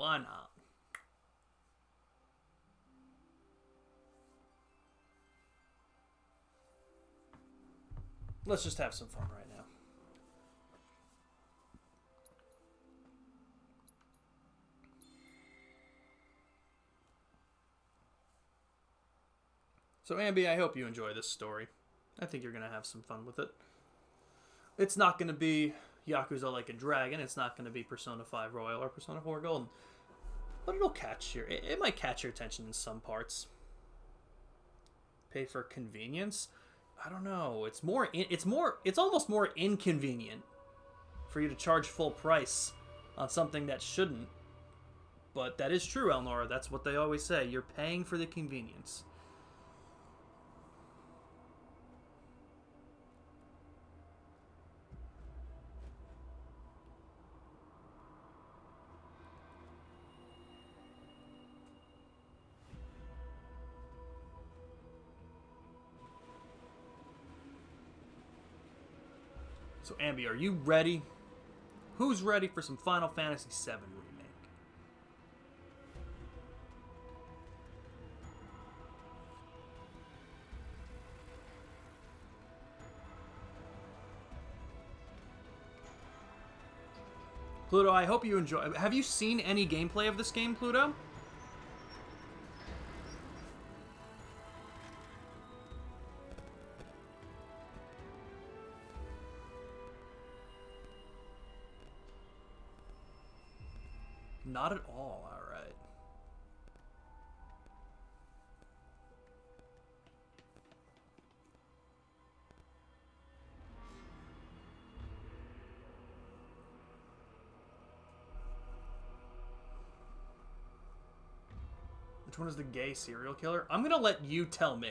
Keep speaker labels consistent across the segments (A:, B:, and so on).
A: Why not? Let's just have some fun right now. So, Ambi, I hope you enjoy this story. I think you're going to have some fun with it. It's not going to be Yakuza Like a Dragon. It's not going to be Persona 5 Royal or Persona 4 Golden. But it'll catch your... It might catch your attention in some parts. Pay for convenience? I don't know. It's almost more inconvenient for you to charge full price on something that shouldn't. But that is true, Elnora. That's what they always say. You're paying for the convenience. So, Ambi, are you ready? Who's ready for some Final Fantasy VII Remake? Pluto, I hope you enjoy. Have you seen any gameplay of this game, Pluto? Not at all, alright. Which one is the gay serial killer? I'm gonna let you tell me.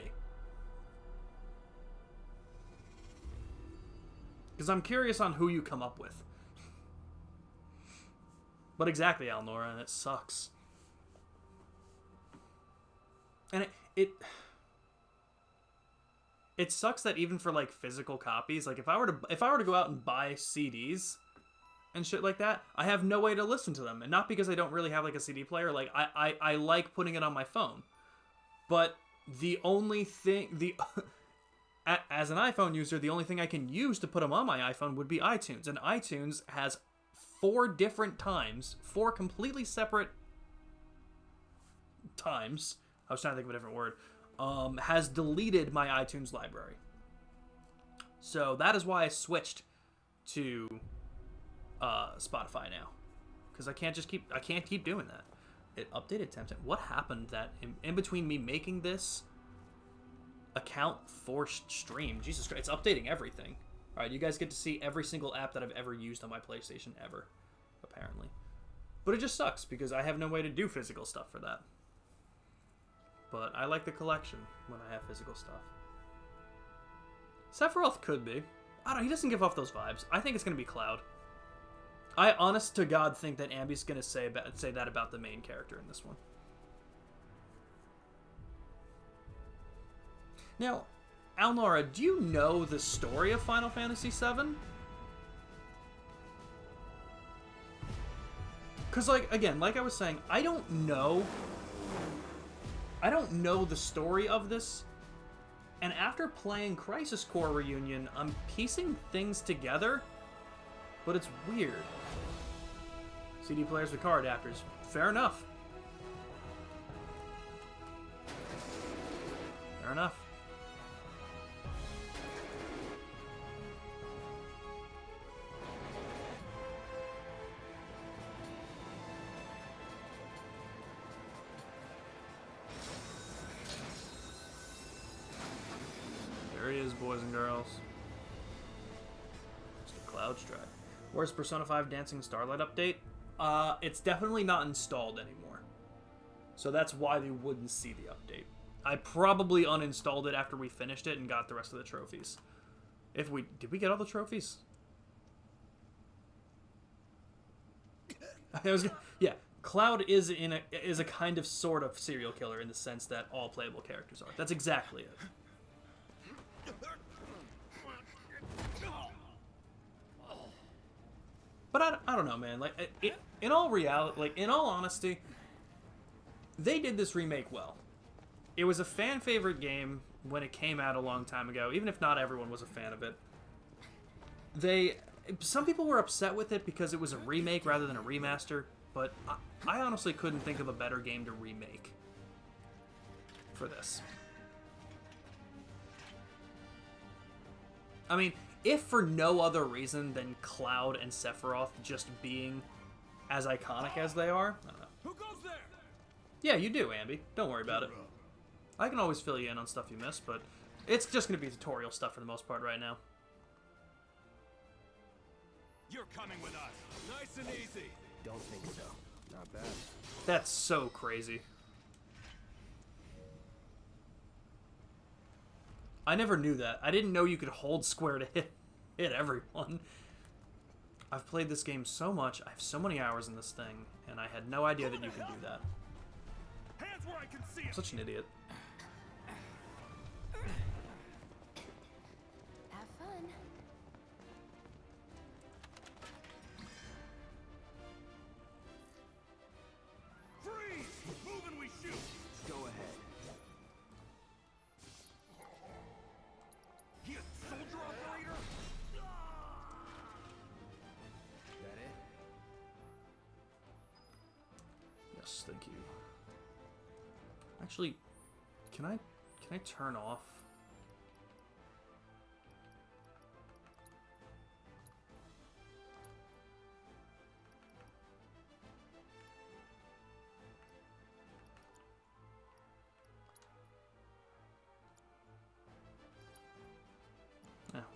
A: Because I'm curious on who you come up with. But exactly, Alnora, and it sucks. And it sucks that even for like physical copies, like if I were to go out and buy CDs and shit like that, I have no way to listen to them. And not because I don't really have like a CD player, like I like putting it on my phone. But the only thing as an iPhone user, the only thing I can use to put them on my iPhone would be iTunes, and iTunes has 4 different times, 4 completely separate times, I was trying to think of a different word, has deleted my iTunes library. So that is why I switched to Spotify now. Because I can't keep doing that. It updated Temtem. What happened that in between me making this account for stream, Jesus Christ, it's updating everything. Alright, you guys get to see every single app that I've ever used on my PlayStation ever, apparently. But it just sucks, because I have no way to do physical stuff for that. But I like the collection when I have physical stuff. Sephiroth could be. I don't know, he doesn't give off those vibes. I think it's going to be Cloud. I honest to God think that Ambi's going to say that about the main character in this one. Now, Alnora, do you know the story of Final Fantasy VII? Because, like, again, like I was saying, I don't know the story of this. And after playing Crisis Core Reunion, I'm piecing things together, but it's weird. CD players with car adapters. Fair enough. Fair enough. There he is, boys and girls. Mr. Cloudstrike. Where's Persona 5 Dancing Starlight update? It's definitely not installed anymore. So that's why they wouldn't see the update. I probably uninstalled it after we finished it and got the rest of the trophies. Did we get all the trophies? Yeah, Cloud is a kind of sort of serial killer in the sense that all playable characters are. That's exactly it. But I don't know, man. Like, in all reality, like, in all honesty, they did this remake well. It was a fan favorite game when it came out a long time ago, even if not everyone was a fan of it. Some people were upset with it because it was a remake rather than a remaster, but I honestly couldn't think of a better game to remake for this. I mean, if for no other reason than Cloud and Sephiroth just being as iconic as they are, I don't know.
B: Who goes there?
A: Yeah, you do, Ambi. Don't worry about it. I can always fill you in on stuff you missed, but it's just going to be tutorial stuff for the most part right now.
B: You're coming with us. Nice and easy.
C: Don't think so. Not bad.
A: That's so crazy. I never knew that. I didn't know you could hold square to hit everyone. I've played this game so much. I have so many hours in this thing, and I had no idea that you could do that.
B: Hands where I can see
A: I'm such an idiot.
D: Have fun.
B: Freeze! Move and we shoot.
C: Go ahead.
B: He a soldier operator?
C: That it?
A: Yes, thank you. Actually, can I turn off?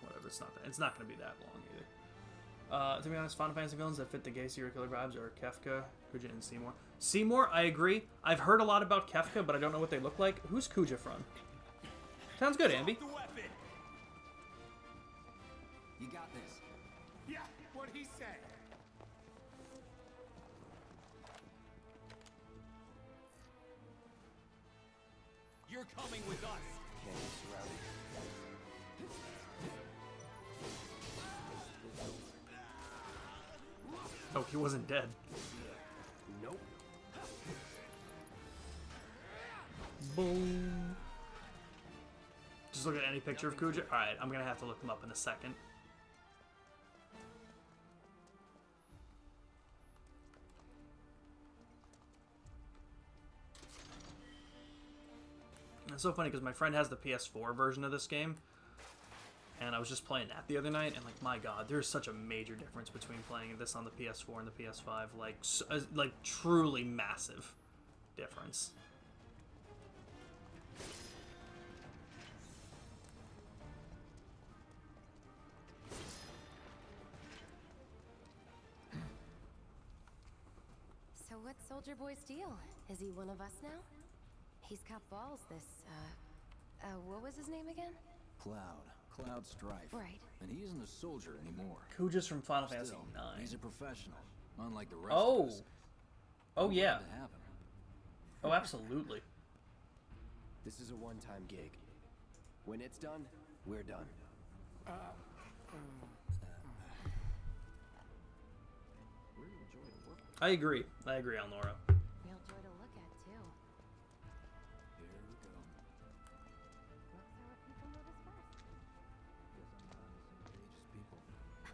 A: Whatever. It's not going to be that long either. To be honest, Final Fantasy villains that fit the gay serial killer vibes are Kefka, Kuja, and Seymour. Seymour, I agree. I've heard a lot about Kefka, but I don't know what they look like. Who's Kuja from? Sounds good, Ambi.
B: The weapon.
C: You got this.
B: Yeah, what he said. You're coming with us.
C: Okay, surrounded.
A: Oh, he wasn't dead.
C: Nope.
A: Boom. Just look at any picture of Kuja. Alright, I'm going to have to look him up in a second. It's so funny because my friend has the PS4 version of this game, and I was just playing that the other night, and like, my God, there's such a major difference between playing this on the PS4 and the PS5, like truly massive difference.
D: So what's Soldier Boy's deal? Is he one of us now? He's got balls, this, what was his name again?
E: Cloud Strife.
D: Right.
E: And he isn't a soldier anymore.
A: Kuja's from Final Fantasy
E: Still,
A: IX.
E: he's a professional, unlike the rest of us.
A: Oh
E: I'm
A: yeah.
E: glad to have him.
A: Oh, absolutely.
C: This is a one-time gig. When it's done, we're done.
E: We're a joy to work with.
A: I agree, Alnora.
D: Real joy to look at, too.
E: Here we go.
D: Let's see what people notice first.
E: Guess I'm not on the same page as people.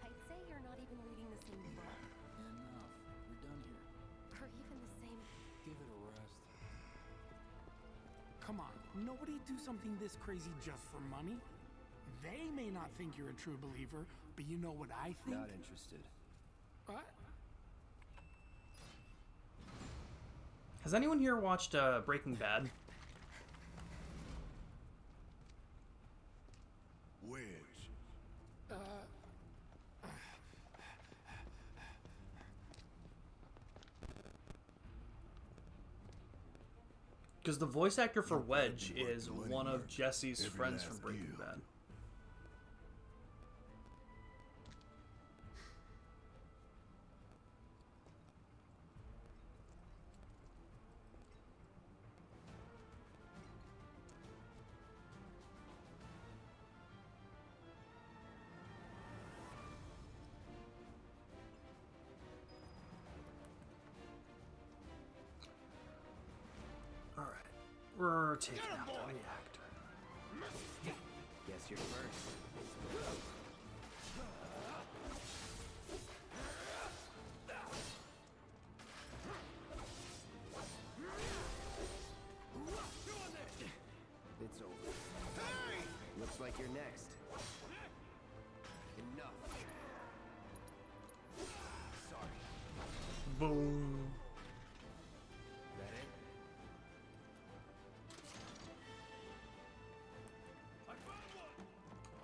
D: I'd say you're not even reading the same book.
E: Enough. We're done here.
D: Or even the same...
E: Give it a rest.
F: Come on, nobody do something this crazy just for money. They may not think you're a true believer, but you know what I think?
C: Not interested.
F: What?
A: Has anyone here watched Breaking Bad?
B: Wedge.
A: Because the voice actor for Wedge is one of Jesse's friends from Breaking Bad. We're taking out the reactor.
C: Guess you're first. It's over. Looks like you're next. Enough. Sorry.
A: Boom.
C: That it?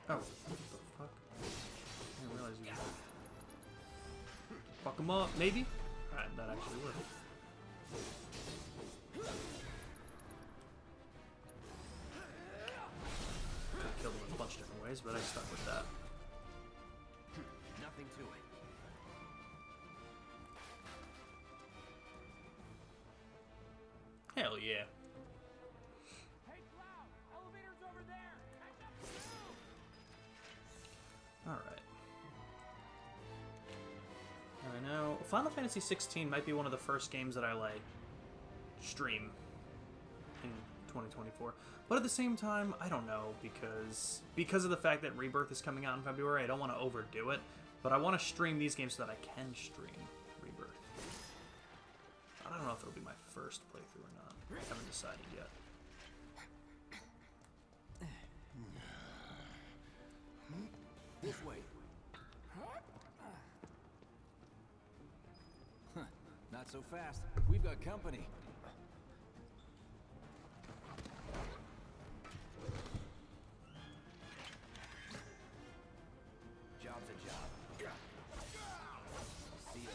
A: Oh, what the fuck? I didn't realize you would. Fuck him up, maybe? Alright, that actually would. Could've killed him in a bunch of different ways, but I stuck with that.
C: Nothing to it.
A: Hell yeah.
B: Hey, Cloud! Elevator's over there! Catch up!
A: Alright. I know Final Fantasy 16 might be one of the first games that I like stream in 2024. But at the same time, I don't know, because of the fact that Rebirth is coming out in February, I don't want to overdo it. But I want to stream these games so that I can stream Rebirth. I don't know if it'll be my first playthrough or not. I haven't decided yet.
C: This way.
E: Not so fast. We've got company.
C: Job's a job. See ya.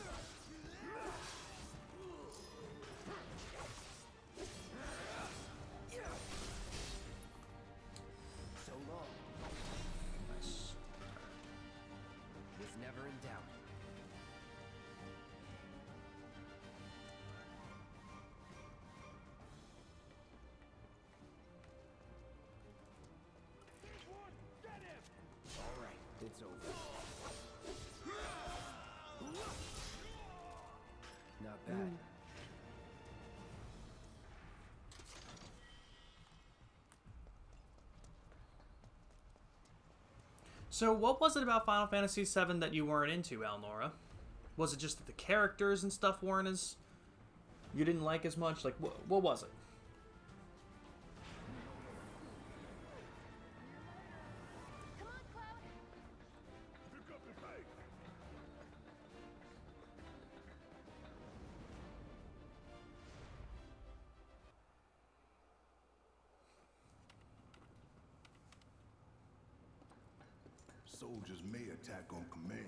C: So long.
A: Nice.
C: Was never in doubt. All right, it's over. Not bad.
A: So, what was it about Final Fantasy VII that you weren't into, Alnora? Was it just that the characters and stuff weren't as... you didn't like as much? Like, what was it?
D: Come on, Cloud.
G: Soldiers may attack on command,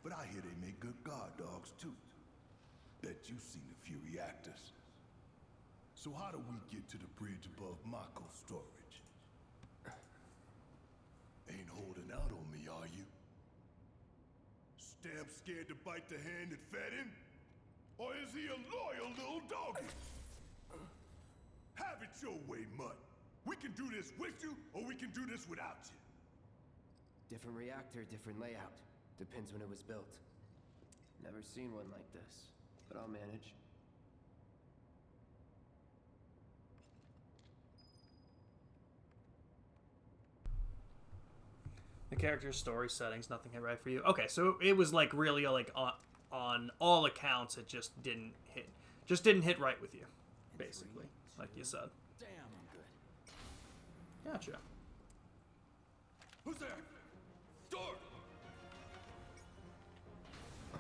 G: but I hear they make good guard dogs too. Bet you've seen a few reactors. So how do we get to the bridge above Mako storage? Ain't holding out on me, are you? Stamp scared to bite the hand that fed him? Or is he a loyal little doggy? Have it your way, Mutt. We can do this with you, or we can do this without you.
C: Different reactor, different layout. Depends when it was built. Never seen one like this, but I'll manage.
A: The character's story settings, nothing hit right for you. Okay, so it was like really like on all accounts, it just didn't hit right with you, basically, like you said.
E: Damn, I'm good.
A: Gotcha.
G: Who's there? Door!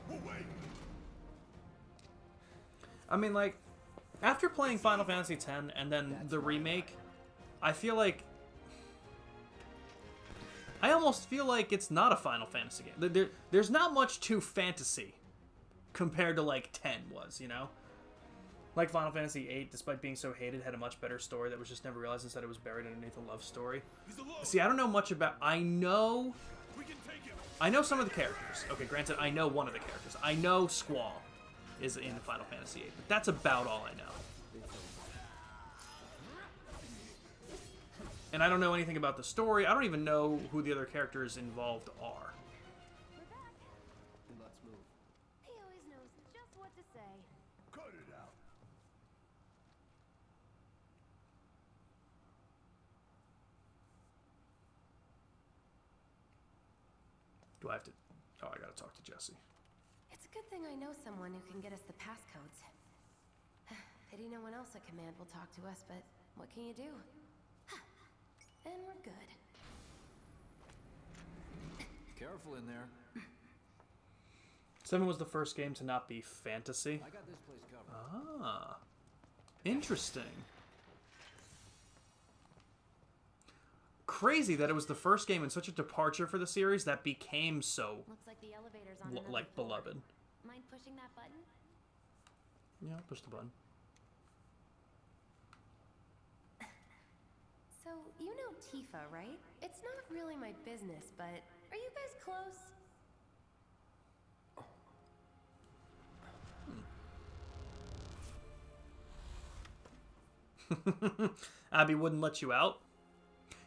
G: We'll wait.
A: I mean, like, after playing Final Fantasy X and then the remake, I almost feel like it's not a Final Fantasy game. There's not much to fantasy compared to, like, 10 was, you know? Like, Final Fantasy VIII, despite being so hated, had a much better story that was just never realized. Instead, it was buried underneath a love story. See, I don't know much about... I know some of the characters. Okay, granted, I know one of the characters. I know Squall is in Final Fantasy VIII, but that's about all I know. And I don't know anything about the story. I don't even know who the other characters involved are.
D: We're back.
C: Then let's move.
D: He always knows just what to say.
G: Cut it out.
A: Do I have to... Oh, I gotta talk to Jesse.
D: It's a good thing I know someone who can get us the passcodes. Pity no one else at command will talk to us, but what can you do? And we're good.
E: Careful in there.
A: 7 was the first game to not be fantasy.
E: I got this place covered.
A: Ah. Interesting. Crazy that it was the first game in such a departure for the series that became so,
D: Looks like the elevator's on another
A: like,
D: floor.
A: beloved.
D: Mind pushing that button?
A: Yeah, push the button.
D: So, you know Tifa, right? It's not really my business, but are you guys close?
A: Abby wouldn't let you out?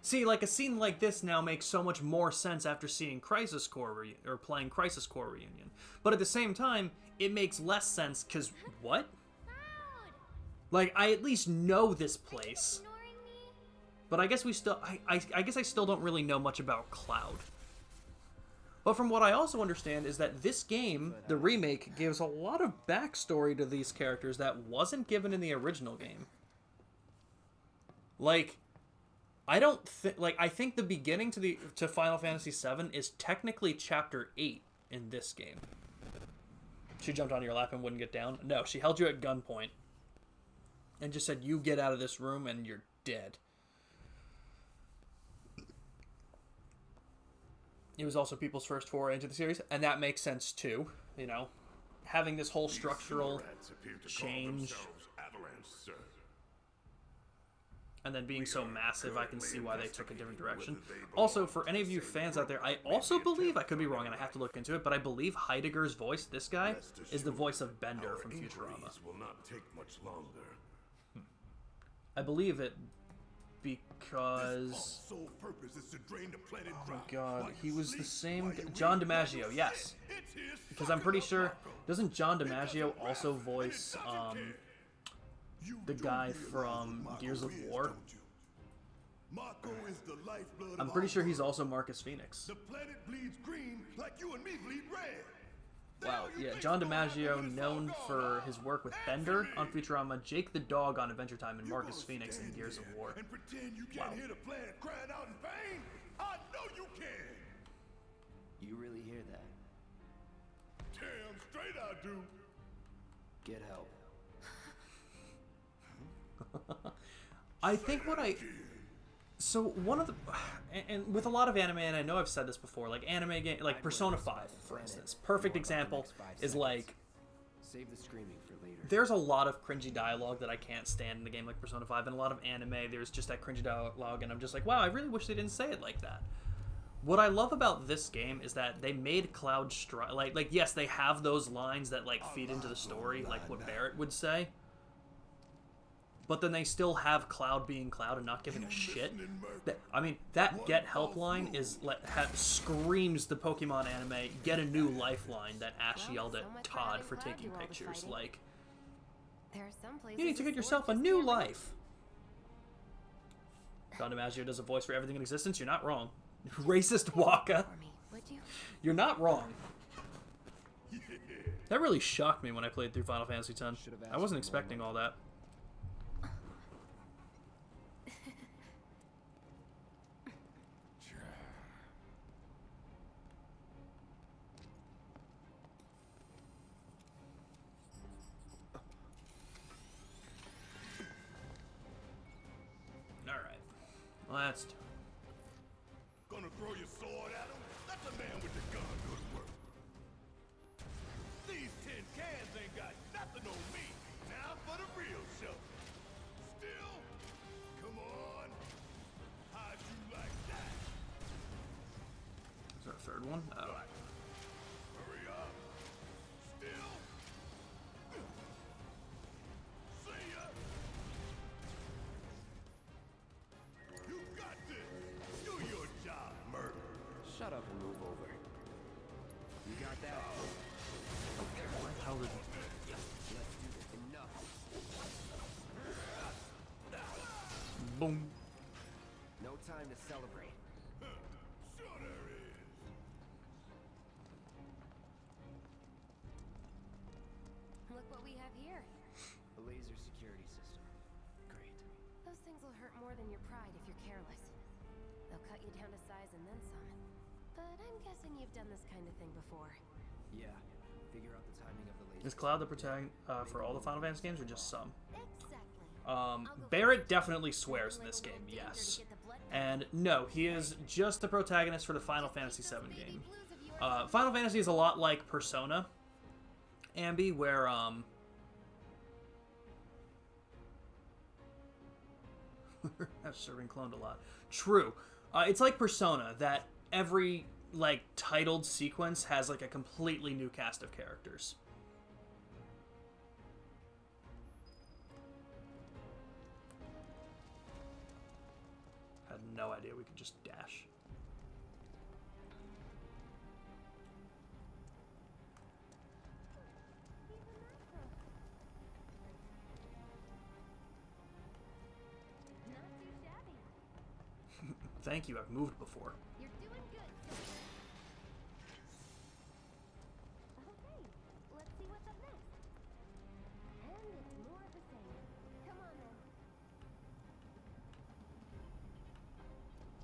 A: See, like, a scene like this now makes so much more sense after seeing Crisis Core or playing Crisis Core Reunion. But at the same time, it makes less sense, because what? Like, I at least know this place. But I guess we still... I guess I still don't really know much about Cloud. But from what I also understand is that this game, the remake, gives a lot of backstory to these characters that wasn't given in the original game. Like, I don't think... Like, I think the beginning to Final Fantasy VII is technically Chapter 8 in this game. She jumped onto your lap and wouldn't get down? No, she held you at gunpoint. And just said, you get out of this room and you're dead. It was also people's first foray into the series, and that makes sense too. You know, having this whole structural change, and then being so massive, I can see why they took a different direction. Also, for any of you fans out there, I also believe, I could be wrong and I have to look into it, but I believe Heidegger's voice, this guy, is the voice of Bender from Futurama. I believe it because... Oh my god, he was the same... John DiMaggio, yes. Because I'm pretty sure... Doesn't John DiMaggio also voice the guy from Gears of War? I'm pretty sure he's also Marcus Phoenix.
G: The planet bleeds green like you and me bleed red.
A: Wow, yeah, John DiMaggio, known for his work with Bender on Futurama, Jake the Dog on Adventure Time, and Marcus Phoenix in Gears of War.
G: And pretend you can't hear the planet crying out in pain? I know you can.
C: You really hear that?
G: Damn straight I do.
C: Get help.
A: I think what I... So one of the... And with a lot of anime, and I know I've said this before, like anime game, like Persona 5, for instance. Perfect example is like...
C: Save the screaming for later.
A: There's a lot of cringy dialogue that I can't stand in a game like Persona 5, and a lot of anime, there's just that cringy dialogue, and I'm just like, wow, I really wish they didn't say it like that. What I love about this game is that they made Cloud like yes, they have those lines that like feed into the story, like what Barrett would say. But then they still have Cloud being Cloud and not giving a shit. I mean, that Get Help line is screams the Pokemon anime Get a New Life line that Ash yelled at Todd for taking pictures. Like, you need to get yourself a new life. John DiMaggio does a voice for everything in existence. You're not wrong. Racist Waka. You're not wrong. That really shocked me when I played through Final Fantasy X. I wasn't expecting all that. Let's do it.
G: Gonna throw your sword at him? That's a man with the gun. Good work. These tin cans ain't got nothing on me. Now for the real show. Still? Come on. How'd you like that?
A: Is there a third one? Oh.
G: Hurry up. Still? See ya. You got this. Do your job, Merc.
C: Shut up and move over. You got that?
A: Why the hell did...
C: Let's do this. Enough.
A: Boom.
C: No time to celebrate.
G: Sure there is.
D: look what we have here.
C: A laser security system. Great.
D: Those things will hurt more than your pride if you're careless. They'll cut you down to size and then some. But I'm guessing you've done this kind of thing before.
C: Yeah. Figure out the timing of the laser.
A: Is Cloud the protagonist for all the Final Fantasy games or just some?
D: Exactly.
A: Barrett definitely swears in this game, yes. And no, he is just the protagonist for the Final Fantasy VII game. Final Fantasy is a lot like Persona, Ambi, where, I've serving cloned a lot. True. It's like Persona, that every, like, titled sequence has, like, a completely new cast of characters. Had no idea we could just dash.
D: Not too shabby.
A: Thank you, I've moved before.
D: You're doing good, Silver. Okay, let's see what's up next. And it's more of the same. Come on then.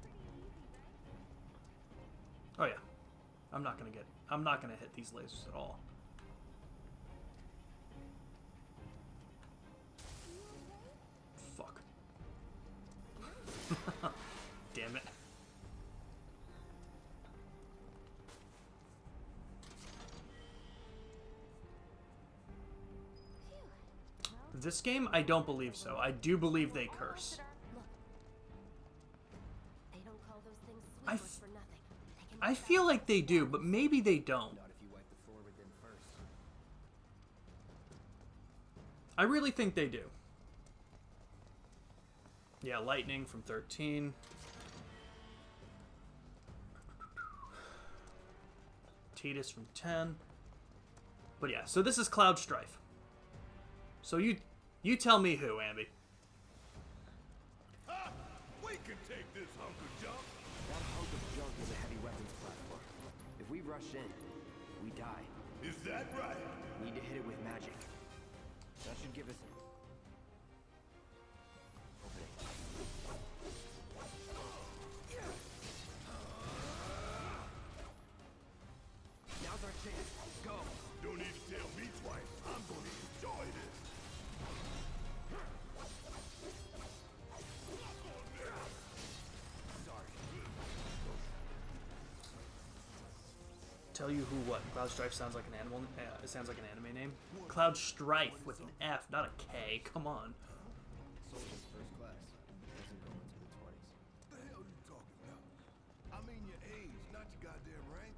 D: Pretty easy, right?
A: Oh yeah. I'm not gonna hit these lasers at all. Fuck. Damn it. This game, I don't believe so. I do believe they curse.
D: Look. They don't call those things
A: I
D: sweepers for nothing. They can
A: I
D: track
A: feel like they do, but maybe they don't.
C: Not if you wipe the floor with them first.
A: I really think they do. Yeah, lightning from 13. Tidus from 10. But yeah, so this is Cloud Strife. So you tell me who, Ambi.
G: Ah, we can take this hunk of junk.
C: That hunk of junk is a heavy weapons platform. If we rush in, we die.
G: Is that right?
C: Need to hit it with magic. That should give us... Opening. Now's our chance. Go!
G: Don't need to tell me twice. I'm gonna enjoy this.
C: Sorry.
A: Tell you who what? Cloud Strife sounds like an animal. It sounds like an anime name. Cloud Strife with an F, not a K. Come on.
C: Soldier's first class. Doesn't go into the 20s.
G: The hell you talking about? I mean your age, not your goddamn rank.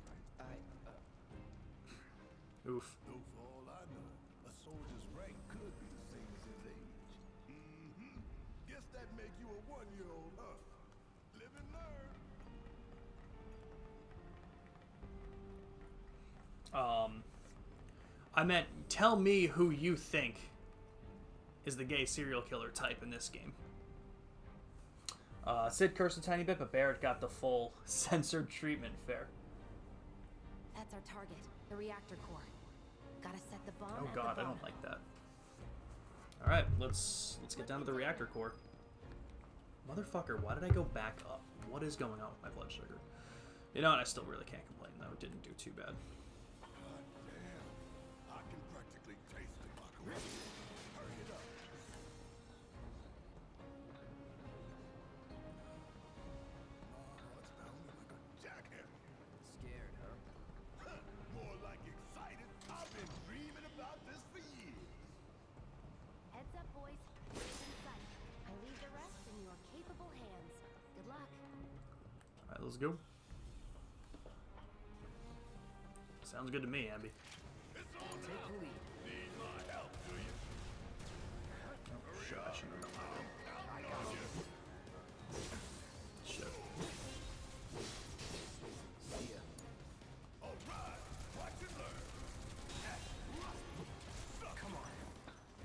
A: Oof.
G: Though for all I know, a soldier's rank could be the same as his age. Mm-hmm. Guess that make you a 1-year-old, huh? Live and learn.
A: I meant tell me who you think is the gay serial killer type in this game. Sid cursed a tiny bit, but Barrett got the full censored treatment. Fair.
D: That's our target, the reactor core. Gotta set the bomb.
A: Oh
D: at
A: god,
D: the
A: I
D: bomb.
A: don't like that. All right, let's get down to the reactor core. Motherfucker, why did I go back up? What is going on with my blood sugar? You know what? I still really can't complain though. It didn't do too bad.
G: God damn. I can practically taste the buckaroo. Hurry it up. It's pounding like a jackhammer.
C: Scared, huh?
G: More like excited. I've been dreaming about this for years.
D: Heads up, boys. It's in sight. I leave the rest in your capable hands. Good luck.
A: All right, let's go. Sounds good to me, Ambi.
G: It's on
C: Take
G: now.
C: the lead.
G: Need my help, do you?
A: Oh, shit, I shouldn't have done that. Shit.
C: See ya.
G: All right. Watch and learn.
C: Come on.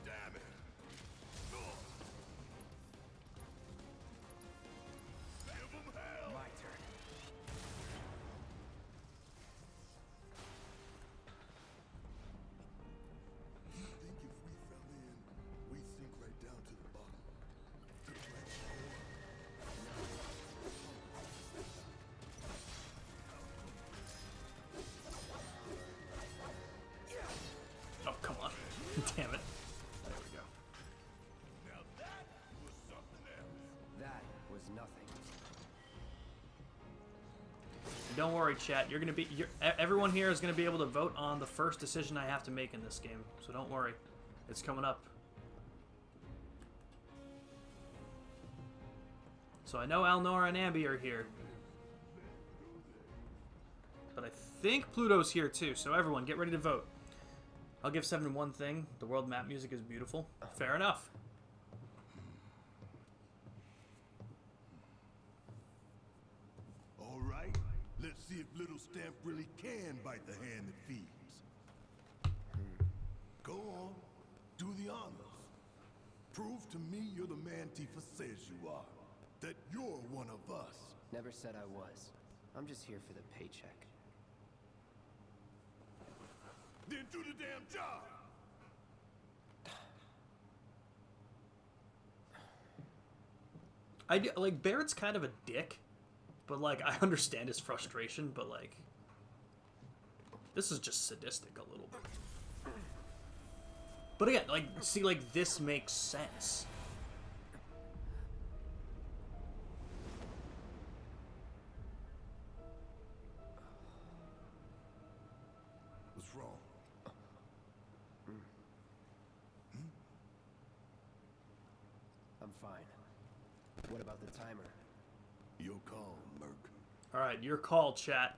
G: Damn it. Give 'em hell.
C: My turn.
A: don't worry, chat. You're gonna be. Everyone here is gonna be able to vote on the first decision I have to make in this game. So don't worry, it's coming up. So I know Alnora and Ambi are here, but I think Pluto's here too. So everyone, get ready to vote. I'll give 7 one thing. The world map music is beautiful. Fair enough.
G: All right, let's see if Little Stamp really can bite the hand that feeds. Go on, do the honors. Prove to me you're the man Tifa says you are. That you're one of us.
C: Never said I was. I'm just here for the paycheck.
G: Then do the damn job!
A: Like, Barrett's kind of a dick, but, like, I understand his frustration, but, like, this is just sadistic a little bit. But again, like, see, like, this makes sense.
G: What's wrong?
C: I'm fine. What about the timer?
G: Your call, Merc.
A: Alright, your call, chat.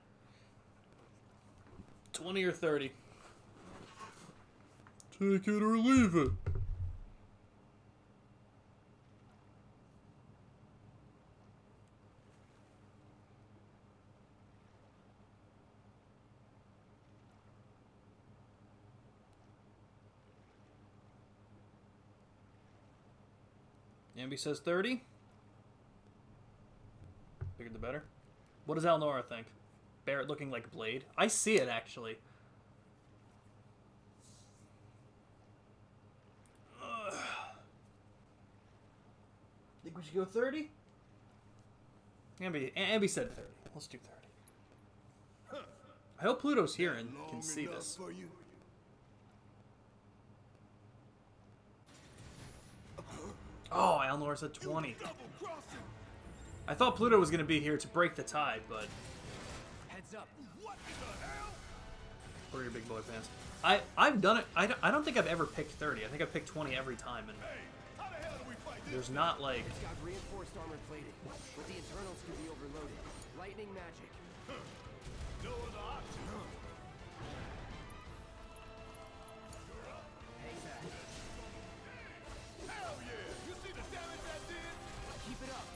A: 20 or 30. Take it or leave it. Ambi says 30. Bigger the better. What does Alnora think? Barrett looking like Blade? I see it, actually. Think we should go 30? Ambi said 30. Let's do 30. I hope Pluto's here and can see this.
G: For you?
A: Oh, Alnora said 20.
G: Double crossing!
A: I thought Pluto was going to be here to break the tie, but...
C: Heads up.
G: What the hell?
A: What are your big boy fans? I've done it. I don't think I've ever picked 30. I think I've picked 20 every time, and
G: Hey, how the hell do we fight this?
A: there's not like...
C: It's got reinforced armor plating, but the internals can be overloaded. Lightning magic.
G: No other option.
C: Hang back.
G: Hell yeah! You see the damage that did?
C: Keep it up.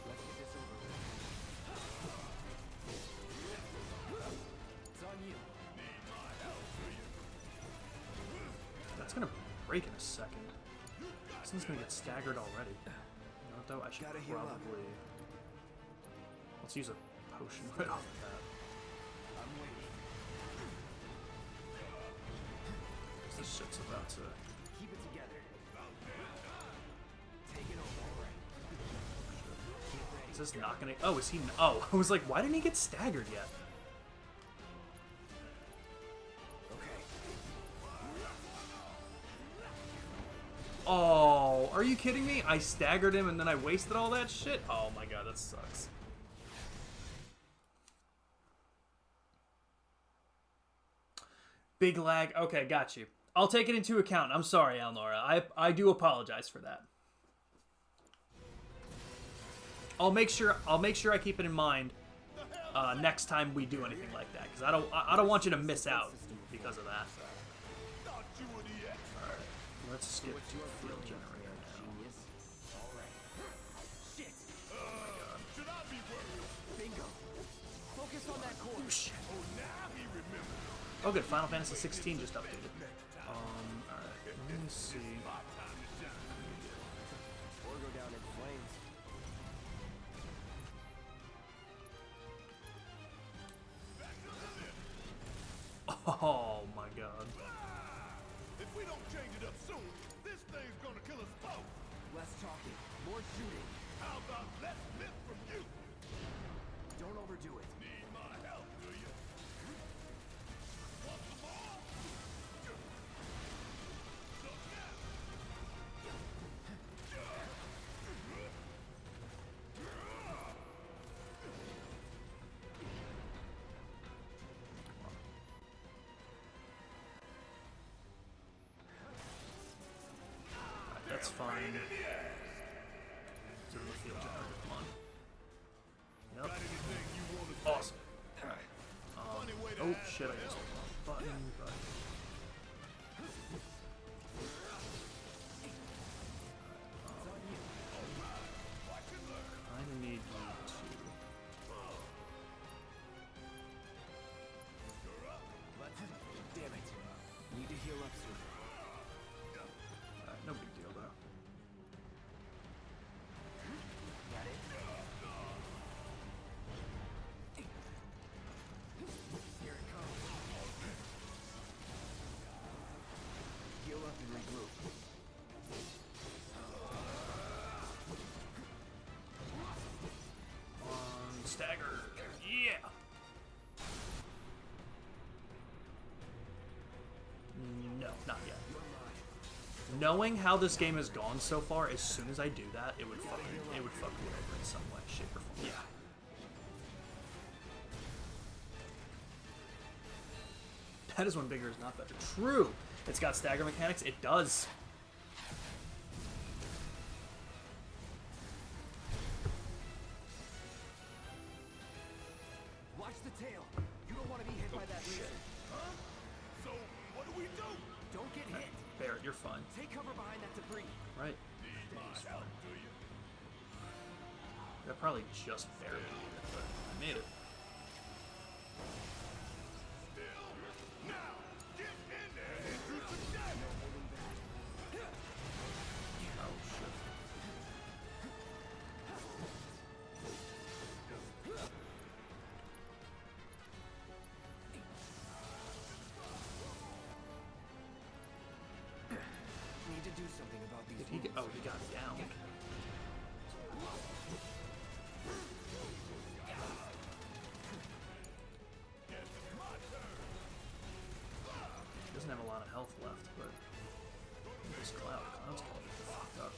C: Let's get this over with. It's on you.
A: That's going to break in a second. This thing's going to get staggered already. You know what, though? I should
C: Gotta heal up.
A: probably... Let's use a potion right off the bat.
C: I'm waiting.
A: 'Cause this shit's about to...
C: Keep it together. Take it over. All right. Get ready.
A: Is this not going to... Oh, is he... Oh, I was like, why didn't he get staggered yet?
C: Okay.
A: Oh, are you kidding me? I staggered him and then I wasted all that shit? Oh my god, that sucks. Big lag. Okay, got you. I'll take it into account. I'm sorry, Alnora. I do apologize for that. I'll make sure I keep it in mind next time we do anything like that, because I don't want you to miss out because of that.
G: Thought you were the expert.
A: Let's skip to field generator now.
C: Genius. All right. Shit.
G: Should I be worried?
C: Bingo. Focus on that core.
G: Oh, now he remembers.
A: Oh, good. Final Fantasy 16 just updated. Alright. Let me see.
C: Or go down in flames.
A: Oh my god.
G: If we don't change it up soon, this thing's gonna kill us both.
C: Less talking, more shooting.
G: How about less myth from you?
C: Don't overdo it.
G: Need my help, do you? Want some more?
A: That's fine. To the field generator, come on. Yep. Awesome. Oh shit, I just hit the wrong button, but... I need you to...
C: Damn it. Need to heal up soon.
A: Alright, no big deal though.
C: Got it? Here it comes. Heal up and regroup.
A: On stagger. Yeah! No, not yet. Knowing how this game has gone so far, as soon as I do that, it would fuck me over in some way, shape, or form. Yeah. That is when bigger is not better. True! It's got stagger mechanics. It does.
C: Watch the tail. You don't want to be hit by that laser.
G: Huh? So, what do we do?
C: Don't get hit.
A: Barrett, you're fine.
C: Take cover behind that debris.
A: Right? I probably just barely made it, but I made it.
G: Now, get in there and do some damage.
A: Oh shit.
C: Need to do something about these.
A: Did he get? Oh, he got downed. Doesn't have a lot of health left, but this cloud's gonna get fucked up.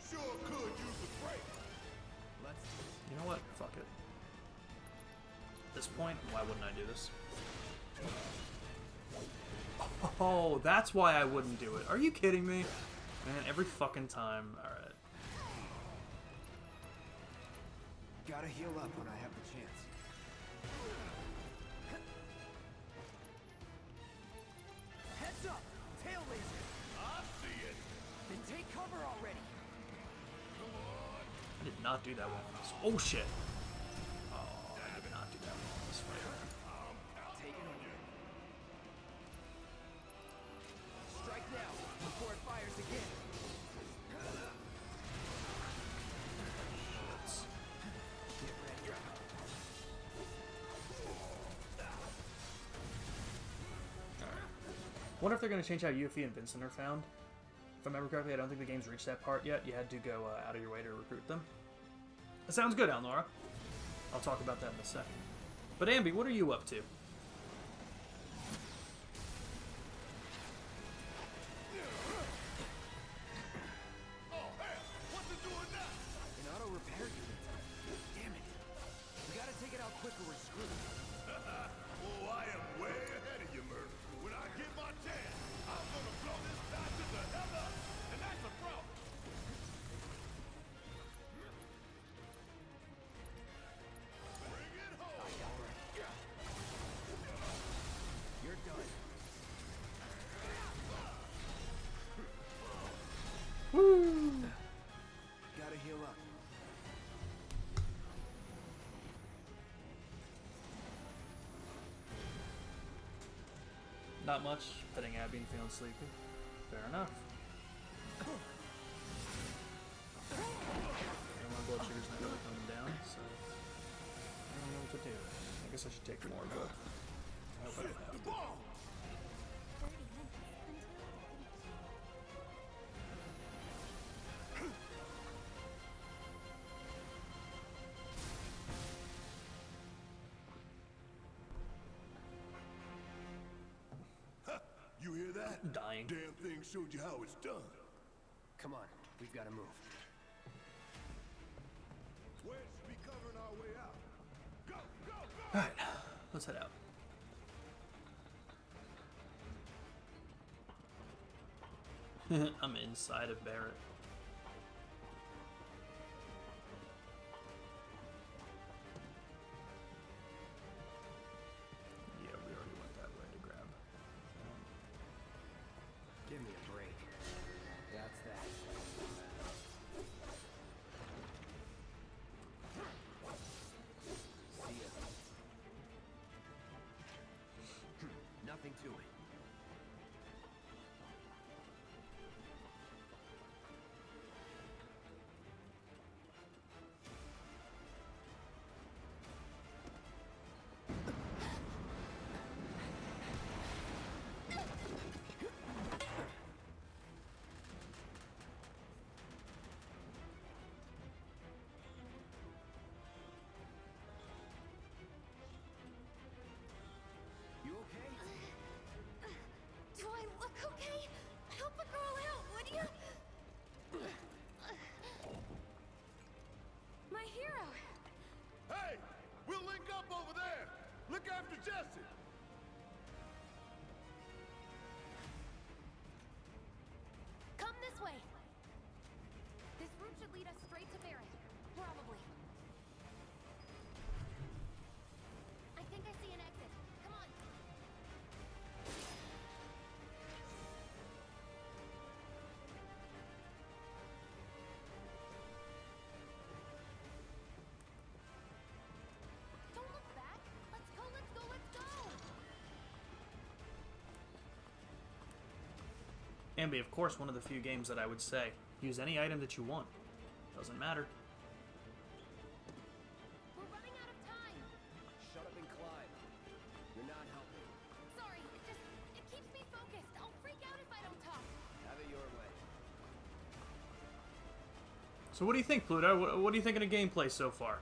G: Sure could use a break.
A: You know what? Fuck it. At this point, why wouldn't I do this? Oh, that's why I wouldn't do it. Are you kidding me? Man, every fucking time. Alright.
C: Gotta heal up when I have the chance. Heads up! Tail laser!
G: I see it.
C: Then take cover already!
A: I did not do that well on this. Oh shit! Oh, I did not do that well on this fight.
C: Take it over. Strike now, before it fires again. Get ready.
A: Wonder if they're going to change how Yuffie and Vincent are found. If I remember correctly, I don't think the game's reached that part yet. You had to go out of your way to recruit them. That sounds good, Alnora. I'll talk about that in a second. But Ambi, what are you up to?
G: Oh, hell. What's it doing now?
C: An auto repair unit. Damn it. We gotta take it out quick or we're screwed.
G: Oh, I am way ahead of you, Murph. When I get my chance, I'm gonna blow this bastard the hell up. And that's a problem. Bring it home.
C: You're done.
A: Woo!
C: Gotta heal up.
A: Not much. Petting Abby and feeling sleepy. Fair enough. And my blood sugar's not really coming down, so I don't know what to do. I guess I should take more, but I hope I don't have to.
G: You hear that?
A: Dying.
G: Damn thing showed you how it's done.
C: Come on, we've gotta move.
G: Where should be covering our way out? Go, go, go!
A: Alright, let's head out. I'm inside of Barrett. Yeah, we already went that way to grab.
C: Give me a break. That's that. See ya. Nothing to it. You okay?
D: Do I look okay? Help a girl out, would you? My hero.
G: Hey! We'll link up over there! Look after Jesse!
D: Come this way. This route should lead us straight to Barrett. Probably. I think I see an exit. Come on. Don't look back. Let's go, let's go, let's go.
A: Ambi, of course, one of the few games that I would say, use any item that you want. Doesn't matter.
D: We're running out of time.
C: Shut up and climb. You're not helping.
D: Sorry, it keeps me focused. I'll freak out if I don't talk.
C: Have it your way.
A: So what do you think, Pluto? What do you think of the gameplay so far?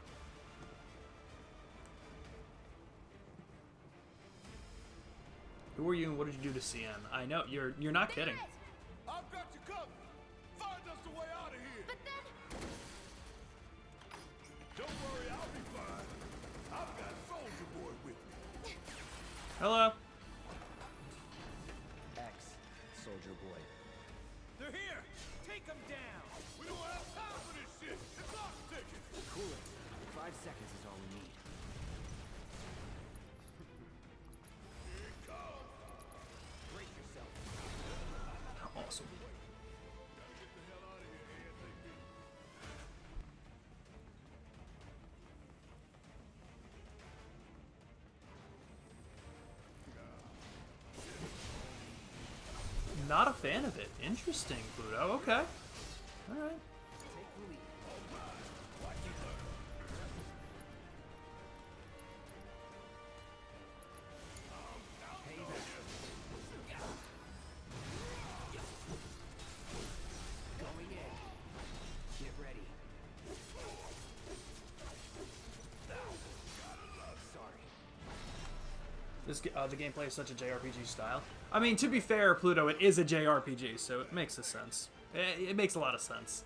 A: Who are you and what did you do to CN? I know, you're not kidding.
D: Barrett!
G: I've got you covered! Find us a way out of here!
D: But then,
G: Don't worry, I'll be fine. I've got Soldier Boy with me.
A: Hello.
C: X, Soldier Boy.
B: They're here! Take them down!
G: We don't have time for this shit! It's our ticket!
C: Cool it. 5 seconds is all we need.
G: Here it comes!
C: Brace yourself.
A: Awesome.
G: Gotta get the hell out of here ASAP.
A: Not a fan of it. Interesting, Pluto. Okay. Alright.
C: Take the lead. Hey there. Going in. Get ready. Sorry.
A: The gameplay is such a JRPG style. I mean, to be fair, Pluto, it is a JRPG, so it makes a sense. It makes a lot of sense.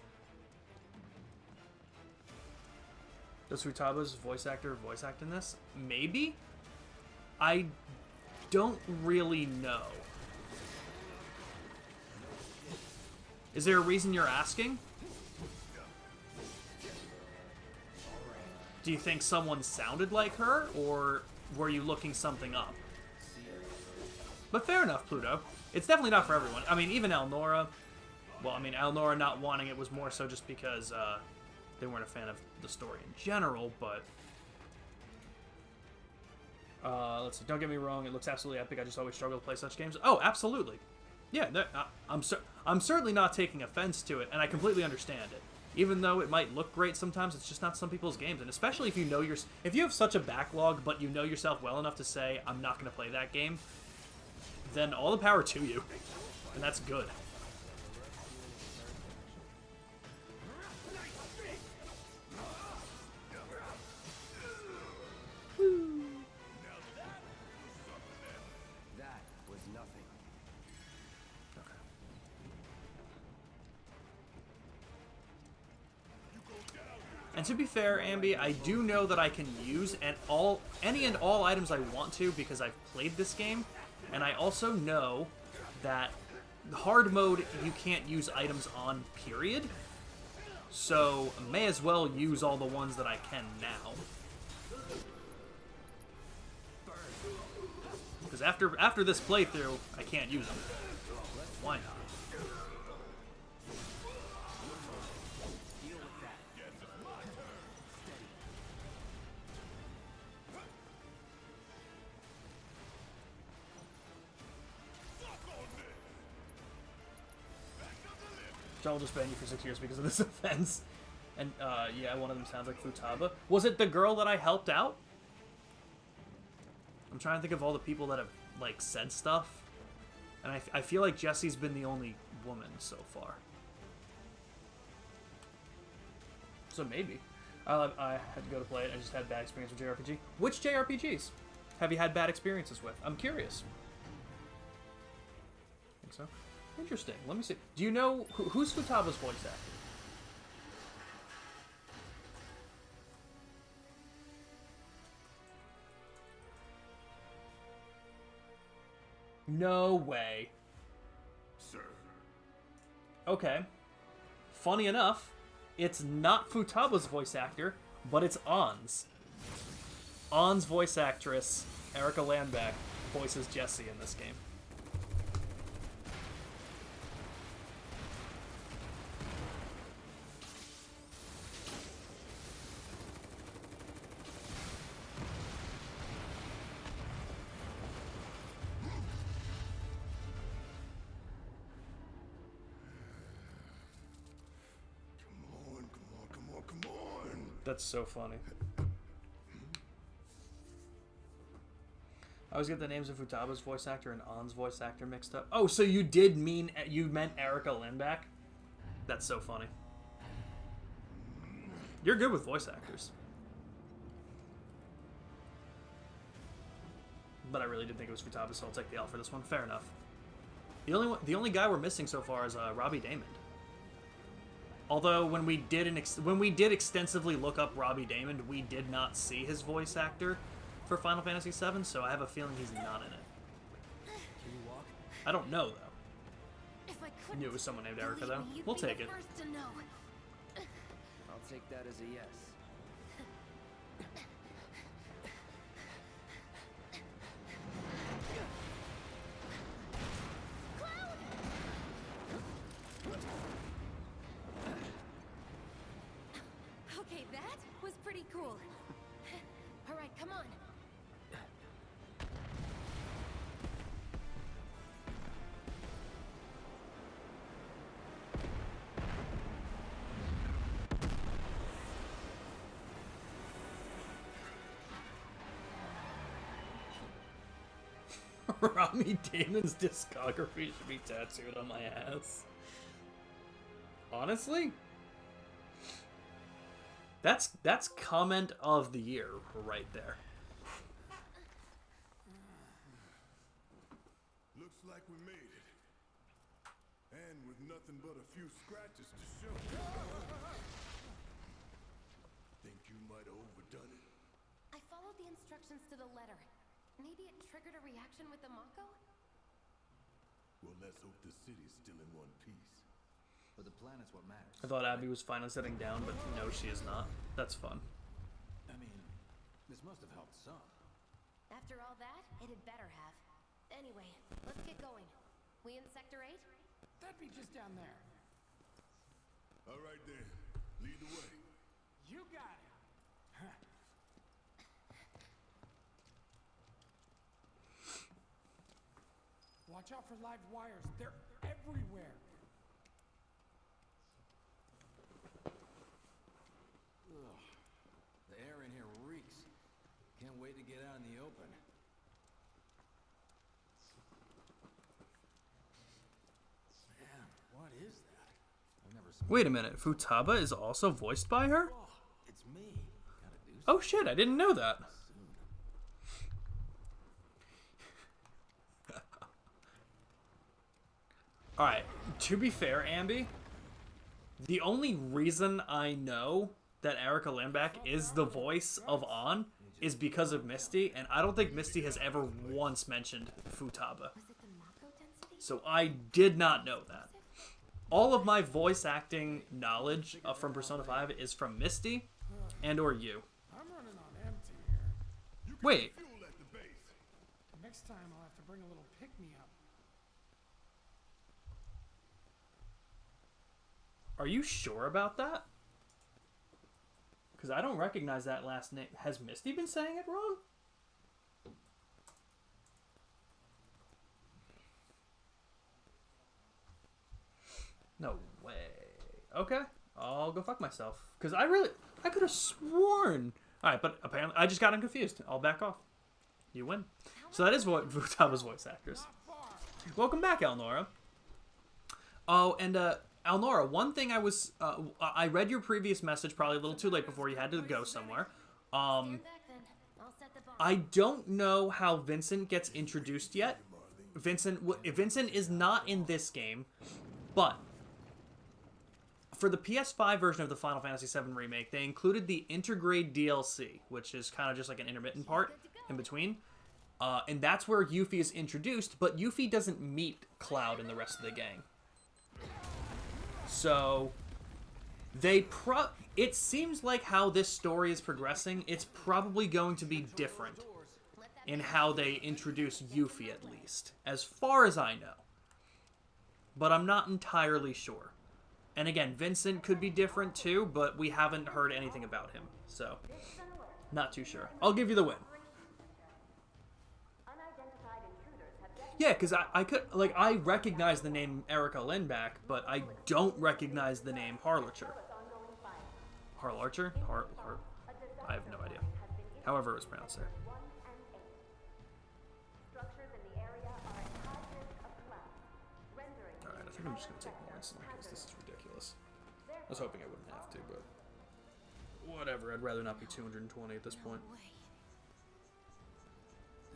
A: Does Futaba's voice actor voice act in this? Maybe? I don't really know. Is there a reason you're asking? Do you think someone sounded like her, or were you looking something up? But fair enough, Pluto. It's definitely not for everyone. I mean, even Elnora. Well, I mean, Elnora not wanting it was more so just because they weren't a fan of the story in general, but... let's see. Don't get me wrong, it looks absolutely epic. I just always struggle to play such games. Oh, absolutely. Yeah, I'm certainly not taking offense to it, and I completely understand it. Even though it might look great sometimes, it's just not some people's games. And especially if you know if you have such a backlog, but you know yourself well enough to say, I'm not going to play that game, then all the power to you. And that's good.
C: That was nothing.
A: And to be fair, Ambi, I do know that I can use any and all items I want to because I've played this game, and I also know that hard mode, you can't use items on, period. So, may as well use all the ones that I can now. Because after this playthrough, I can't use them. Why not? John will just ban you for 6 years because of this offense. And, yeah, one of them sounds like Futaba. Was it the girl that I helped out? I'm trying to think of all the people that have, like, said stuff. And I feel like Jessie's been the only woman so far. So maybe. I had to go to play it. I just had bad experience with JRPG. Which JRPGs have you had bad experiences with? I'm curious. I think so. Interesting. Let me see. Do you know who's Futaba's voice actor? No way.
G: Sir.
A: Okay. Funny enough, it's not Futaba's voice actor, but it's Ann's. Ann's voice actress, Erica Landback, voices Jessie in this game. That's so funny. I always get the names of Futaba's voice actor and Ann's voice actor mixed up. Oh, so you meant Erica Lindback? That's so funny. You're good with voice actors. But I really did think it was Futaba, so I'll take the L for this one. Fair enough. The only guy we're missing so far is Robbie Daymond. Although when we did extensively look up Robbie Daymond, we did not see his voice actor for Final Fantasy VII, so I have a feeling he's not in it. I don't know though. I knew it was someone named Erica though. We'll take it.
C: I'll take that as a yes.
D: Okay, that was pretty cool. All right, come on.
A: Robbie Damon's discography should be tattooed on my ass. Honestly? That's comment of the year right there.
G: Looks like we made it. And with nothing but a few scratches to show. Think you might have overdone it?
D: I followed the instructions to the letter. Maybe it triggered a reaction with the Mako?
G: Well, let's hope the city's still in one piece.
E: But the plan is what matters.
A: I thought Abby was finally sitting down, but no, she is not. That's fun.
E: I mean, this must have helped some.
D: After all that, it had better have. Anyway, let's get going. We in Sector 8?
F: That'd be just down there.
G: All right then, lead the way.
F: You got it. Watch out for live wires. They're everywhere.
E: Ugh. The air in here reeks. Can't wait to get out in the open. Man, what is that? I've never smelled.
A: Wait a minute, Futaba is also voiced by her?
E: Oh, it's me. Gotta do
A: Oh shit, I didn't know that.
E: soon.
A: Alright, to be fair, Ambi, the only reason I know that Erica Lambach is the voice of Ann is because of Misty, and I don't think Misty has ever once mentioned Futaba.
D: Was it the Mako density?
A: So I did not know that. All of my voice acting knowledge from Persona 5 is from Misty and or you.
F: I'm running on empty here.
A: Wait,
G: Fuel at the base.
F: Next time I'll have to bring a little pick-me-up.
A: are you sure about that? Because I don't recognize that last name. Has Misty been saying it wrong? No way. Okay, I'll go fuck myself. Because I could have sworn. Alright, but apparently I just got him confused. I'll back off. You win. So that is what Vutaba's voice actress. Welcome back, Alnora. Oh, and Alnora, one thing I read your previous message probably a little too late before you had to go somewhere.
D: Stand back then. I'll set the bar.
A: I don't know how Vincent gets introduced yet. Vincent is not in this game, but for the PS5 version of the Final Fantasy VII Remake, they included the Intergrade DLC, which is kind of just like an intermittent part in between. And that's where Yuffie is introduced, but Yuffie doesn't meet Cloud and the rest of the gang. So, it seems like how this story is progressing, it's probably going to be different in how they introduce Yuffie, at least, as far as I know. But I'm not entirely sure. And again, Vincent could be different too, but we haven't heard anything about him, so not too sure. I'll give you the win. Yeah, because I recognize the name Erica Lindback, but I don't recognize the name Harlarcher. Harlarcher? I have no idea. However it was pronounced there. Alright, I think I'm just going to take more instantly because this is ridiculous. I was hoping I wouldn't have to, but whatever. I'd rather not be 220 at this point.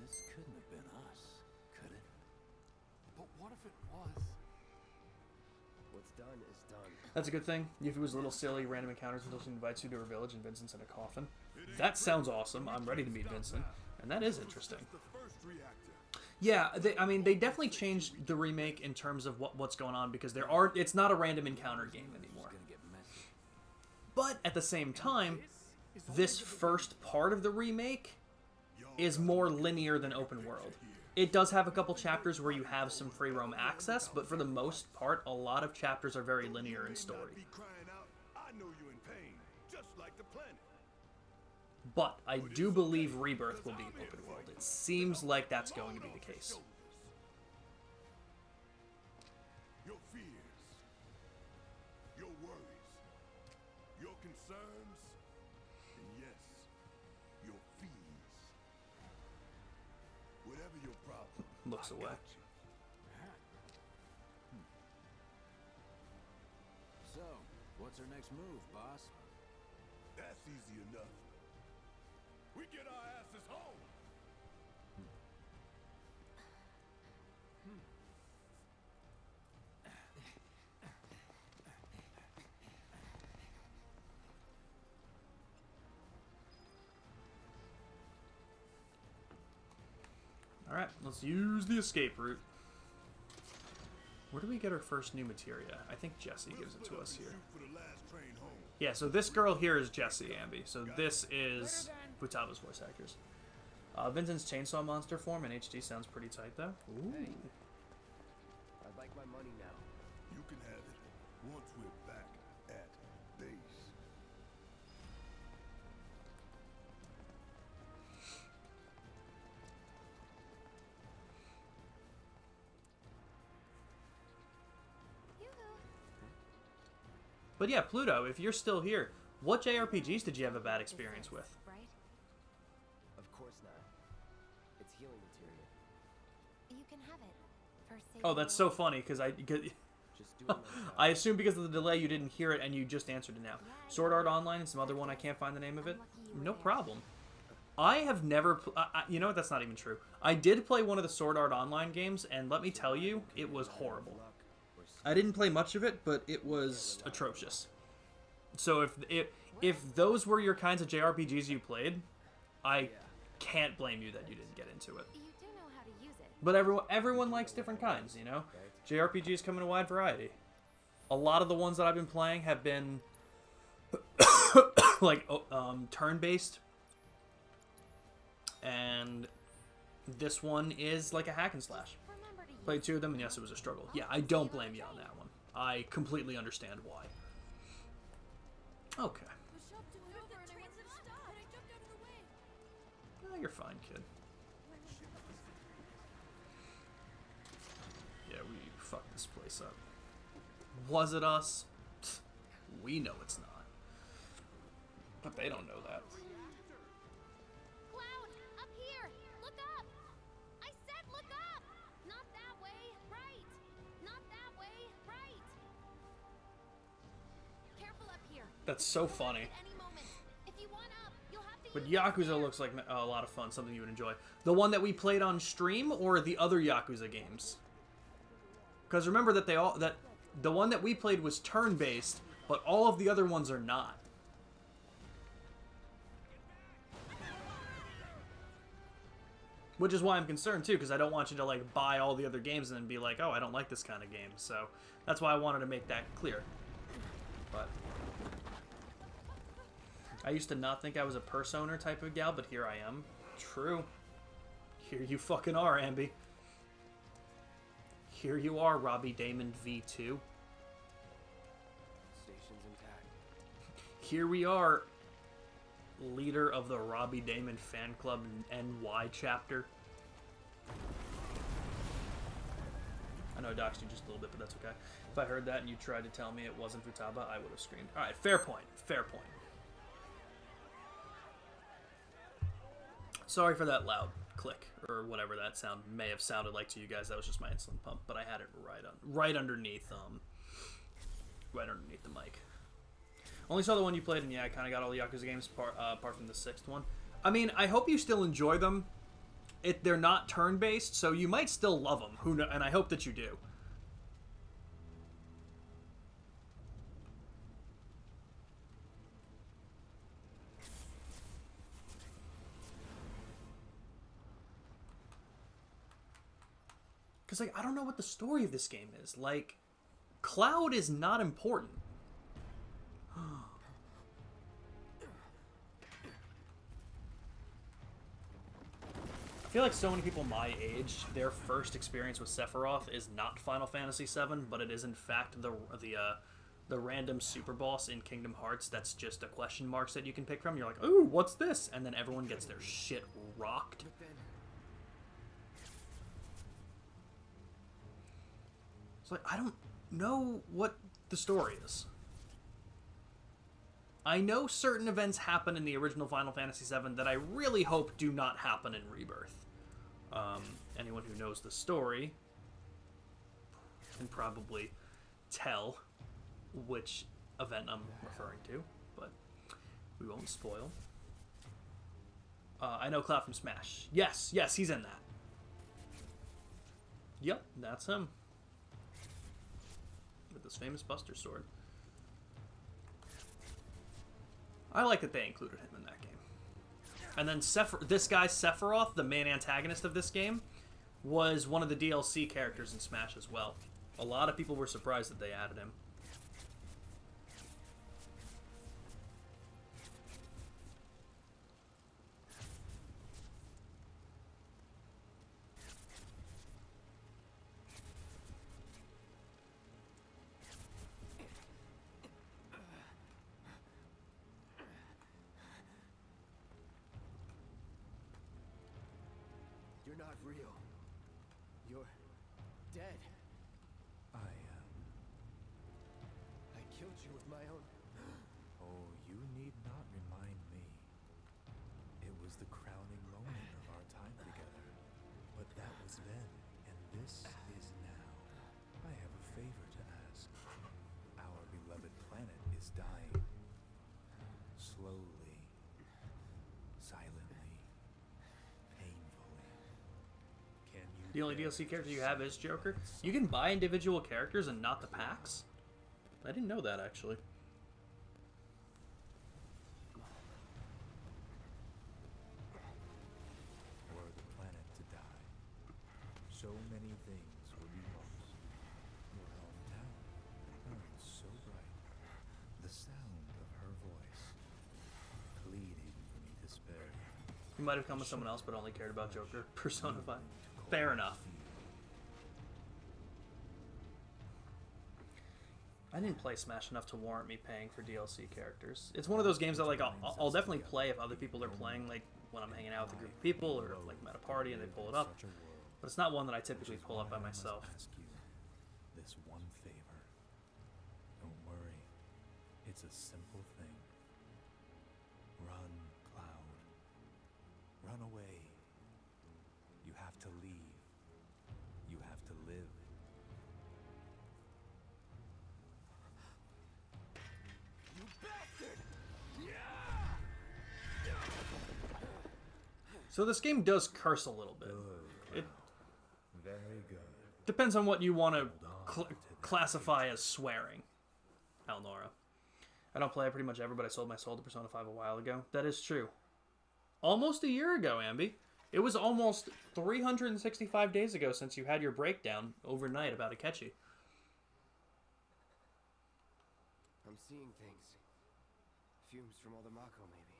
E: This couldn't have been us, could it?
F: But what if it was?
C: What's done is done.
A: That's a good thing. Yuffie was a little silly, random encounters until she invites you to her village and Vincent's in a coffin. That sounds awesome. I'm ready to meet Vincent. And that is interesting.
G: The first reactor.
A: Yeah, they definitely changed the remake in terms of what's going on because it's not a random encounter game anymore.
E: Gonna get messy.
A: But at the same time, this first part of the remake is more linear than open world. It does have a couple chapters where you have some free roam access, but for the most part, a lot of chapters are very linear in story.
G: Be crying out, I know you're in pain, just like the planet.
A: But I do believe Rebirth will be open world. It seems like that's going to be the case.
G: Your fears, your worries, your concerns, and yes, your fees. Whatever your problem,
A: Looks
G: I
A: away.
G: got you.
E: So, what's our next move, boss?
G: That's easy enough. We get our asses home.
A: Alright, let's use the escape route. Where do we get our first new materia? I think Jessie gives it to us here.
G: For the last train home.
A: Yeah, so this girl here is Jessie, Ambi. So this is Futaba's voice actors. Vincent's chainsaw monster form in HD sounds pretty tight, though. Ooh.
C: I'd like my money now.
G: You can have it once we're back at base.
A: But yeah, Pluto, if you're still here, what JRPGs did you have a bad experience with?
D: Right?
C: Of course not. It's healing material.
D: You can have it. For saving
A: Oh, that's so funny, because
C: Just doing my job.
A: I assume because of the delay you didn't hear it and you just answered it now. Sword Art Online and some other one I can't find the name of it. No problem. I have never... you know what? That's not even true. I did play one of the Sword Art Online games, and let me tell you, it was horrible. I didn't play much of it, but it was atrocious. So if those were your kinds of JRPGs you played, I can't blame you that you didn't get into it.
D: You do know how to to use it.
A: But everyone likes different kinds, you know? JRPGs come in a wide variety. A lot of the ones that I've been playing have been like turn-based. And this one is like a hack and slash. Played 2 of them, and yes, it was a struggle. Yeah, I don't blame you on that one. I completely understand why. Okay. Oh, you're fine, kid. Yeah, we fucked this place up. Was it us? We know it's not. But they don't know that.
D: Cloud, up here! Look up! I said look up! Not that way, right! Not that way, right! Careful up here.
A: That's so funny.
D: At any moment. If you want up, you'll have to
A: But
D: use
A: Yakuza looks like a lot of fun, something you would enjoy. The one that we played on stream, or the other Yakuza games? Because remember that the one that we played was turn-based, but all of the other ones are not. Which is why I'm concerned too, because I don't want you to like buy all the other games and then be like, oh, I don't like this kind of game. So that's why I wanted to make that clear. But I used to not think I was a purse owner type of gal, but here I am. True. Here you fucking are, Ambi. Here you are, Robbie Damon V2.
C: Station's intact.
A: Here we are, leader of the Robbie Damon Fan Club NY chapter. I know I doxed you just a little bit, but that's okay. If I heard that and you tried to tell me it wasn't Futaba, I would have screamed. Alright, fair point. Fair point. Sorry for that loud click, or whatever that sound may have sounded like to you guys. That was just my insulin pump, but I had it right underneath the mic. Only saw the one you played, and yeah, I kind of got all the Yakuza games apart from the 6th one. I mean, I hope you still enjoy them. They're not turn-based, so you might still love them. Who know? And I hope that you do. Because, like, I don't know what the story of this game is. Like, Cloud is not important. I feel like so many people my age, their first experience with Sephiroth is not Final Fantasy VII, but it is in fact the random super boss in Kingdom Hearts that's just a question marks that you can pick from. You're like, ooh, what's this? And then everyone gets their shit rocked. It's like, I don't know what the story is. I know certain events happen in the original Final Fantasy VII that I really hope do not happen in Rebirth. Anyone who knows the story can probably tell which event I'm referring to, but we won't spoil. I know Cloud from Smash. Yes, he's in that. Yep, that's him. With this famous Buster Sword. I like that they included him in that game. And then this guy, Sephiroth, the main antagonist of this game, was one of the DLC characters in Smash as well. A lot of people were surprised that they added him.
C: You're not real. You're dead.
H: I
C: killed you with my own...
H: Oh, you need not remind me. It was the crowning moment of our time together. But that was then, and this is now. I have a favor to ask. Our beloved planet is dying. Slowly. Silently. Painfully. Can you...
A: The only DLC character you have is Joker. You can buy individual characters and not the packs? I didn't know that, actually.
H: For the planet to die. so many things would be lost. Your hometown burned so bright. The sound of her voice, pleading for me to spare you.
A: You might have come with someone else, but only cared about Joker. Persona 5. Fair enough. I didn't play Smash enough to warrant me paying for DLC characters. It's one of those games that like I'll definitely play if other people are playing, like when I'm hanging out with a group of people or like I'm at a party and they pull it up. But it's not one that I typically pull up by myself.
H: Ask you this one favor. Don't worry. It's a simple thing. Run, Cloud. Run away. You have to leave. You have to live.
E: You bastard!
A: So this game does curse a little bit. It
H: Very good.
A: depends on what you want to classify as swearing. Elnora. I don't play it pretty much ever, but I sold my soul to Persona 5 a while ago. That is true. Almost a year ago, Ambi. It was almost 365 days ago since you had your breakdown overnight about Akechi.
C: I'm seeing things. Fumes from all the Mako, maybe.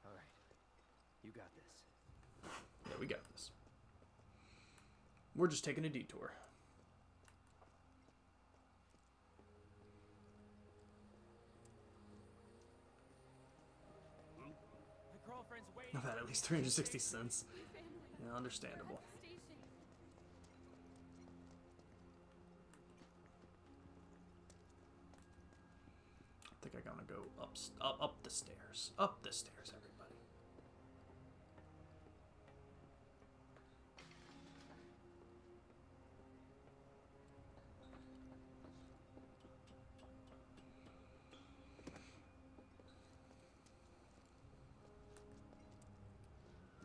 C: All right. You got this.
A: Yeah, we got this. We're just taking a detour.
B: My girlfriend's waiting.
A: I've had at least 360 cents. Yeah, understandable. I think I'm gonna go up the stairs. Up the stairs, everybody.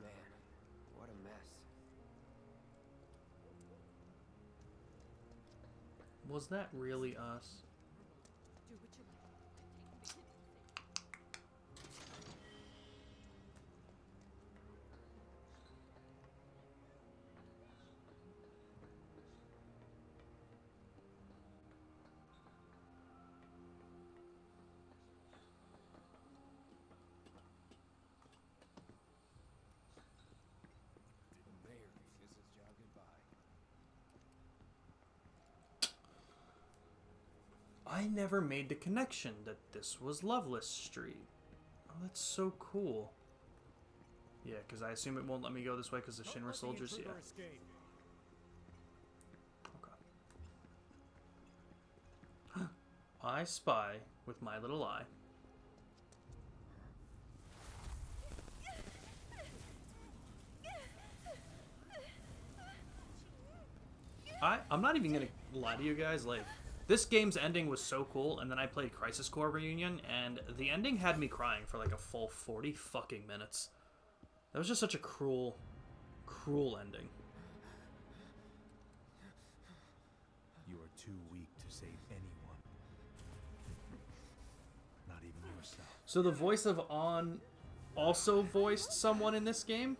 C: Man, what a mess.
A: Was that really us?
B: Do what you like.
E: The mayor can kiss his job goodbye.
A: I never made the connection that this was Loveless Street. Oh, that's so cool. Yeah, because I assume it won't let me go this way because the Shinra soldiers. Yeah. Okay. I spy with my little eye. I'm not even gonna lie to you guys, like, this game's ending was so cool, and then I played Crisis Core Reunion, and the ending had me crying for like a full 40 fucking minutes. That was just such a cruel, cruel ending.
H: You are too weak to save anyone. Not even yourself.
A: So the voice of On also voiced someone in this game?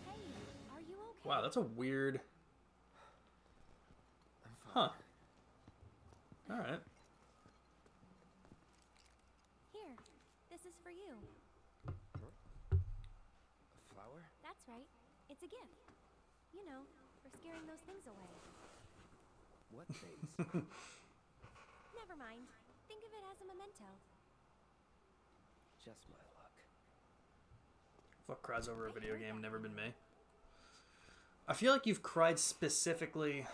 D: Hey, are you okay?
A: Wow, that's a weird... Huh. Alright.
D: Here, this is for you.
C: A flower?
D: That's right. It's a gift. You know, for scaring those things away.
C: What things?
D: Never mind. Think of it as a memento.
C: Just my luck.
A: Fuck cries over a video game, never been me. I feel like you've cried specifically...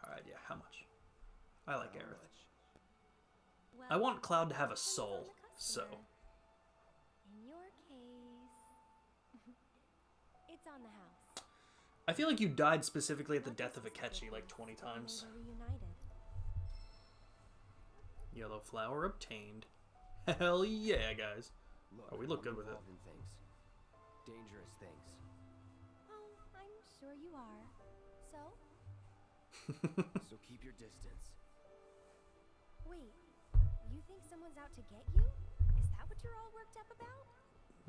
A: Alright, yeah, how much? I like
C: How
A: Aerith.
C: much?
D: Well,
A: I want Cloud to have a
D: depends on
A: soul,
D: the
A: so...
D: customer. In your case, it's on the house.
A: I feel like you died specifically at the death of Akechi like 20 times.
D: They were reunited.
A: Yellow flower obtained. Hell yeah, guys.
C: Look,
A: Oh, we look
C: I'm
A: good with it.
C: involved in things. Dangerous things.
D: Oh, I'm sure you are. So?
C: So keep your distance.
D: Wait, you think someone's out to get you? Is that what you're all worked up about?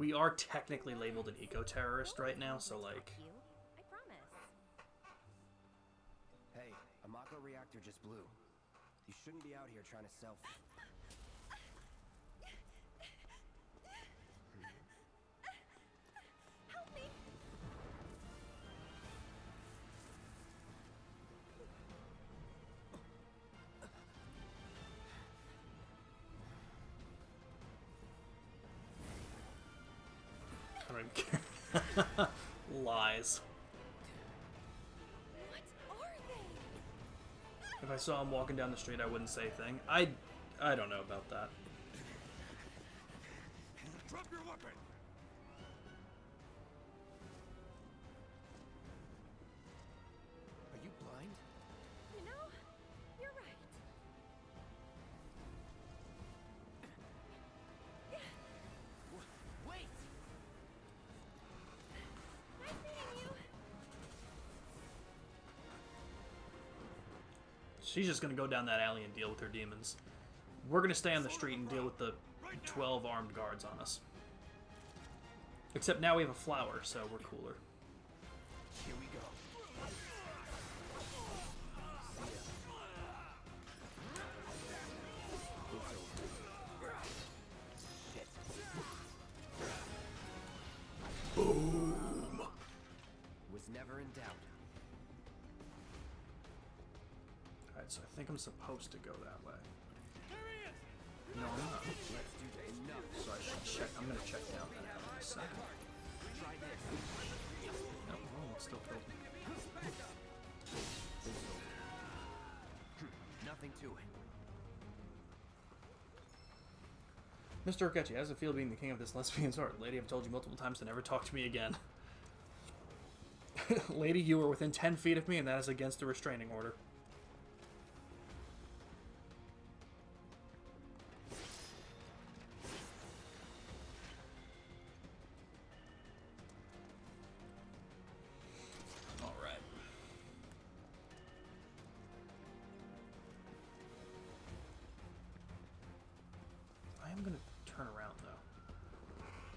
A: We are technically labeled an eco-terrorist right now, so like...
D: I promise.
C: Hey, a Mako reactor just blew. You shouldn't be out here trying to sell.
D: Help me!
A: I don't even care. Lies.
D: What are they?
A: If I saw him walking down the street, I wouldn't say a thing. I don't know about that.
G: Drop your weapon!
C: Are you blind?
D: You know, you're right.
C: Wait!
D: Nice meeting you.
A: She's just gonna go down that alley and deal with her demons. We're gonna stay on the street and deal with the 12 armed guards on us. Except now we have a flower, so we're cooler.
C: Here we go.
A: Boom!
C: Was never in doubt.
A: Alright, so I think I'm supposed to go that way.
B: There he is!
A: No, I'm not.
C: Let's do this. Enough.
A: So I should check. I'm gonna check down that alley in a second.
C: Try this.
A: No, oh, it still killed me.
C: Nothing to it.
A: Mr. Okechi, how does it feel being the king of this lesbian's heart? Lady, I've told you multiple times to never talk to me again. Lady, you are within 10 feet of me, and that is against the restraining order. Alright. I am going to turn around, though.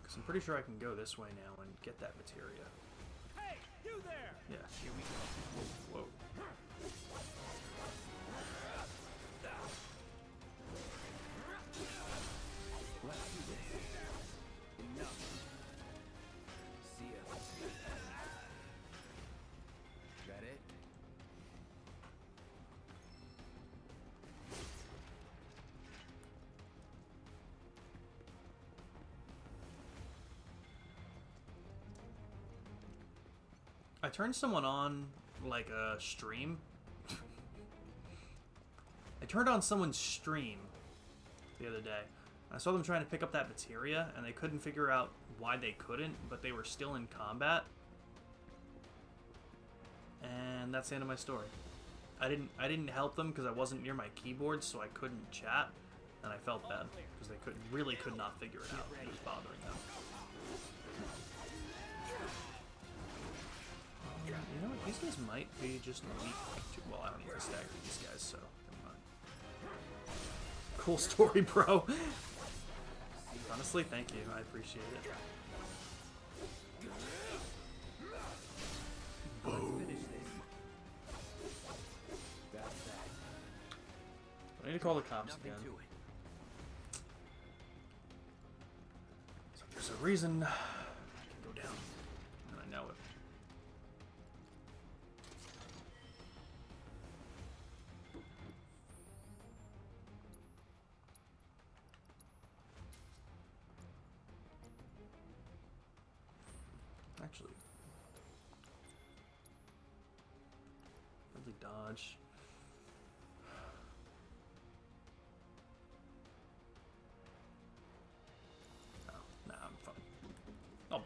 A: Because I'm pretty sure I can go this way now and get that materia.
B: Hey, you there!
A: Yeah, here we go. Whoa, whoa.
C: Let's do this. Enough. See ya. That it?
A: I turned someone on, like, a stream. I turned on someone's stream the other day. I saw them trying to pick up that materia, and they couldn't figure out why they couldn't, but they were still in combat. And that's the end of my story. I didn't help them because I wasn't near my keyboard, so I couldn't chat, and I felt bad because they really could not figure it out. It was bothering them. You know what? These guys might be just weak to... Well, I don't need to stagger these guys, so never mind. Cool story, bro. Honestly, thank you. I appreciate it. Boom.
C: That's that.
A: I need to call the cops
C: Nothing
A: again.
C: to it.
A: So there's a reason I can go down, and I know it. Actually, probably dodge. Oh, nah, I'm fine. Oh.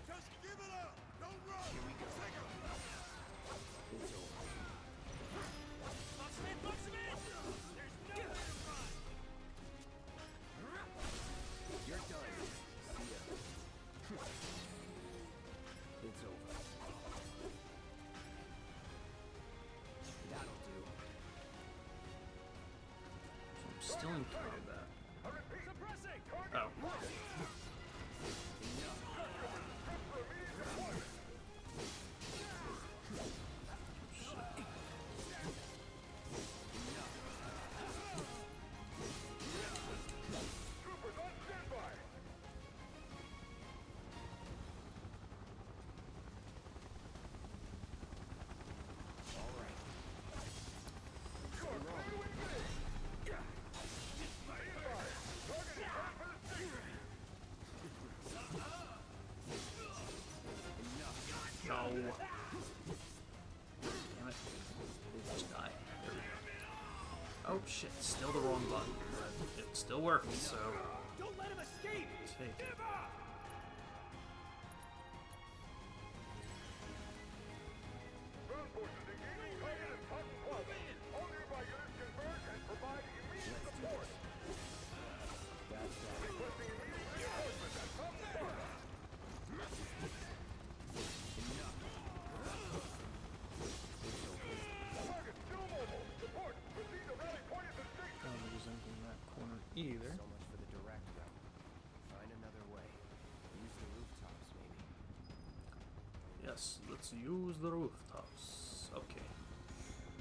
G: Just give it up! Don't run!
C: Here we go.
G: Take her!
C: It's over.
B: Box him in! Box him in! There's nowhere to run!
A: Still in combat. Oh. No. Damn it. Just die. There we go. Oh shit, still the wrong button. But it's still working, so.
B: Don't let him escape!
A: Take it.
B: Give up!
A: I don't think there's anything in that corner either.
C: So much for the direct route. Find another way. Use the rooftops, maybe.
A: Yes, let's use the rooftops. Okay.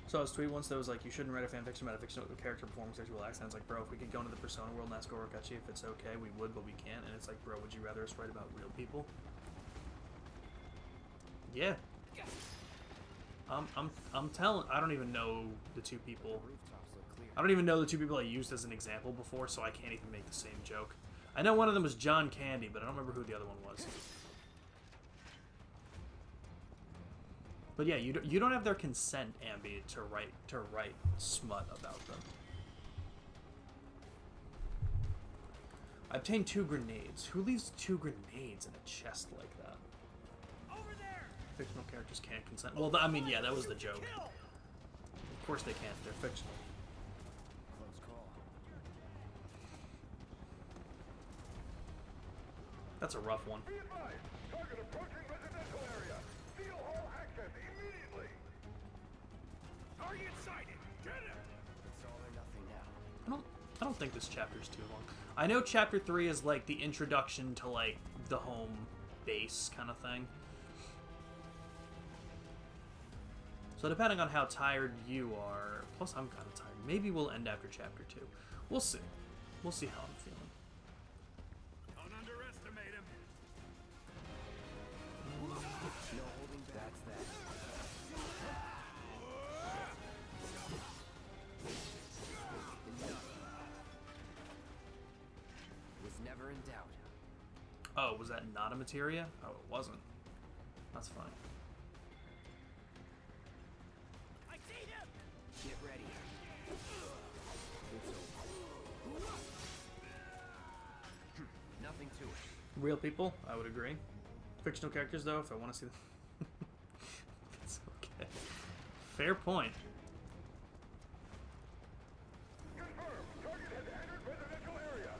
A: So I was tweet once that was like, you shouldn't write a fanfiction about a fictional character performing sexual acts. And it's like, bro, if we could go into the Persona world and ask Orokachi if it's okay, we would, but we can't. And it's like, bro, would you rather us write about real people? Yeah. I'm telling. I don't even know the two people.
C: Rooftops look clear.
A: I don't even know the two people I used as an example before, so I can't even make the same joke. I know one of them was John Candy, but I don't remember who the other one was. But yeah, you don't have their consent, Ambi, to write smut about them. I obtained 2 grenades. Who leaves 2 grenades in a chest like that?
B: Over there!
A: Fictional characters can't consent. Well, I mean, yeah, that was the joke.
B: Kill!
A: Of course they can't. They're fictional.
C: Close call.
A: That's a rough one.
G: Target approaching residential area. Steel hall access immediately.
B: Target sighted! Get him!
C: It's all or nothing now.
A: I don't think this chapter's too long. I know chapter 3 is like the introduction to like the home base kind of thing. So depending on how tired you are, plus I'm kind of tired, maybe we'll end after chapter 2. We'll see. We'll see how I'm feeling.
B: Don't underestimate him!
C: No holding back. That's that. Was never in doubt.
A: Oh, was that not a materia? Oh, it wasn't. That's fine.
B: I see him!
C: Get ready. It's over. Nothing to it.
A: Real people, I would agree. Fictional characters, though, if I want to see them. It's okay. Fair point.
G: Confirmed. Target has entered residential area.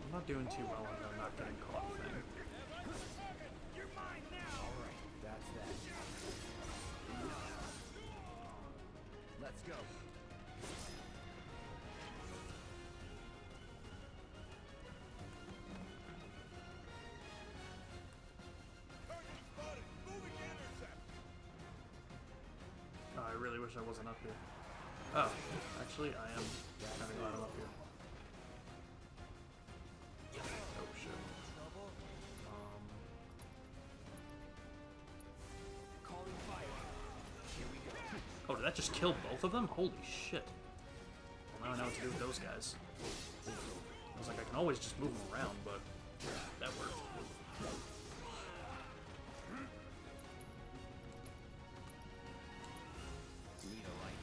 A: I'm not doing too well on the not getting caught thing.
B: You're mine now!
C: All right, that's that. Let's go.
G: Target spotted. Moving to intercept.
A: Oh, I really wish I wasn't up here. Oh, actually, I am kind of glad I'm up here. Oh, shit.
C: Calling fire. Here we go.
A: Oh, did that just kill both of them? Holy shit. Well, now I know what to do with those guys. I was like, I can always just move them around, but that worked.
C: Need a light.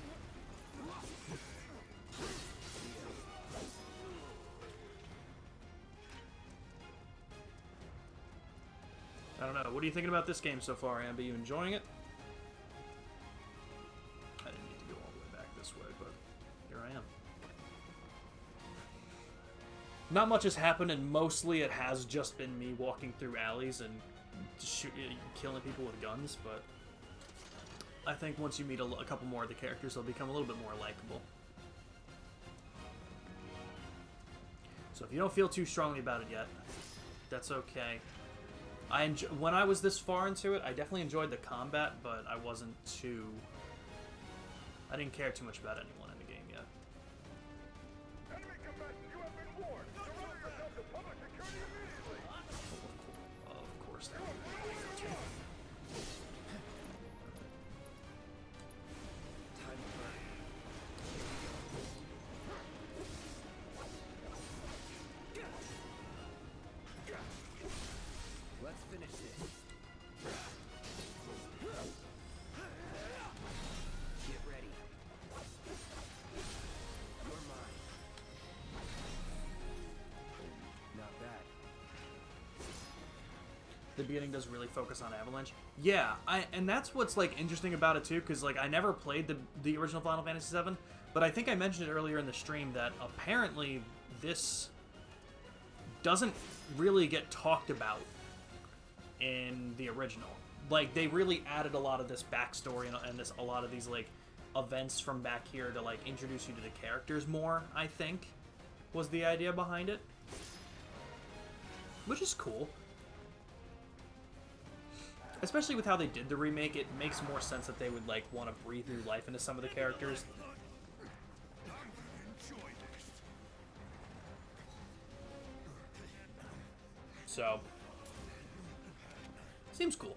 A: I don't know. What are you thinking about this game so far, Amber? You enjoying it? I didn't need to go all the way back this way, but here I am. Not much has happened, and mostly it has just been me walking through alleys and killing people with guns, but I think once you meet a couple more of the characters, they'll become a little bit more likable. So if you don't feel too strongly about it yet, that's okay. When I was this far into it, I definitely enjoyed the combat, but I wasn't too... I didn't care too much about anyone in the game yet.
G: Enemy combatants, you have been warned. Surrender yourself to public security immediately.
A: Of course.
C: Time to burn. Let's finish this. Get ready. You're mine. Not bad.
A: The beginning does really focus on Avalanche. Yeah, and that's what's like interesting about it too, because like I never played the original Final Fantasy VII, but I think I mentioned it earlier in the stream that apparently this doesn't really get talked about in the original. Like they really added a lot of this backstory and a lot of these like events from back here to like introduce you to the characters more. I think was the idea behind it, which is cool. Especially with how they did the remake, it makes more sense that they would like want to breathe new life into some of the characters. So, seems cool.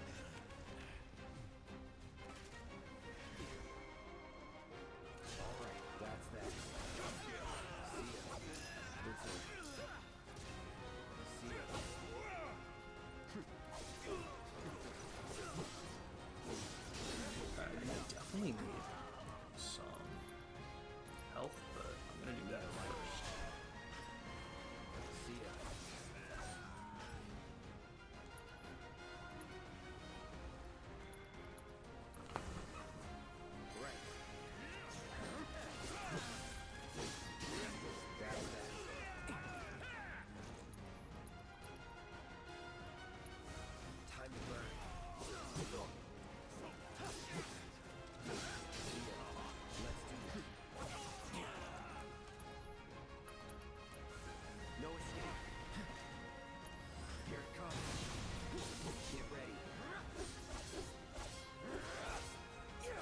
C: Alright, that's that. See ya. It's over. See ya.
A: Alright, I definitely need some health, but I'm gonna do that first.
C: See ya. Right. That's that. Time to burn. See ya. Let's do this. No escape. Here it comes. Get ready. Shit.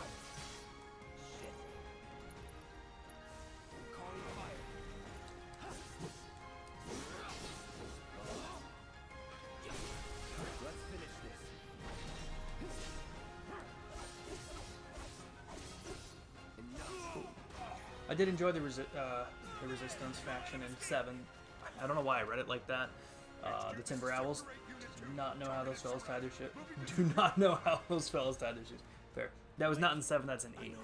C: I'm calling fire. Let's finish this. Enough.
A: I did enjoy the Resistance faction in 7. I don't know why I read it like that. The Timber Owls. Do not know how those fellas tied their shit. Do not know how those fellas tied their shoes. Fair. That was not in 7, that's in 8.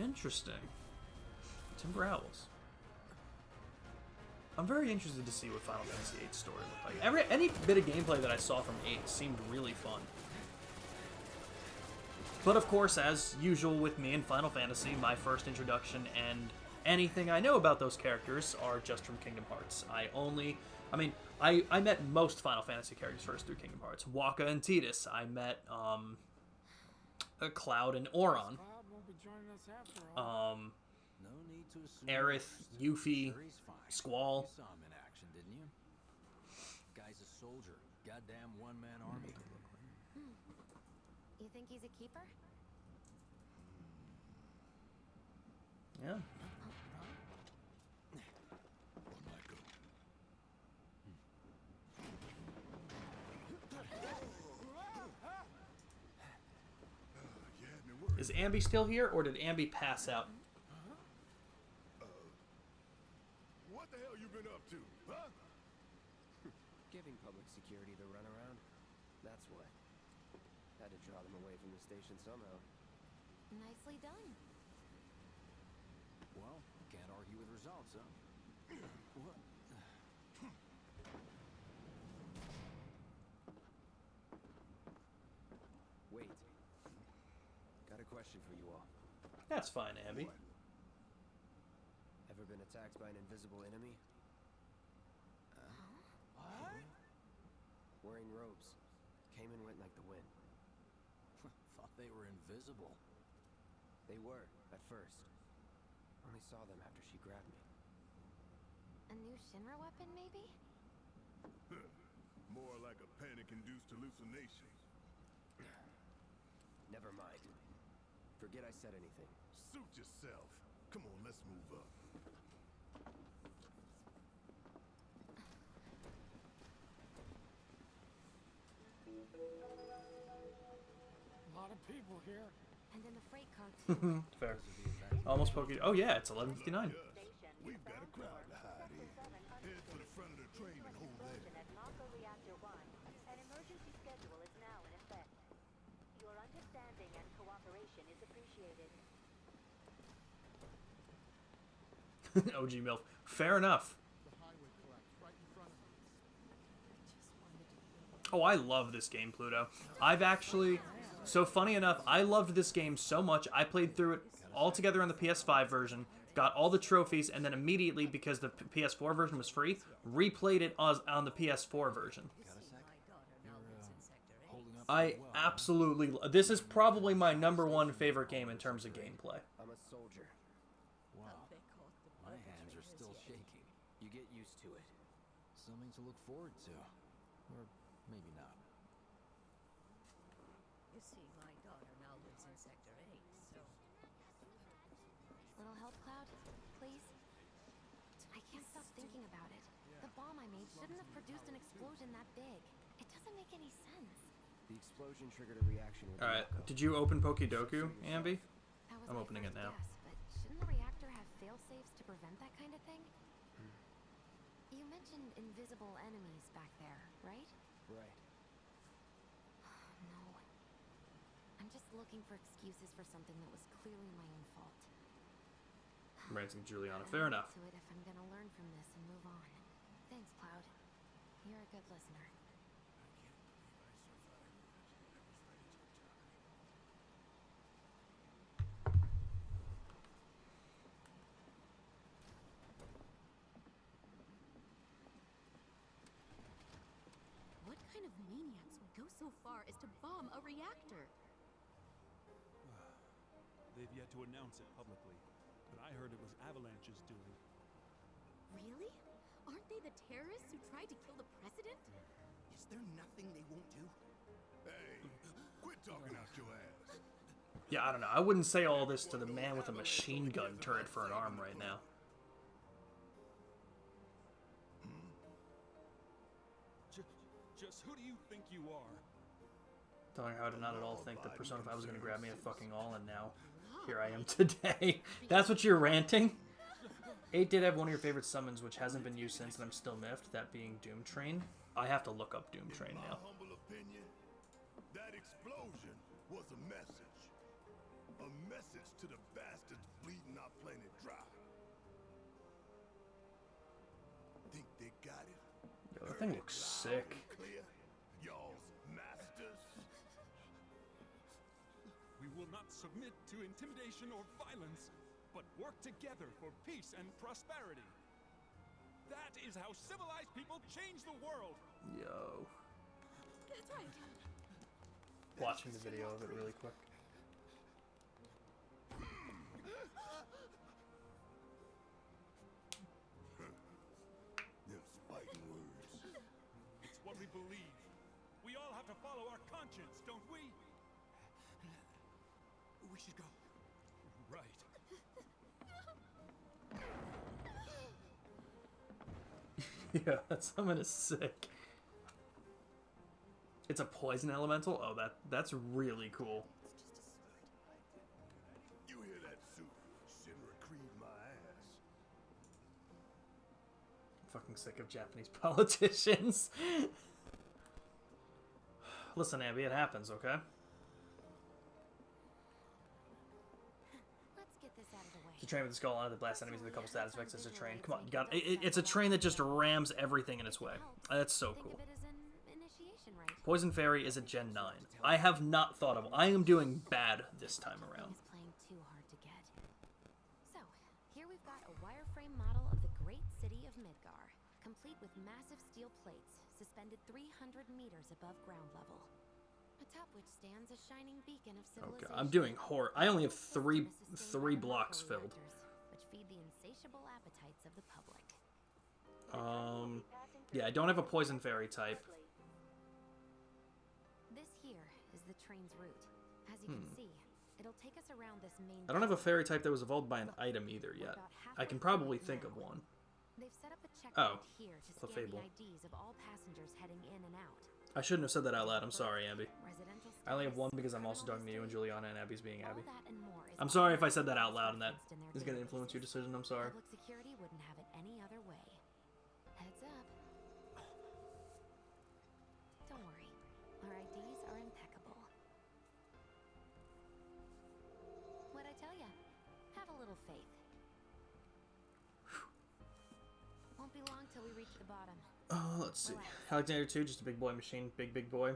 A: Interesting. Timber Owls. I'm very interested to see what Final Fantasy VIII's story looked like. Any bit of gameplay that I saw from 8 seemed really fun. But of course, as usual with me in Final Fantasy, my first introduction and anything I know about those characters are just from Kingdom Hearts. I met most Final Fantasy characters first through Kingdom Hearts. Wakka and Tidus. I met Cloud and Auron.
F: Cloud won't be joining us after all.
E: No need to assume.
A: Aerith, Yuffie,
E: Sure, he's fine.
A: Squall.
E: You saw him in action, didn't you? Guy's a soldier. Goddamn one-man army.
D: You think he's a keeper?
A: Yeah.
G: One might go.
A: Is Ambi still here, or did Ambi pass out?
G: What the hell you been up to, huh?
C: Giving public security the runaround. That's what. Had to draw them away from the station somehow.
D: Nicely done.
E: Well, can't argue with results, huh? What?
C: Wait. Got a question for you all.
A: That's fine, Ambi.
C: Ever been attacked by an invisible enemy?
E: What?
C: Wearing robes. Came and went like the wind.
E: Thought they were invisible.
C: They were, at first. Only saw them after she grabbed me.
D: A new Shinra weapon, maybe?
G: More like a panic-induced hallucination.
C: Never mind. Forget I said anything.
G: Suit yourself. Come on, let's move up.
F: A lot of people here.
D: And in the freight car, too.
A: Fair. Almost pokey. Oh yeah, it's 11:59.
G: We've got a crowd to hide in. Head for the front of the train and hold there.
I: At Mako Reactor 1, an emergency schedule is now in effect. Your understanding and cooperation is appreciated.
A: OG MILF. Fair enough. Oh, I love this game, Pluto. I've actually... So funny enough, I loved this game so much, I played through it all together on the PS5 version, got all the trophies, and then immediately, because the PS4 version was free, replayed it on the PS4 version. I absolutely... This is probably my #1 favorite game in terms of gameplay.
C: I'm a soldier.
E: Wow. My hands are still shaking.
C: You get used to it.
E: Something to look forward to. Or maybe not.
J: You see, my daughter now lives in Sector 8, so...
D: Little help, Cloud? Please? I can't stop thinking about it. The bomb I made shouldn't have produced an explosion that big. It doesn't make any sense.
C: The explosion triggered a reaction with
A: Alright,
C: Mako.
A: did you open Pokidoku, Ambi?
D: That was
A: I'm
D: my
A: opening it
D: first
A: now.
D: guess, but shouldn't the reactor have fail-safes to prevent that kind of thing? You mentioned invisible enemies back there, right?
C: Right.
D: No. I'm just looking for excuses for something that was clearly my own fault.
A: Ranting Juliana.
D: I'll
A: Fair
D: admit
A: enough.
D: to it if I'm gonna learn from this and move on. Thanks, Cloud. You're a good listener.
K: What kind of maniacs would go so far as to bomb a reactor?
L: They've yet to announce it publicly, but I heard it was Avalanche's doing.
K: Really? Aren't they the terrorists who tried to kill the president?
M: Is there nothing they won't do?
G: Hey, quit talking out your ass.
A: Yeah, I don't know. I wouldn't say all this to the man with a machine gun turret for an arm right now.
L: Just who do you think you are?
A: Telling her how to not at all think that Persona 5 was going to grab me at fucking all, and now here I am today. That's what you're ranting? 8 did have one of your favorite summons, which hasn't been used since, and I'm still miffed, that being Doom Train. I have to look up Doom Train
G: In my
A: now.
G: humble opinion, that explosion was a message. A message to the bastards bleeding our planet dry. Think they got it?
A: Yo, that thing looks sick.
G: Clear? Y'all's masters?
L: We will not submit to intimidation or violence, but work together for peace and prosperity. That is how civilized people change the world.
A: Yo.
K: That's right.
A: Watching the video of it really quick.
G: Them spiting words.
L: It's what we believe. We all have to follow our conscience, don't we?
M: We should go.
L: Right.
A: Yeah, that summon is sick. It's a poison elemental? Oh, that's really cool.
G: You hear that suit? Shinra creed my ass.
A: Fucking sick of Japanese politicians. Listen, Abby, it happens, okay?
D: Let's get this out of the way.
A: To train with the skull on it that blasts enemies with a couple status effects as a train. Come on, you got it's a train that just rams everything in its way. That's so
D: Think
A: cool.
D: of it as an initiation rite.
A: Poison Fairy is a Gen 9. I have not thought of... I am doing bad this time around.
D: Is playing too hard to get. So, here we've got a wireframe model of the great city of Midgar, complete with massive steel plates suspended 300 meters above ground level. Atop which stands a shining beacon of civilization.
A: Okay, I'm doing horror. I only have three blocks filled.
D: Which feed the insatiable appetites of the public.
A: Yeah, I don't have a poison fairy type.
D: This here is the train's route. As you can see, it'll take us around this main.
A: I don't have a fairy type that was evolved by an item either yet. I can probably think of one.
D: They've set up a checkpoint here to scan
A: Clefable.
D: the IDs of all passengers heading in and out.
A: I shouldn't have said that out loud. I'm sorry, Abby.
D: Residential
A: I only have
D: status,
A: one because I'm also
D: criminal
A: talking to you and
D: history,
A: Juliana, and Abby's being Abby.
D: all that and more is
A: I'm
D: all
A: sorry if I said that out loud and that
D: referenced in their
A: is going to influence your
D: databases.
A: decision. I'm sorry.
D: Public security wouldn't have it any other way. Heads up. Don't worry. Our IDs are impeccable. What'd I tell ya? Have a little faith. Won't be long till we reach the bottom.
A: Let's see. Alexander 2, just a big boy machine. Big boy.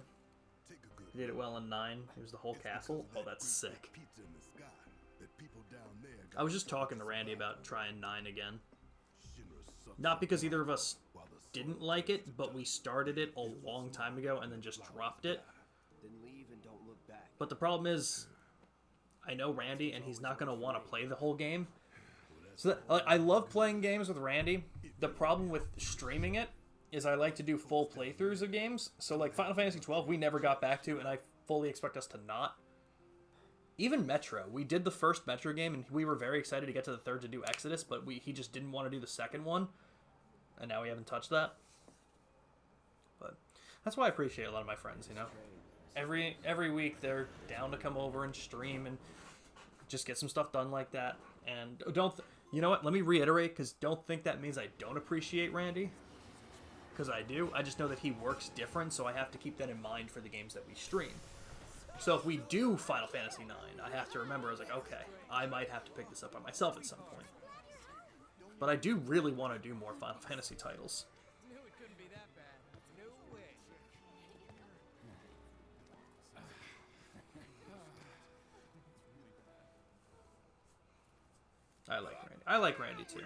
A: He did it well in 9. It was the whole castle. Oh, that's sick. I was just talking to Randy about trying 9 again. Not because either of us didn't like it, but we started it a long time ago and then just dropped it.
C: Then leave and don't look back.
A: But the problem is, I know Randy, and he's not going to want to play the whole game. So I love playing games with Randy. The problem with streaming it is I like to do full playthroughs of games. So like Final Fantasy 12, we never got back to, and I fully expect us to not. Even Metro, we did the first Metro game, and we were very excited to get to the third to do Exodus, but he just didn't want to do the second one, and now we haven't touched that. But that's why I appreciate a lot of my friends, you know. Every week they're down to come over and stream and just get some stuff done like that. And you know what? Let me reiterate, because don't think that means I don't appreciate Randy, because I do. I just know that he works different, so I have to keep that in mind for the games that we stream. So if we do Final Fantasy IX, I have to remember, I was like, okay, I might have to pick this up by myself at some point. But I do really want to do more Final Fantasy titles.
B: Knew it couldn't be that bad. No way.
A: I like Randy too.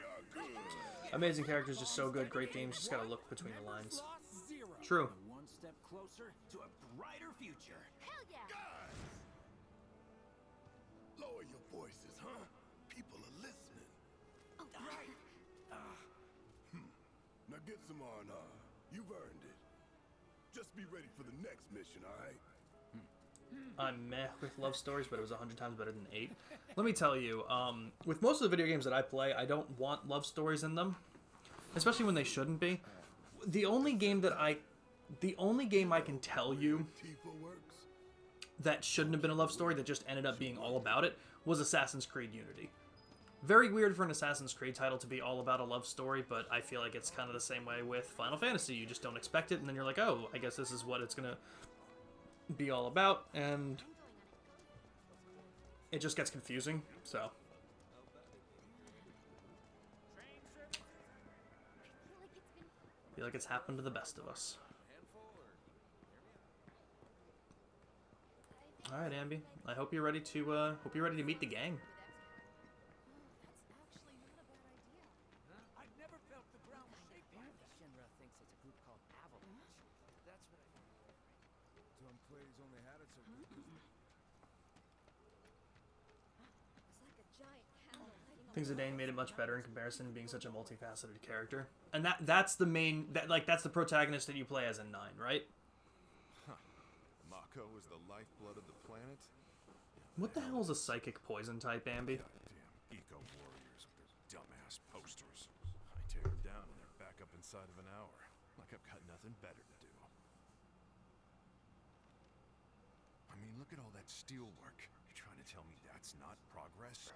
A: Amazing characters, just so good. Great themes, just gotta look between the lines. True.
M: One step closer to a brighter future.
D: Hell yeah!
G: Lower your voices, huh? People are listening.
D: Oh, right.
G: Now get some R&R. You've earned it. Just be ready for the next mission, alright?
A: I'm meh with love stories, but it was 100 times better than 8. Let me tell you, with most of the video games that I play, I don't want love stories in them, especially when they shouldn't be. The only game I can tell you that shouldn't have been a love story, that just ended up being all about it, was Assassin's Creed Unity. Very weird for an Assassin's Creed title to be all about a love story, but I feel like it's kind of the same way with Final Fantasy. You just don't expect it, and then you're like, oh, I guess this is what it's gonna be all about, and it just gets confusing, so. I feel like it's happened to the best of us. Alright, Ambi. I hope you're ready to meet the gang.
B: I've never felt the ground shake like that.
J: Shinra thinks it's a group called Avalanche. That's what
E: Some plays only had it so good.
K: It's like a giant candle lighting up.
A: Things Zidane made it much better in comparison to being such a multifaceted character. And that's the main, that's the protagonist that you play as in 9, right?
N: Mako is the lifeblood of the planet?
A: What the hell is a psychic poison type, Ambi?
N: Goddamn eco-warriors with their dumbass posters. I tear them down and they're back up inside of an hour. Like I've got nothing better to do. I mean, look at all that steel work. You're trying to tell me that's not progress?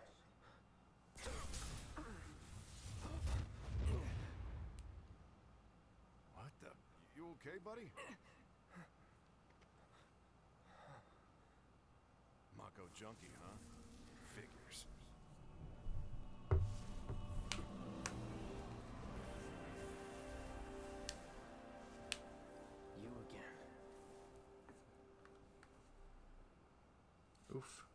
N: What the? You okay, buddy? Mako junkie, huh? Figures.
C: You again.
A: Oof.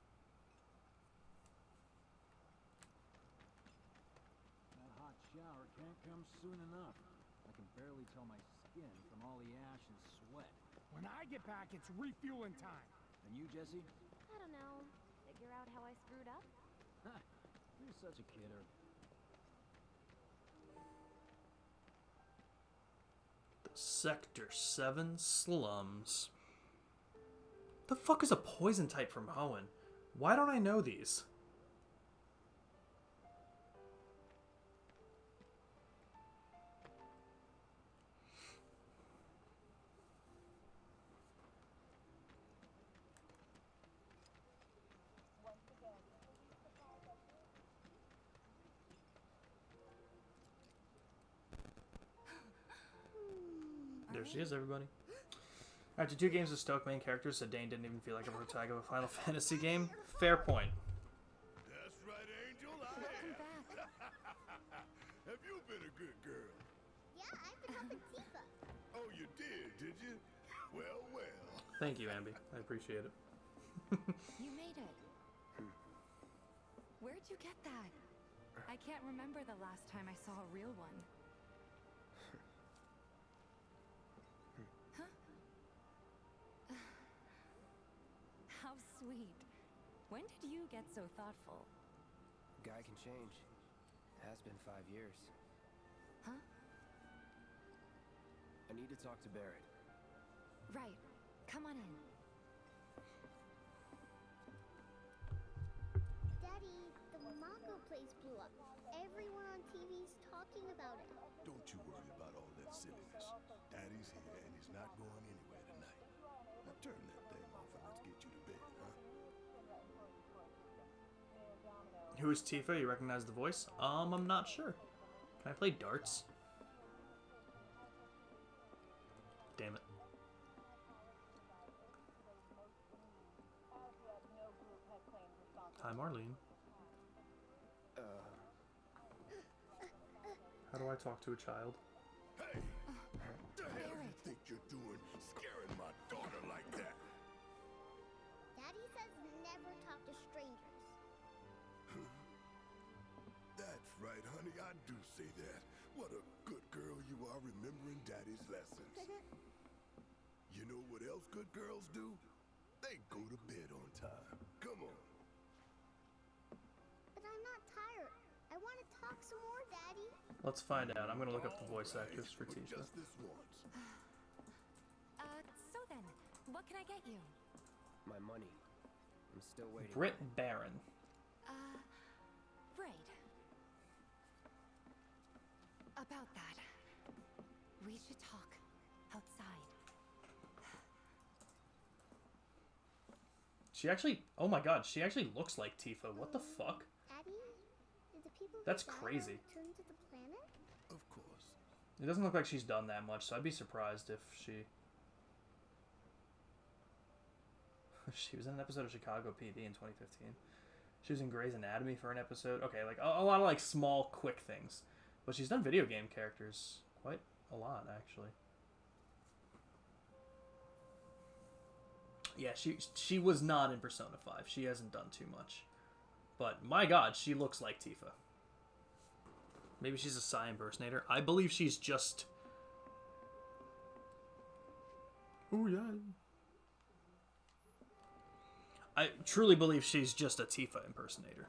O: That hot shower can't come soon enough. I can barely tell my skin from all the ash and sweat.
F: When I get back, it's refueling time.
O: And you, Jesse?
D: I don't know. Figure out how I screwed up?
O: Ha! You're such a kidder.
A: Sector 7 slums. The fuck is a poison type from Hoenn? Why don't I know these? There she is, everybody. After 2 games of Stoke main characters, Dane didn't even feel like a protagonist of a Final Fantasy game. Fair point.
G: That's right, Angel. I am. Have you been a good girl?
K: Yeah, I've been helping Tifa.
G: Oh, you did you? Well, well.
A: Thank you, Ambi. I appreciate it.
D: You made it. Where'd you get that? I can't remember the last time I saw a real one. Huh? How sweet. When did you get so thoughtful?
C: Guy can change. Has been 5 years.
D: Huh?
C: I need to talk to Barrett.
D: Right. Come on in.
K: Daddy, the Mako place blew up. Everyone on TV's talking about it.
G: Don't you worry about all that silliness. Daddy's here and he's not going anywhere tonight. Now turn that thing off and let's get you to bed, huh?
A: Who is Tifa? You recognize the voice? I'm not sure. Can I play darts? Damn it. Hi, Marlene. How do I talk to a child?
G: Hey! What the hell you think you're doing scaring my daughter like that?
K: Daddy says never talk to strangers.
G: That's right, honey. I do say that. What a good girl you are remembering Daddy's lessons. You know what else good girls do? They go to bed on time. Come on.
K: But I'm not tired. I want to talk some more, Daddy.
A: Let's find out. I'm gonna look up the voice actress for Tifa.
G: Just this once.
D: So then, what can I get you?
C: My money. I'm still waiting.
A: Britt Baron.
D: Right. About that. We should talk outside.
A: She actually... Oh my god, she actually looks like Tifa. What the fuck?
K: Daddy, did the people who
A: That's
K: died
A: crazy.
K: return to the planet?
G: Of course.
A: It doesn't look like she's done that much, so I'd be surprised if she... She was in an episode of Chicago PD in 2015. She was in Grey's Anatomy for an episode. Okay, like a lot of like small, quick things. But she's done video game characters quite a lot, actually. Yeah, she was not in Persona 5. She hasn't done too much. But my god, she looks like Tifa. Maybe she's a Psy impersonator. I believe she's just... Oh, yeah. I truly believe she's just a Tifa impersonator.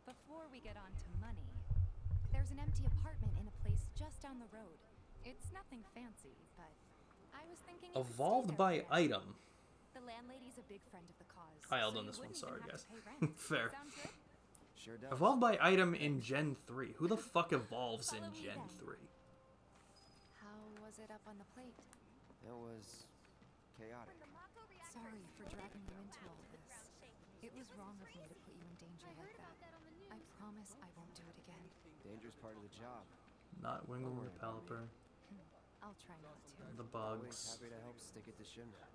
D: Before we get on to money, there's an empty apartment in a place just down the road. It's nothing fancy, but I was thinking you could stay
A: Evolved
D: there
A: by
D: for now.
A: item.
D: The landlady's a big friend of the cause.
A: I held
D: so
A: on
D: you
A: this one,
D: wouldn't
A: sorry
D: even have
A: guys.
D: to pay rent.
A: Fair.
D: Sounds good?
C: Sure does.
A: Evolved by item in Gen 3. Who the fuck evolves in
D: Follow me
A: Gen
D: then.
A: 3?
D: How was it up on the plate?
C: It was chaotic.
D: Sorry for dragging you into all this. It was wrong of me to put you in danger like that. I promise I won't do it again.
C: Danger's part of the job.
A: Not Wingle Repeliper.
D: I'll try not to.
A: The
C: Always
A: bugs.
C: happy to help stick it to Shimna.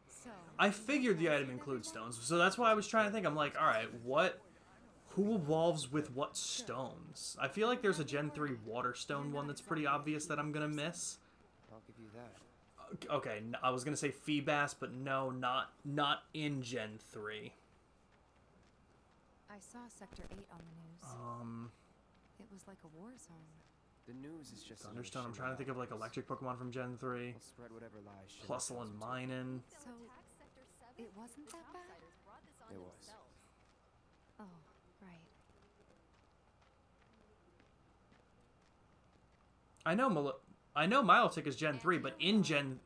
D: So,
A: I figured the item includes stones, so that's why I was trying to think. I'm like, alright, what... Who evolves with what stones? I feel like there's a Gen 3 water stone one that's pretty obvious that I'm gonna miss.
C: I'll give you that.
A: Okay, I was gonna say Feebas, but no, not in Gen 3.
D: I saw Sector 8 on the news. It was like a war zone.
C: The news is just
A: Thunderstone, I'm trying to think of like electric Pokemon from Gen 3.
C: I'll spread whatever lies. Shimna
A: Plusle
C: tells
A: and
C: me to.
A: Minun.
D: So, It wasn't that bad?
C: It was.
D: Oh, right.
A: I know Milotic is Gen 3, but in Gen...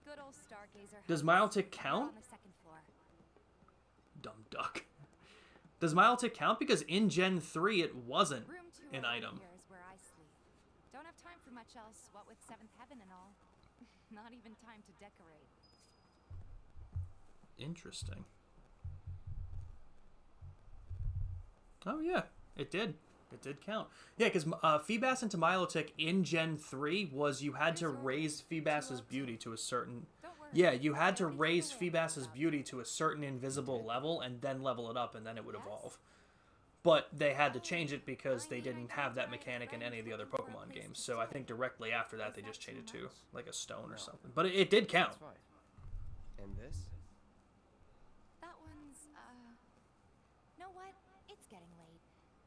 A: Does Milotic count? Dumb duck. Does Milotic count? Because in Gen 3 it wasn't an item.
D: Here is where I sleep. Don't have time for much else, what with 7th Heaven and all. Not even time to decorate.
A: Interesting. Oh yeah, it did. It did count. Yeah, because Feebas into Milotic in Gen 3 was you had to raise Feebas's beauty to a certain... Yeah, you had to raise Feebas's beauty to a certain invisible level and then level it up, and then it would evolve. But they had to change it because they didn't have that mechanic in any of the other Pokemon games. So I think directly after that they just changed it to like a stone or something. But it did count.
C: That's fine. And this?
D: That one's, know what? It's getting late.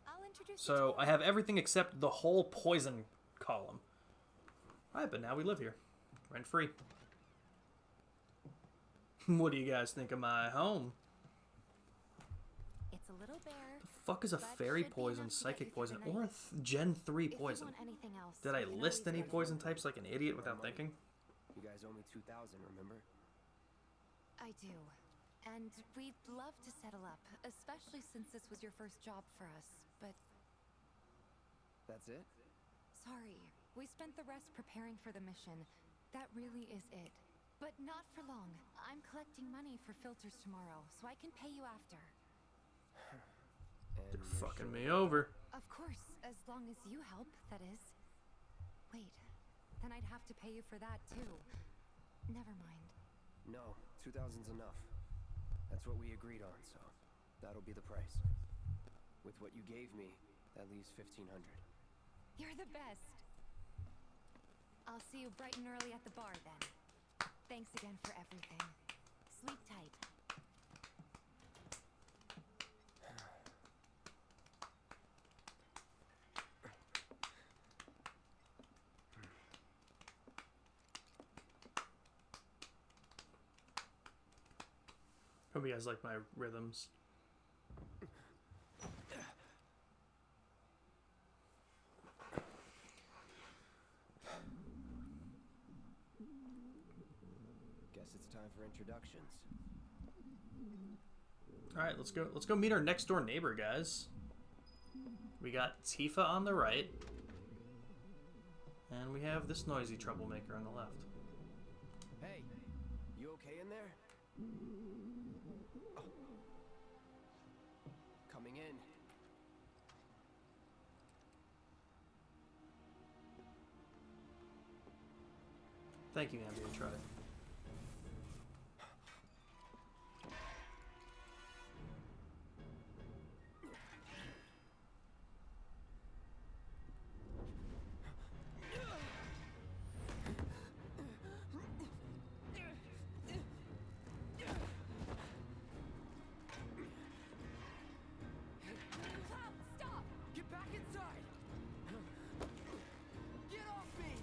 D: I'll introduce
A: So I have everything except the whole poison column. Alright, but now we live here. Rent free. What do you guys think of my home?
D: It's a little bare.
A: The fuck is a fairy poison, psychic poison, or a Gen 3 poison? Did I list any poison types like an idiot without thinking?
C: You guys owe me 2,000, remember?
D: I do. And we'd love to settle up, especially since this was your first job for us, but...
C: That's it?
D: Sorry. We spent the rest preparing for the mission. That really is it. But not for long. I'm collecting money for filters tomorrow, so I can pay you after.
A: They're fucking me over.
D: Of course, as long as you help, that is. Wait, then I'd have to pay you for that too. Never mind.
C: No, 2,000's enough. That's what we agreed on, so that'll be the price. With what you gave me, that leaves 1,500.
D: You're the best. I'll see you bright and early at the bar then. Thanks again for everything. Sleep tight.
A: Hope you guys like my rhythms.
C: Guess it's time for introductions.
A: All right, let's go. Let's go meet our next door neighbor, guys. We got Tifa on the right, and we have this noisy troublemaker on the left.
C: Hey, you okay in there? Oh. Coming in.
A: Thank you, Ambi. I tried.
B: Stop! Get back inside! Get off me!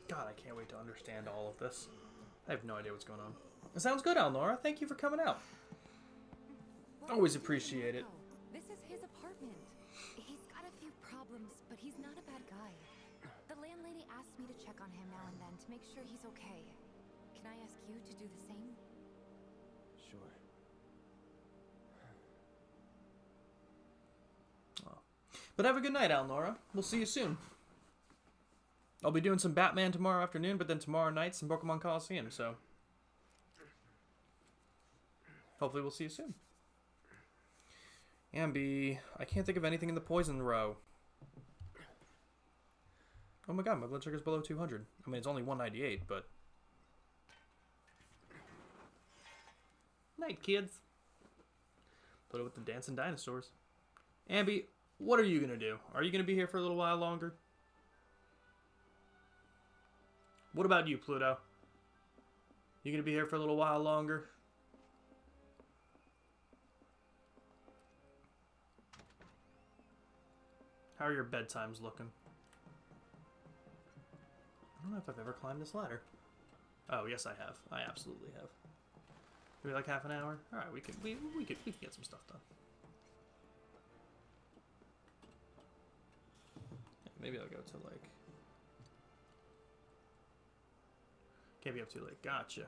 A: God, I can't wait to understand all of this. I have no idea what's going on. It sounds good, Alnora. Thank you for coming out. Always appreciate it.
D: This is his apartment. He's got a few problems, but he's not a bad guy. The landlady asked me to check on him now and then to make sure he's okay. Can I ask you to do the same?
C: Sure.
A: Oh. But have a good night, Alnora. We'll see you soon. I'll be doing some Batman tomorrow afternoon, but then tomorrow night some Pokemon Coliseum, so hopefully we'll see you soon. Ambi, I can't think of anything in the poison row. Oh my god, my blood sugar's below 200. I mean, it's only 198, but... Night, kids. Put it with the dancing dinosaurs. Ambi, what are you going to do? Are you going to be here for a little while longer? What about you, Pluto? You going to be here for a little while longer? How are your bedtimes looking? I don't know if I've ever climbed this ladder. Oh, yes, I have. I absolutely have. Maybe like half an hour? Alright, we can get some stuff done. Yeah, maybe I'll go to like... Can't be up to like, gotcha.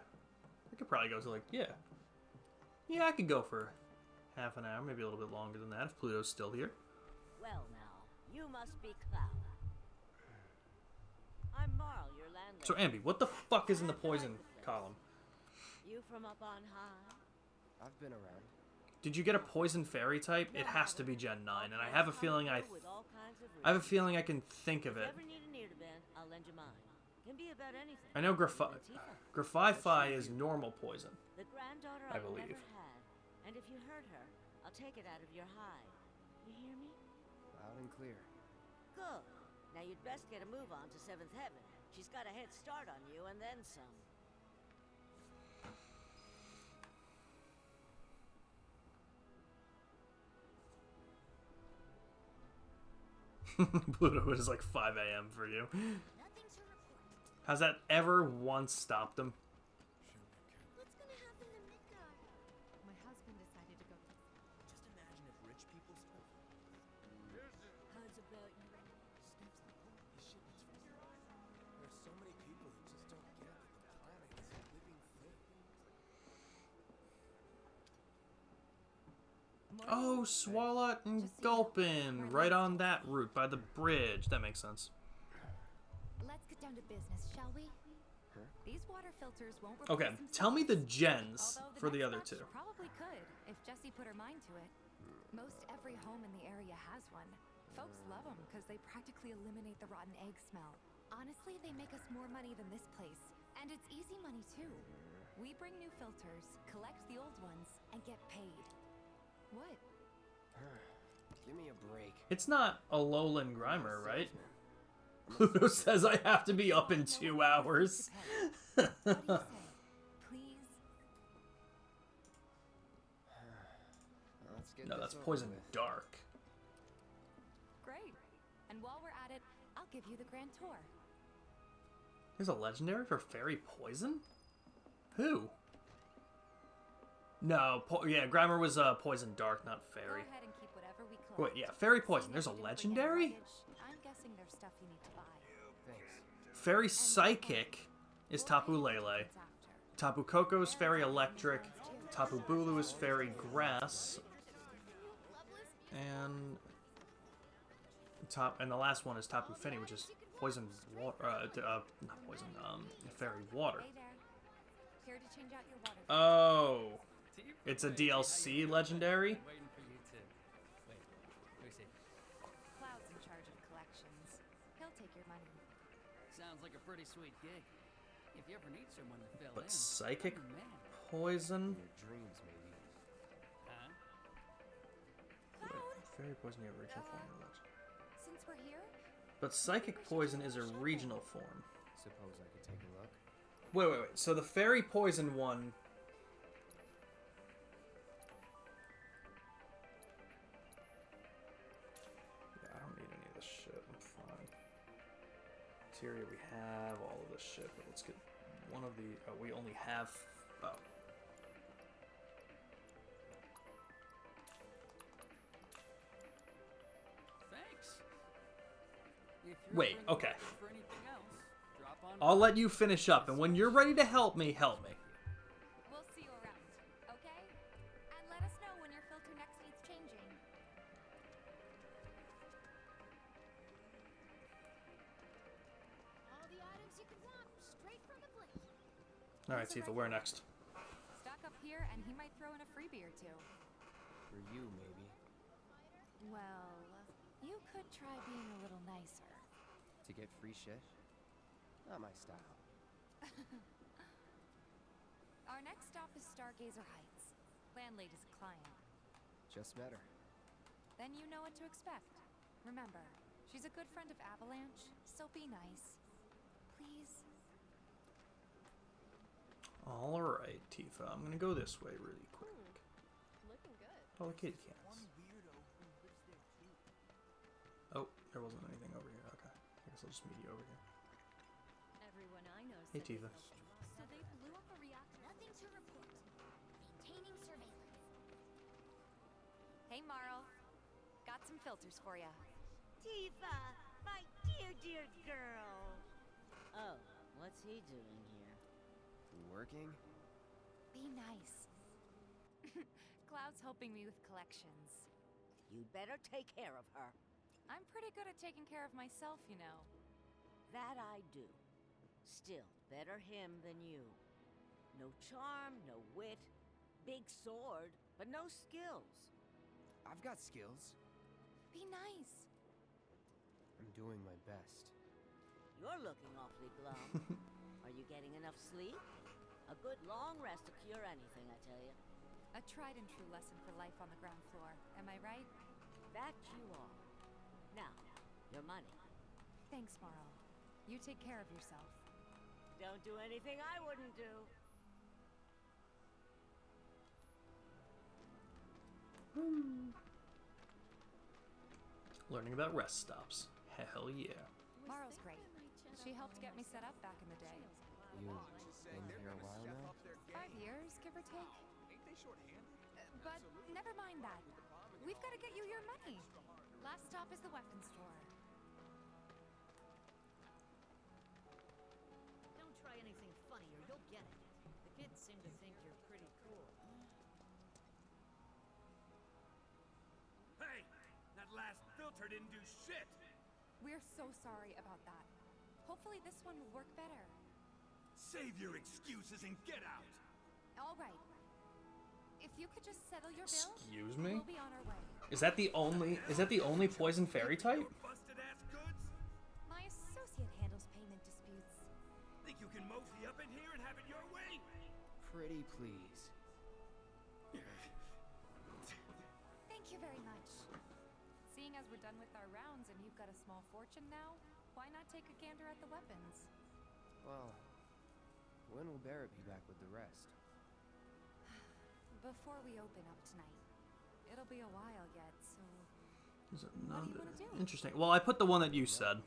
A: I could probably go to like, yeah. Yeah, I could go for half an hour, maybe a little bit longer than that if Pluto's still here.
I: Well now, you must be Cloud. I'm Marl, your landlady.
A: So, Ambi, what the fuck is in the poison column?
I: You from up on high?
C: I've been around.
A: Did you get a poison fairy type? It has to be Gen 9, and I have a feeling I have a feeling I can think of it.
I: If you ever need a near-to-bend, I'll lend you mine. Can be about anything.
A: I know Grafify is normal poison,
I: The granddaughter
A: I
I: I've
A: believe.
I: never had. And if you hurt her, I'll take it out of your hide. You hear me?
C: Loud and clear.
I: Good. Now you'd best get a move on to 7th Heaven. She's got a head start on you and then some.
A: Pluto is like 5 a.m. for you. Has that ever once stopped him?
K: What's gonna happen to Midgar?
D: My husband decided to go.
H: Just imagine if rich people start.
J: How's about you?
H: This shit is There's so many people who just don't get that the planet is a living thing.
A: Oh, Swalot and Gulpin, right on that route by the bridge. That makes sense.
D: Let's get down to business, shall we? These water filters won't replace
A: Okay, tell me the gens for the other two.
D: Probably could if Jessie put her mind to it. Most every home in the area has one. Folks love them because they practically eliminate the rotten egg smell. Honestly, they make us more money than this place, and it's easy money too. We bring new filters, collect the old ones, and get paid. What?
C: Give me a break.
A: It's not a Lowland Grimer, right? Pluto says I have to be up in 2 hours.
D: What do you say? Please?
C: Let's get
A: No,
C: this
A: that's
C: over
A: Poison
C: with.
A: Dark.
D: Great. And while we're at it, I'll give you the grand tour.
A: There's a legendary for Fairy Poison? Who? No, yeah, Grimer was Poison Dark, not
D: Go
A: Fairy.
D: ahead and keep whatever we collect.
A: Wait, yeah, Fairy Poison.
D: Seeing
A: There's
D: as
A: a
D: you didn't bring any
A: legendary?
D: luggage, I'm guessing there's stuff you need to buy.
C: Thanks.
A: Fairy Psychic is Tapu Lele. Tapu Koko is Fairy Electric. Tapu Bulu is Fairy Grass. And the last one is Tapu Fini, which is Poison Water. Not Poison. Fairy Water.
D: Hey there. Here to change out your water.
A: Oh, it's a DLC legendary.
P: Waiting for you to... Wait, let me see.
D: Cloud's in charge of collections. He'll take your money.
P: Sounds like a pretty sweet gig. If you ever need someone to fill
A: But
P: in,
A: Psychic
P: I'm your man.
A: Poison.
C: Your dreams, maybe.
P: Huh?
A: Wait, Fairy Poison, the original form. Or what?
D: Since we're here,
A: But Psychic Poison is a regional form.
C: Suppose I could take a look.
A: Wait. So the Fairy Poison one. Yeah, I don't need any of this shit. I'm fine. Interior, we have all of this shit, but let's get one of the. Oh, we only have. Oh.
P: Thanks. If you're
A: Wait,
P: ever in the
A: okay.
P: market for anything else, drop on
A: I'll let you finish up, and when you're ready to help me, help me.
D: we'll see you around, okay? And let us know when your filter next needs changing.
K: All the items you could want, straight from the place.
A: All right, Tifa, where next?
D: Stock up here, and he might throw in a freebie or two.
C: For you, maybe.
D: Well, you could try being a little nicer.
C: To get free shit? Not my style.
D: Our next stop is Stargazer Heights. Landlady's a client.
C: Just met her.
D: Then you know what to expect. Remember, she's a good friend of Avalanche, so be nice. Please?
A: Alright, Tifa, I'm gonna go this way really quick.
Q: Looking good.
A: Oh, the kitty cats. Oh, There wasn't anything over here. Okay. I guess I'll just meet you over here.
Q: Everyone I know
A: Hey,
Q: said they
A: Tifa.
Q: felt lost.
K: So they blew up a reactor. Nothing to report. Maintaining surveillance.
D: Hey, Marl. Got some filters for ya.
R: Tifa, my dear girl. Oh, what's he doing here?
C: Working?
D: Be nice. Cloud's helping me with collections.
R: You'd better take care of her.
D: I'm pretty good at taking care of myself, you know.
R: That I do. Still, better him than you. No charm, no wit, big sword, but no skills.
C: I've got skills.
D: Be nice.
C: I'm doing my best.
R: You're looking awfully glum. Are you getting enough sleep? A good long rest to cure anything, I tell you.
D: A tried and true lesson for life on the ground floor. Am I right?
R: That you are. Now, your money.
D: Thanks, Marl. You take care of yourself.
R: Don't do anything I wouldn't do.
A: Learning about rest stops. Hell yeah.
D: Marl's great. She helped get me set up back in the day.
C: You've been here a while now?
D: 5 years, give or take. But never mind that. We've got to get you your money. Last stop is the weapons store.
J: Don't try anything funny or you'll get it. The kids seem to think you're pretty cool.
M: Hey! That last filter didn't do shit!
D: We're so sorry about that. Hopefully this one will work better.
M: Save your excuses and get out!
D: All right. If you could just settle your bill,
A: Excuse me?
D: we'll be on our way.
A: Is that the only poison fairy type?
M: Busted ass goods?
D: My associate handles payment disputes.
M: Think you can mosey up in here and have it your way?
C: Pretty please.
D: Thank you very much. Seeing as we're done with our rounds and you've got a small fortune now, why not take a gander at the weapons?
C: Well, when will Barrett be back with the rest?
D: Before we open up tonight. It'll be a while yet, so...
A: Is it
D: What do you
A: another-
D: wanna do?
A: Interesting. Well, I put the one that you said.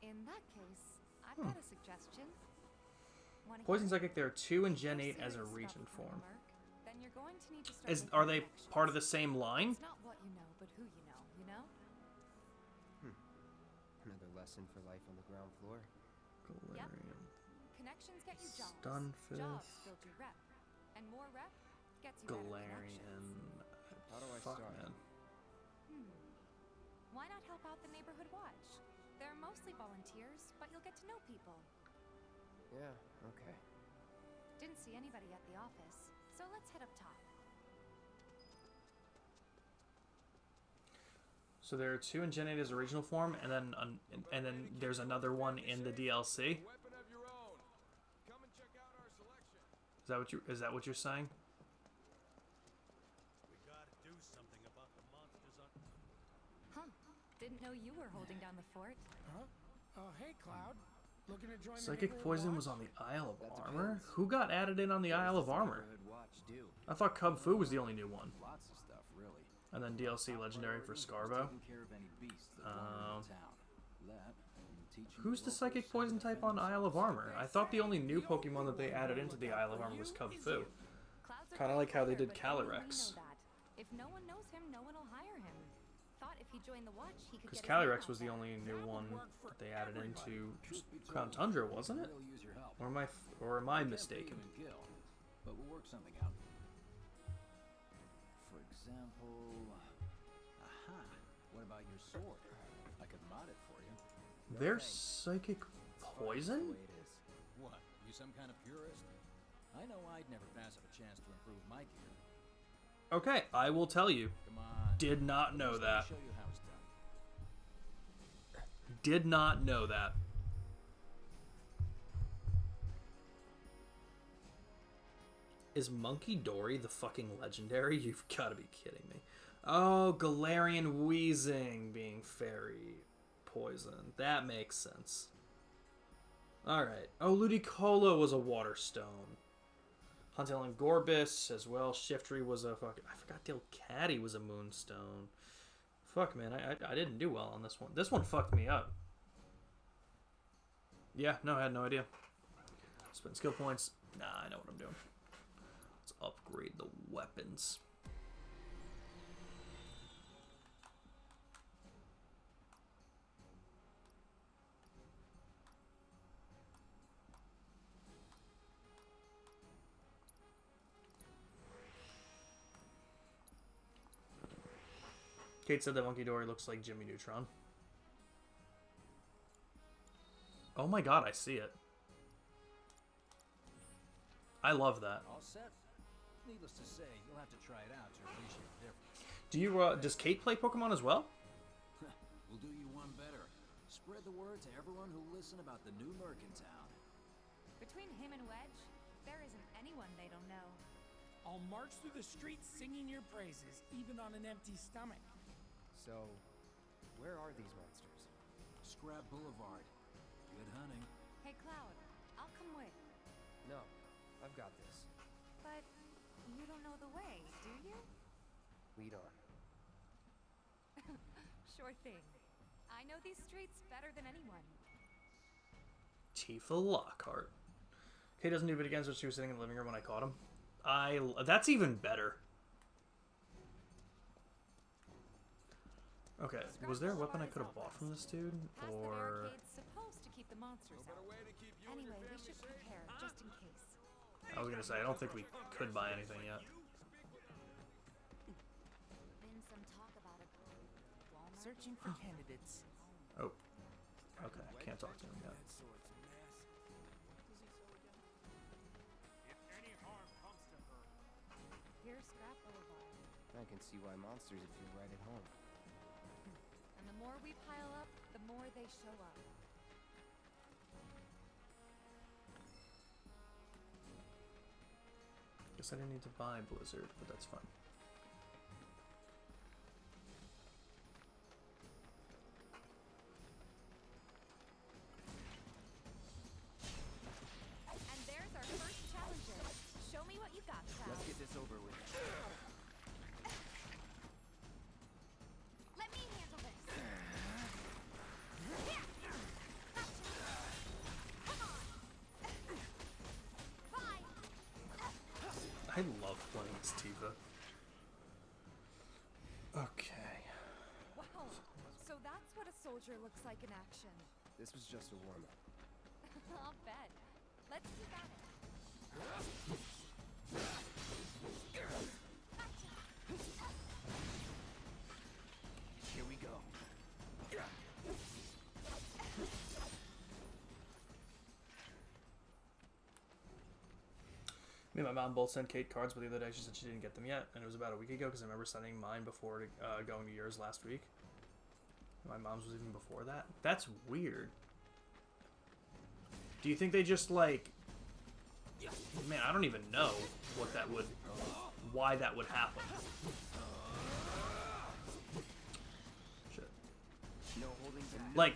D: In that case, I've got a suggestion. Wanna
A: Poison
D: hear it?
A: Psychic, there are 2 and Gen
D: If
A: 8
D: you're
A: as a
D: serious about
A: region
D: becoming
A: form.
D: a merc, then you're going to need to start making
A: Are they
D: connections.
A: part of the same line?
D: It's not what you know, but who you know, you know?
C: Another lesson for life on the ground floor.
A: Galarian.
D: Connections get you jobs.
A: Stunfisk.
D: Jobs build you rep. And more rep gets you better
A: Galarian.
D: connections.
C: How do I
A: Fuck,
C: start?
A: man.
D: Why not help out the neighborhood watch? They're mostly volunteers, but you'll get to know people.
C: Yeah, okay.
D: Didn't see anybody at the office, so let's head up top.
A: So there are 2 in Gen 8 as a regional form, and then there's another one in the DLC.
L: Weapon of your own. Come and check out our selection.
A: Is that what you're saying?
O: We gotta do something about the monsters on...
D: Huh. Didn't know you were holding down the fort.
F: Huh? Oh, hey, Cloud. Looking to join the
A: Psychic
F: neighborhood
A: Poison
F: watch?
A: was on the Isle of
C: That
A: Armor?
C: depends.
A: Who got added in on the Isle of Armor?
C: Neighborhood watch do?
A: I thought Cub Fu was the only new one.
C: Lots of stuff, really.
A: And then DLC Legendary for Scarbo.
E: Taking care of any beasts that wander in town. That and teaching
A: Who's the
E: locals
A: Psychic
E: how to
A: Poison type
E: defend
A: on Isle of
E: themselves.
A: Armor? I thought the only new Pokemon that they added into the Isle of Armor was Cub Fu.
D: Cloud's a
A: Kinda
D: great
A: like how they
D: fighter,
A: did
D: but only we
A: Calyrex.
D: know that. If no one knows him, no one will hire him. Thought if he joined the watch, he could
A: Because
D: get his name
A: Calyrex
D: out
A: was the
D: there.
A: only new one that they added into
E: Truth be
A: Crown
E: told,
A: Tundra, wasn't it?
E: we'll use your help.
A: Or am I
E: Can't pay
A: mistaken?
E: you in gil, but we'll work something out. For example, aha, what about your sword? I could mod it for you.
A: They're Psychic Poison?
E: The way it is. What? You some kind of purist? I know I'd never pass up a chance to improve my gear.
A: Okay, I will tell you.
E: Come on.
A: Did not know
E: Let me
A: that.
E: show you how it's done.
A: Did not know that. Is Monkey Dory the fucking legendary? You've got to be kidding me. Oh, Galarian Wheezing being fairy poison. That makes sense. Alright. Oh, Ludicolo was a water stone. Huntail and Gorbis as well. Shiftry was a fucking... I forgot Delcatty was a moonstone. Fuck, man, I didn't do well on this one. This one fucked me up. Yeah, no, I had no idea. Spend skill points. Nah, I know what I'm doing. Let's upgrade the weapons. Kate said that Monkey Dory looks like Jimmy Neutron. Oh my god, I see it. I love that.
O: All set. Needless to say, you'll have to try it out to appreciate the difference.
A: Do you, does Kate play Pokemon as well?
O: We'll do you one better. Spread the word to everyone who'll listen about the new Mercantile.
Q: Between him and Wedge, there isn't anyone they don't know.
F: I'll march through the streets singing your praises, even on an empty stomach.
C: So, where are these monsters?
O: Scrap Boulevard. Good hunting.
Q: Hey, Cloud, I'll come with.
C: No, I've got this.
Q: But you don't know the way, do you?
C: Lead on.
Q: Sure thing. I know these streets better than anyone.
A: Tifa Lockhart. Kate doesn't do video games, but she was sitting in the living room when I caught him. That's even better. Okay, was there a weapon I could have bought from this dude? Or...
Q: supposed to keep the monsters out. Anyway, we should prepare, just in case.
A: I was gonna say, I don't think we could buy anything yet.
D: Been some talk about a Walmart.
F: Searching for candidates.
A: Oh. Okay, can't talk to him yet.
Q: Here's Scrap Boulevard.
C: I can see why monsters would feel right at home.
Q: And the more we pile up, the more they show up.
A: Guess I didn't need to buy Blizzard, but that's fine.
Q: And there's our first challenger. Show me what you got, Cloud.
C: Let's get this over with.
Q: Let me handle this. Come on. Bye.
A: I love playing as Tifa. Okay.
Q: Wow. So that's what a soldier looks like in action.
C: This was just a warm-up.
Q: I'll bet. Let's keep at it.
C: Here we go.
A: Me and my mom both sent Kate cards, but the other day she said she didn't get them yet, and it was about a week ago because I remember sending mine before going to yours last week. My mom's was even before that. That's weird. Do you think they just like... Man, I don't even know what that would... Why that would happen. Shit.
C: No holding back.
A: Like,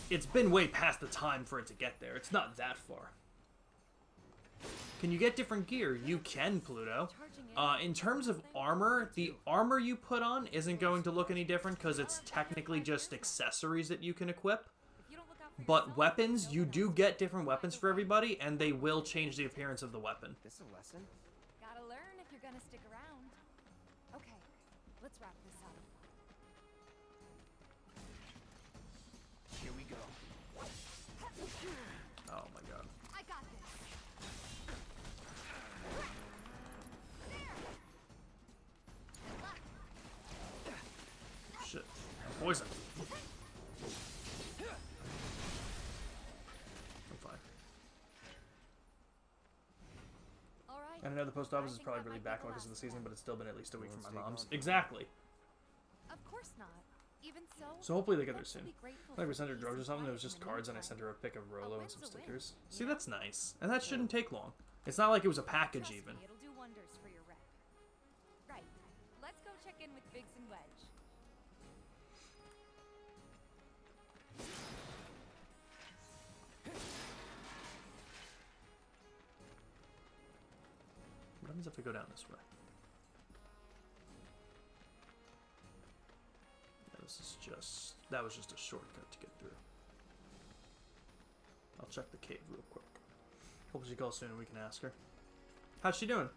A: it's been way past the time for it to get there. It's not that far. Can you get different gear? You can, Pluto. In terms of armor, the armor you put on isn't going to look any different because it's technically just accessories that you can equip. But weapons, you do get different weapons for everybody, and they will change the appearance of the weapon.
C: This a lesson?
Q: Gotta learn if you're gonna stick around. Okay, let's wrap this up.
C: Here we go.
A: Oh my god.
Q: I got this.
A: Shit. Poison. I'm fine.
Q: All right.
A: And I know the post office is probably really backlogged because of the season, but it's still been at least a week from my mom's. Exactly.
Q: Of course not. Even so.
A: So hopefully they get there soon. Like we sent her drugs or something, it was just cards and I sent her a pic of Rolo and some stickers. See, that's nice. And that shouldn't take long. It's not like it was a package even.
Q: It'll do wonders for your rep. Right. Let's go check in with Biggs and Wedge.
A: What happens if I go down this way? that was just a shortcut to get through. I'll check the cave real quick. Hope she calls soon and we can ask her. How's she doing?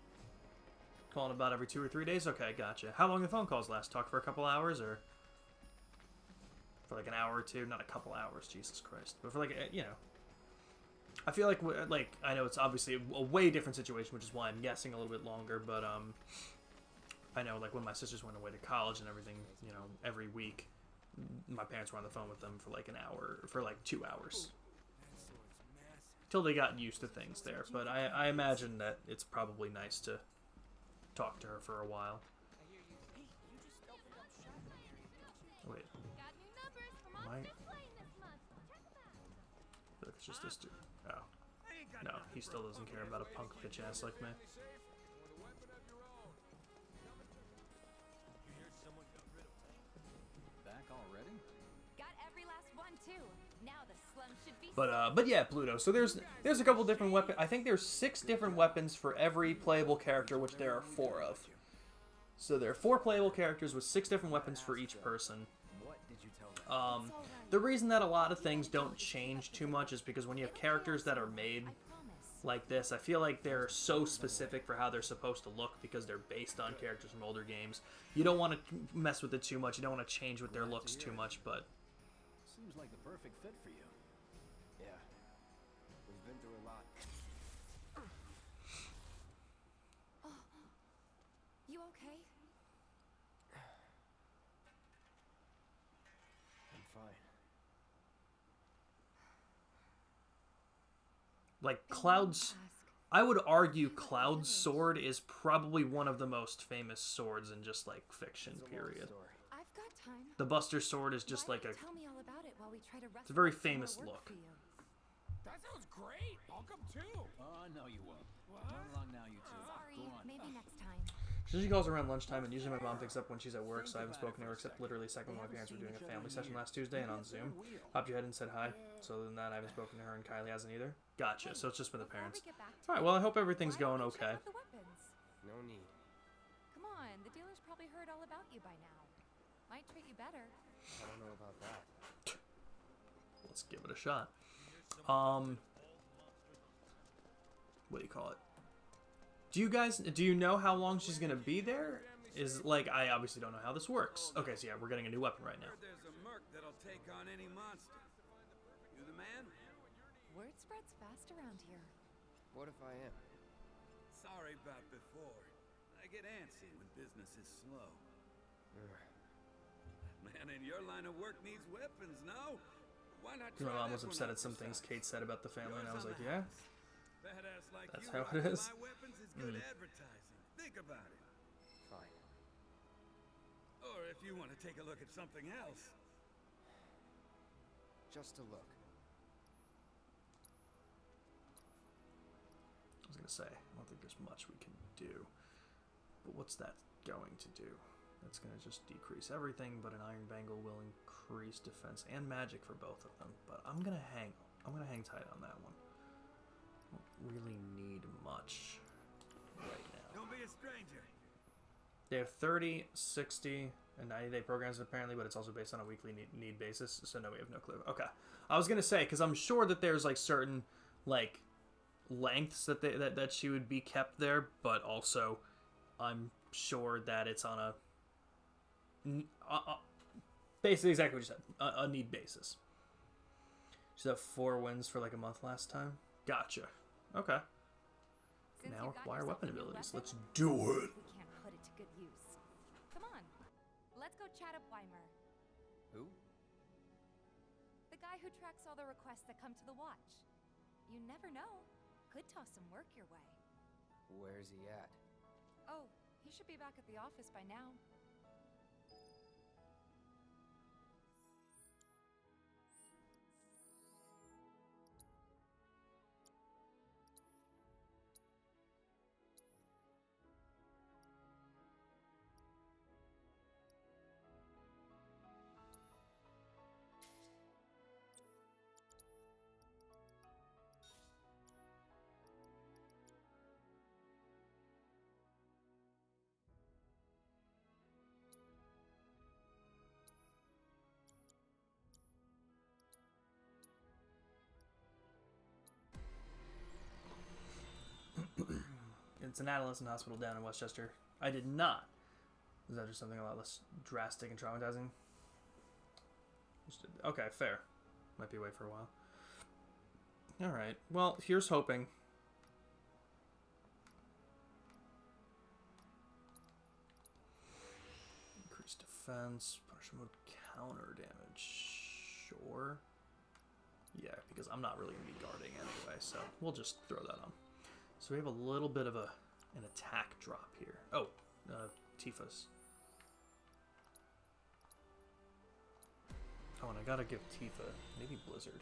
A: Calling about every 2 or 3 days? Okay, gotcha. How long do phone calls last? Talk for a couple hours or for like an hour or two? Not a couple hours, Jesus Christ. But for like, you know. I feel like I know it's obviously a way different situation, which is why I'm guessing a little bit longer, but I know like when my sisters went away to college and everything, you know, every week my parents were on the phone with them for like an hour, for like 2 hours. Till they got used to things there, but I imagine that it's probably nice to talk to her for a while. Wait. Look, it's just this dude. Oh. No, he still doesn't care about a punk bitch ass like me.
O: Back already?
Q: Got every last one too. Now the slum should be.
A: But yeah, Pluto. So there's a couple different weapons. I think there's 6 different weapons for every playable character, which there are 4 of. So there are 4 playable characters with 6 different weapons for each person.
O: What did you tell them?
A: The reason that a lot of things don't change too much is because when you have characters that are made like this, I feel like they're so specific for how they're supposed to look because they're based on characters from older games. You don't want to mess with it too much. You don't want to change with their looks too much, but
O: Seems like the perfect fit for you.
C: Yeah. We've been through a lot.
Q: You okay?
C: I'm fine.
A: like Cloud's, I would argue Cloud's sword is probably one of the most famous swords in just like fiction, period.
Q: I've got time.
A: The Buster sword is just like a,
Q: Tell me all about it while we try to
A: it's a very famous look.
F: That sounds great. I'll come too.
O: Oh, no, you won't. Run along now, you two.
Q: Sorry,
O: Go on.
Q: maybe next time.
A: She calls around lunchtime, and usually my mom picks up when she's at work, so I haven't spoken to her except literally a second when my parents were doing a family session last Tuesday and on Zoom. Popped your head and said hi. So other than that, I haven't spoken to her, and Kylie hasn't either. Gotcha, so it's just been the parents. Alright, well, I hope everything's going okay.
C: No need.
Q: Come on, the dealer's probably heard all about you by now. Might treat you better.
C: I don't know about that.
A: Let's give it a shot. What do you call it? Do you know how long she's gonna be there? Is like, I obviously don't know how this works. Okay, so yeah, we're getting a new weapon right now.
M: There's a merc that'll take on any monster. You the man?
Q: Word spreads fast around here.
C: What if I am?
M: Sorry about before. I get antsy when business is slow. Man in your line of work needs weapons, no? Why not try
A: My mom
M: that
A: was
M: one
A: upset
M: out
A: at some
M: for
A: things
M: size?
A: Kate said about the family, and I was
M: Yours
A: like,
M: on the
A: yeah,
M: house. Badass like
A: that's
M: you
A: how
M: working
A: it is.
M: My weapons is good advertising. Think about it.
C: Fine.
M: Or if you want to take a look at something else.
C: Just a look.
A: I was gonna say, I don't think there's much we can do. But what's that going to do? That's gonna just decrease everything, but an Iron Bangle will increase defense and magic for both of them. But I'm gonna hang tight on that one. Don't really need much right now.
M: Don't be a stranger.
A: They have 30, 60, and 90-day programs apparently, but it's also based on a weekly need basis, so no, we have no clue. Okay. I was going to say, because I'm sure that there's, like, certain, like, lengths that she would be kept there, but also I'm sure that it's on a basically exactly what you said, a need basis. She's had 4 wins for, like, a month last time. Gotcha. Okay. Now acquire weapon abilities. Let's do it.
Q: We can't put it to good use. Come on, let's go chat up Weimer.
C: Who?
Q: The guy who tracks all the requests that come to the watch. You never know. Could toss some work your way.
C: Where's he at?
Q: Oh, he should be back at the office by now.
A: It's an adolescent hospital down in Westchester. I did not. Is that just something a lot less drastic and traumatizing? Okay, fair. Might be away for a while. Alright, well, here's hoping. Increased defense, punishment mode, counter damage. Sure. Yeah, because I'm not really going to be guarding anyway, so we'll just throw that on. So we have a little bit of an attack drop here. Oh, Tifa's. Oh, and I gotta give Tifa maybe Blizzard.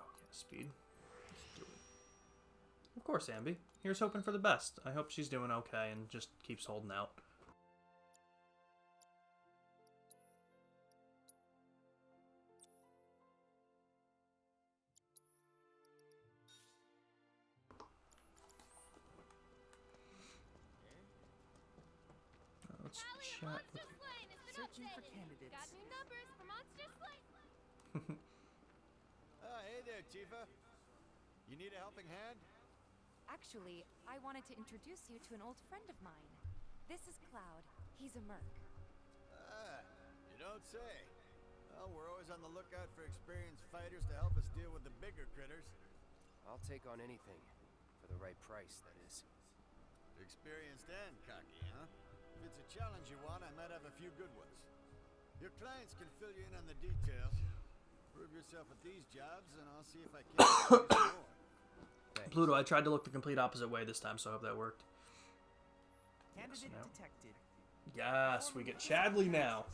A: Oh, yeah, speed. Let's do it. Of course, Ambi. Here's hoping for the best. I hope she's doing okay and just keeps holding out. Let's chat with...
B: Searching for candidates. Got new numbers for Monster Slay.
S: Hey there, Tifa. You need a helping hand?
Q: Actually, I wanted to introduce you to an old friend of mine. This is Cloud. He's a merc.
S: Ah, you don't say. Well, we're always on the lookout for experienced fighters to help us deal with the bigger critters.
C: I'll take on anything. For the right price, that is.
S: Experienced and cocky, huh? If it's a challenge you want, I might have a few good ones. Your clients can fill you in on the details. Prove yourself at these jobs, and I'll see if I can do some more.
A: Pluto, I tried to look the complete opposite way this time, so I hope that worked.
T: Candidate detected.
A: Yes, we get Chadley now.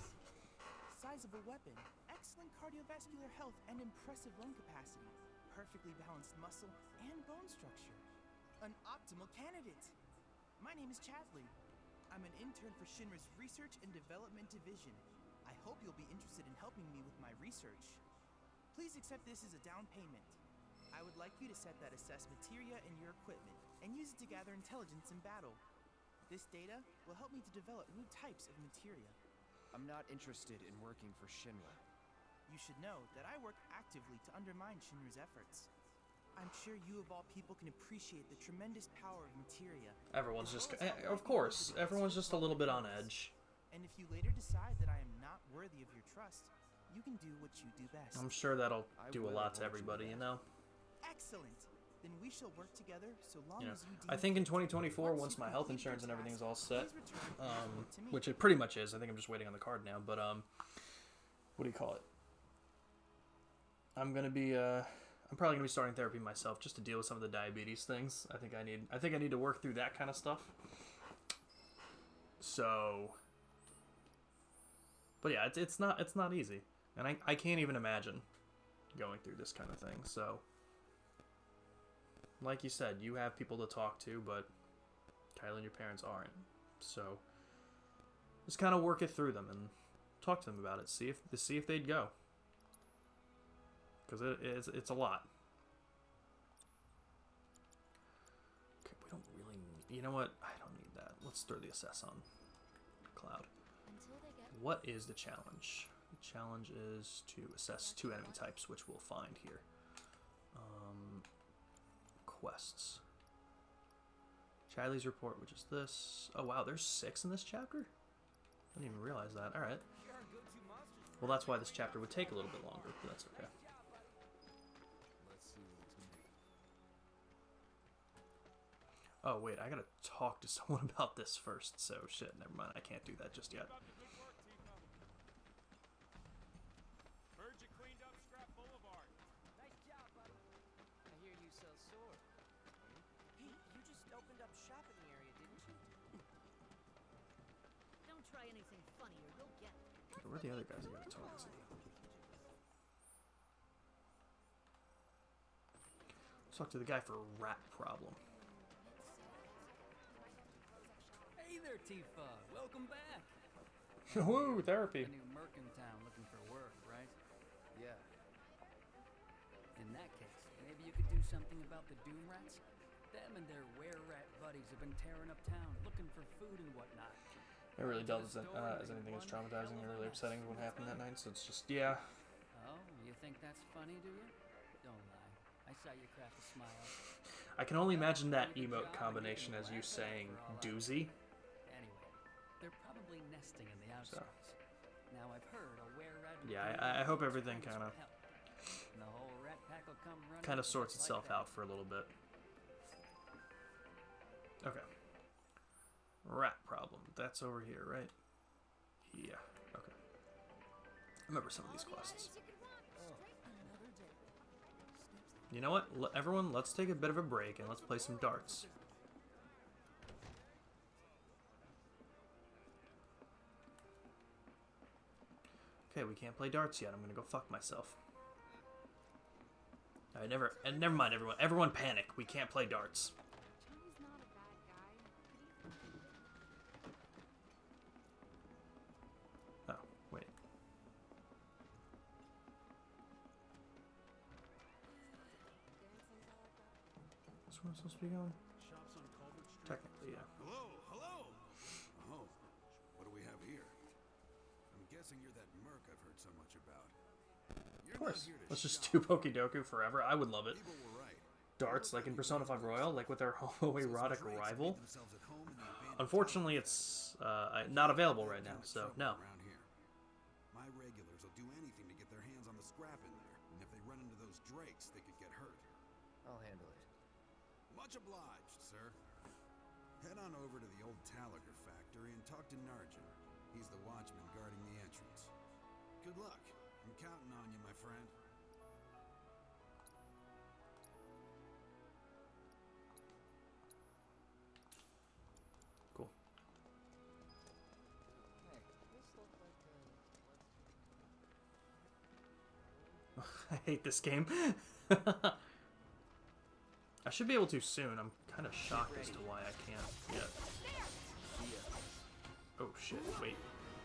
T: Sizable weapon, excellent cardiovascular health, and impressive lung capacity. Perfectly balanced muscle and bone structure. An optimal candidate. My name is Chadley. I'm an intern for Shinra's Research and Development Division. I hope you'll be interested in helping me with my research. Please accept this as a down payment. I would like you to set that assess materia in your equipment and use it to gather intelligence in battle. This data will help me to develop new types of materia.
C: I'm not interested in working for Shinra.
T: You should know that I work actively to undermine Shinra's efforts. I'm sure you of all people can appreciate the tremendous power of materia.
A: Everyone's just, of course, everyone's just a little bit on edge.
T: And if you later decide that I am not worthy of your trust, you can do what you do best.
A: I'm sure that'll do a lot to everybody, you know?
T: Excellent. Then we shall work together so long as you
A: I think in 2024, once my health insurance and everything's all set, which it pretty much is, I think I'm just waiting on the card now, but, what do you call it? I'm probably gonna be starting therapy myself just to deal with some of the diabetes things. I think I need to work through that kind of stuff. So, but yeah, it's not easy, and I can't even imagine going through this kind of thing. So, like you said, you have people to talk to, but Kylie and your parents aren't. So, just kind of work it through them and talk to them about it. See if they'd go. Because it's a lot. Okay, we don't really need... You know what? I don't need that. Let's throw the assess on Cloud. What is the challenge? The challenge is to assess 2 enemy types, which we'll find here. Quests. Chadley's report, which is this. Oh, wow, there's 6 in this chapter? I didn't even realize that. Alright. Well, that's why this chapter would take a little bit longer, but that's okay. Oh, wait, I gotta talk to someone about this first, so shit, never mind, I can't do that just yet.
B: Heard you cleaned up Scrap Boulevard.
P: Nice job, buddy. I hear you sell swords.
T: Hey, you just opened up shop in the area, didn't you?
J: Don't try anything funny or you'll get it.
A: Okay, where are the other guys I gotta talk to? Let's talk to the guy for a rat problem.
P: Hey there, Tifa. Welcome back.
A: Woo, therapy.
P: A new merc in town looking for work, right?
C: Yeah.
P: In that case, maybe you could do something about the Doom Rats? Them and their were-rat buddies have been tearing up town, looking for food and whatnot.
A: It really doesn't as anything as traumatizing or really upsetting as what happened that night, so it's just, yeah.
P: Oh, you think think that's funny, do you? Don't lie. I saw you crack a smile.
A: I can only imagine that emote combination as you saying doozy.
P: Anyway, they're probably nesting in the outskirts. Now I've heard a were-rat.
A: Yeah, I hope everything kind of
P: The whole rat pack will come running.
A: kind of sorts itself out for a little bit. Okay. Rat problem. That's over here, right? Yeah. Okay. Remember some of these quests. You know what? Everyone, let's take a bit of a break and let's play some darts. Okay, we can't play darts yet. I'm gonna go fuck myself. Never mind, everyone. Everyone panic. We can't play darts. Oh, wait. This one's supposed to be going? Technically, yeah.
N: Hello, hello. Oh, what do we have here? I'm guessing you're that merc I've heard so much about.
A: Of course. Let's just do Pokedoku forever. I would love it.
N: People were right.
A: Darts, like in Persona 5 Royal, like with their homoerotic rival. Unfortunately, it's not available right now, so no.
N: Around here. My regulars will do anything to get their hands on the scrap in there, and if they run into those drakes, they could get hurt.
C: I'll handle it.
N: Much obliged, sir. Head on over to the old Talager factory and talk to Narjan. He's the watchman guarding the entrance. Good luck. I'm counting on you, my friend.
A: Cool. I hate this game. I should be able to soon. I'm kind of shocked as to why I can't yet. Oh shit, wait.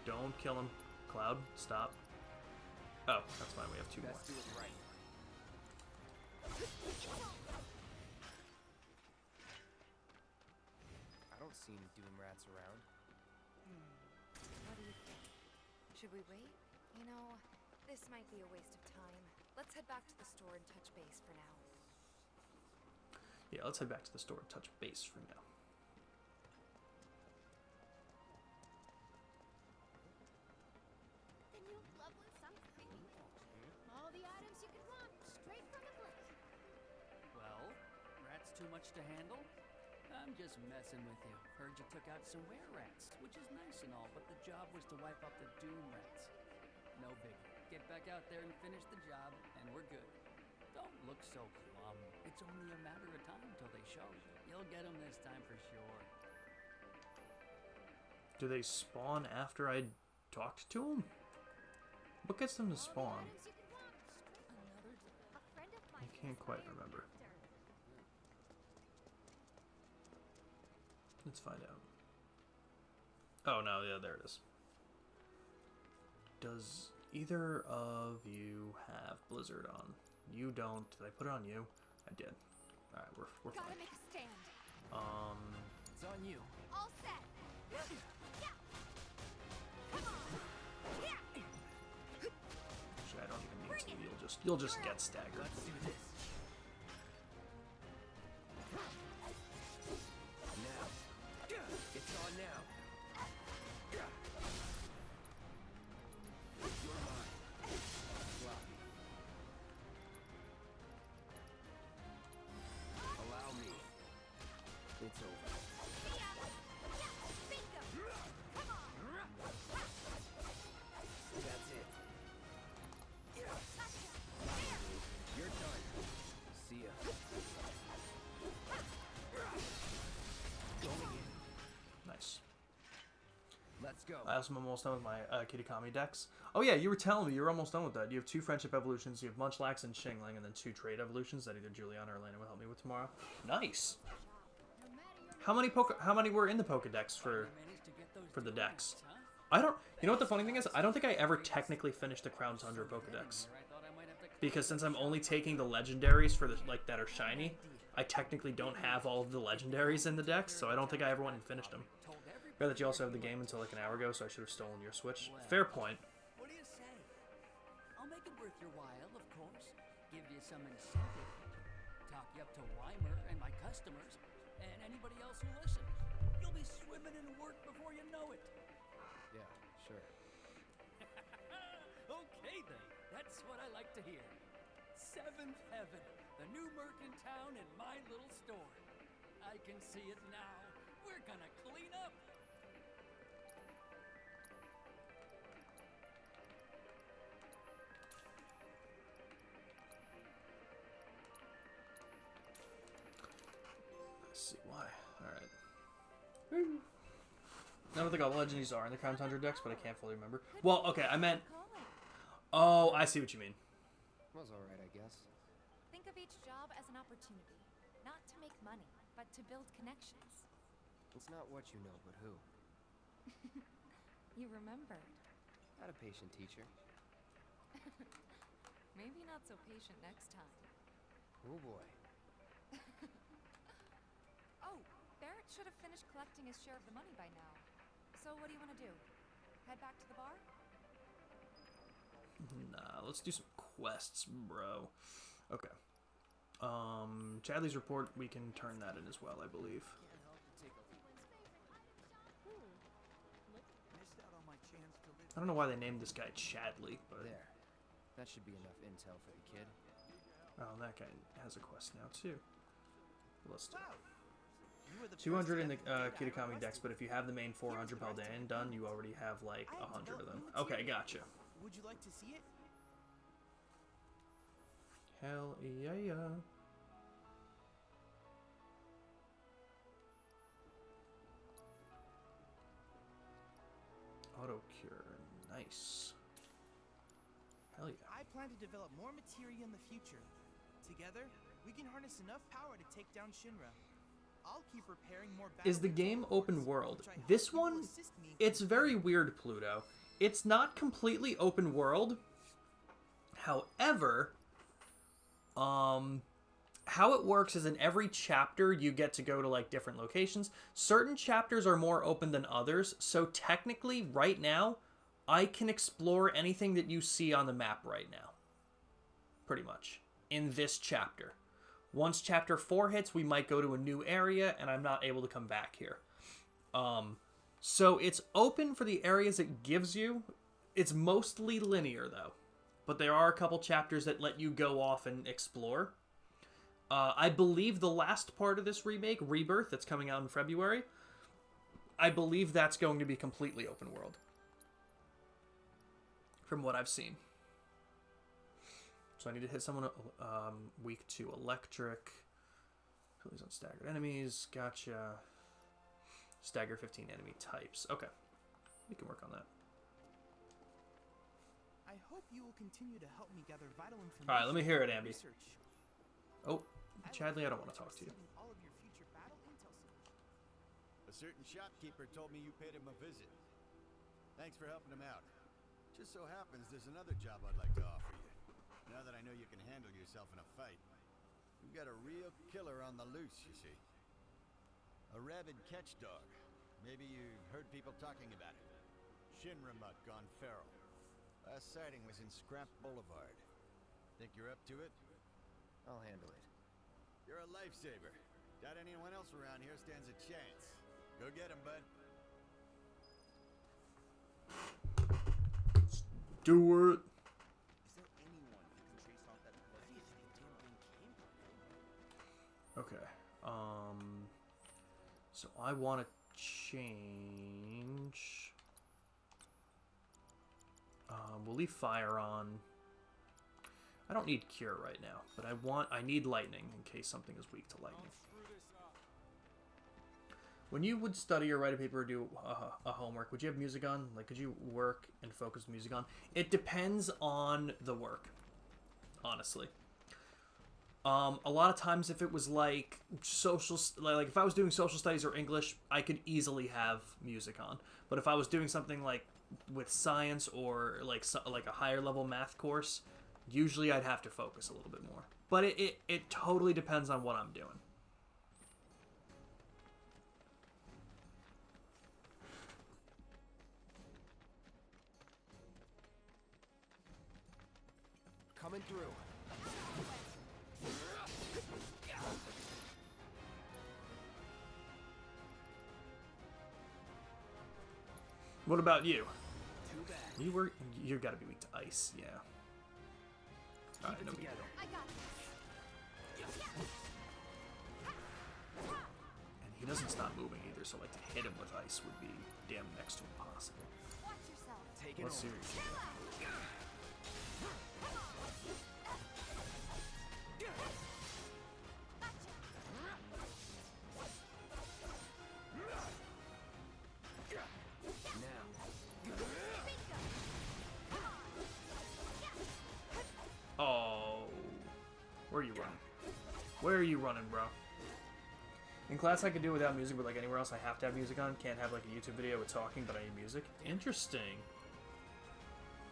A: Don't kill him. Cloud, stop. Oh, that's fine. We have two more.
C: Let's do it right. I don't see any doom rats around.
Q: What do you think? Should we wait? You know, this might be a waste of time. Let's head back to the store and touch base for now.
A: Yeah, let's head back to the store and touch base for now.
K: The new lovely sunscreen. All the items you could want, straight from the place.
P: Well, rats too much to handle? I'm just messing with you. Heard you took out some were-rats, which is nice and all, but the job was to wipe out the doom rats. No biggie. Get back out there and finish the job, and we're good. Don't look so glum. It's only a matter of time till they show. You'll get them this time for sure.
A: Do they spawn after I talked to them? What gets them to spawn? I can't quite remember. Let's find out. Oh no, yeah, there it is. Does either of you have Blizzard on? You don't. Did I put it on you? I did. Alright, we're fine.
Q: Gotta make a stand.
C: It's on you.
Q: All set.
A: Actually, I don't even need to. You'll just get staggered.
C: Let's do this. Now. It's on now. You're mine. Sloppy. Allow me. It's over. That's it. You're done. See ya. Going in.
A: Nice.
C: Let's go.
A: I also am almost done with my Kitakami decks. Oh yeah, you were telling me you're almost done with that. You have 2 friendship evolutions, you have Munchlax and Shingling, and then 2 trade evolutions that either Juliana or Elena will help me with tomorrow. Nice. How many were in the Pokedex for the decks? I don't. You know what the funny thing is? I don't think I ever technically finished the Crown Tundra Pokedex. Because since I'm only taking the legendaries for the that are shiny, I technically don't have all of the legendaries in the decks, so I don't think I ever went and finished them. Fair that you also have the game until like an hour ago, so I should have stolen your Switch. Fair point.
P: What do you say? I'll make make it worth your while, of course. Give you some incentive. Talk you up to Weimer and my customers, and anybody else who listens. You'll be swimming in work before you know it.
C: Yeah, sure.
P: Okay then, that's what I like to hear. Seventh Heaven, the new merc in town and my little store. I can see it now. We're gonna clean up.
A: Let's see why. Alright. I don't think all legends are in the Crown Tundra decks, but I can't fully remember. Well, okay, I meant... Oh, I see what you mean.
C: Was alright, I guess.
Q: Think of each job as an opportunity, not to make money, but to build connections.
C: It's not what you know, but who.
Q: You remembered.
C: Not a patient teacher.
Q: Maybe not so patient next time.
C: Oh boy.
Q: Oh, Barrett should have finished collecting his share of the money by now. So what do you want to do? Head back to the bar?
A: Nah, let's do some quests, bro. Okay. Chadley's report, we can turn that in as well, I believe. I don't know why they named this guy Chadley, but...
C: There. That should be enough intel for the kid.
A: Oh, that guy has a quest now, too. Let's do it.
T: You were the
A: 200 in the
T: first
A: Kitakami decks, but if you have the main 400 Paldean done, you already have like 100 of them. Okay, gotcha.
T: Would you like to see it?
A: Hell yeah. Auto cure, nice. Hell yeah.
T: I plan to develop more materia in the future. Together, we can harness enough power to take down Shinra. I'll keep repairing more.
A: Is the game open world? This one, it's very weird, Pluto. It's not completely open world. However, how it works is in every chapter you get to go to like different locations. Certain chapters are more open than others, so technically right now I can explore anything that you see on the map right now. Pretty much. In this chapter. Once chapter 4 hits, we might go to a new area and I'm not able to come back here. So it's open for the areas it gives you. It's mostly linear though. But there are a couple chapters that let you go off and explore. I believe the last part of this remake, Rebirth, that's coming out in February, I believe that's going to be completely open world. From what I've seen. So I need to hit someone weak to electric. Please on staggered enemies. Gotcha. Stagger 15 enemy types. Okay. We can work on that.
T: I hope you will continue to help me gather vital information.
A: Alright, let me hear it, Ambi.
T: Research.
A: Oh, Chadley, I don't want to talk to you.
T: All of your future battle intel solutions.
S: A certain shopkeeper told me you paid him a visit. Thanks for helping him out. Just so happens there's another job I'd like to offer you. Now that I know you can handle yourself in a fight. We've got a real killer on the loose, you see. A rabid catch dog. Maybe you've heard people talking about it. Shinra mutt gone feral. Last sighting was in Scrap Boulevard. Think you're up to it?
C: I'll handle it.
S: You're a lifesaver. Doubt anyone else around here stands a chance. Go get him, bud.
A: Do it.
T: Is there anyone who can trace off that blood? How do you think Damien came from?
A: Okay. So I want to change. We'll leave fire on. I don't need cure right now, but I need lightning in case something is weak to lightning. When you would study or write a paper or do a homework, would you have music on? Like, could you work and focus with music on? It depends on the work, honestly. A lot of times, if it was like like if I was doing social studies or English, I could easily have music on. But if I was doing something like with science or like a higher level math course, usually I'd have to focus a little bit more. But it totally depends on what I'm doing.
C: Coming through.
A: What about you? You gotta be weak to ice, yeah. Alright, no big deal. And he doesn't stop moving either, so like to hit him with ice would be damn next to impossible. Let's see what you can do. Oh, where are you running? Where are you running, bro? In class, I could do it without music, but like anywhere else, I have to have music on. Can't have like a YouTube video with talking, but I need music. Interesting.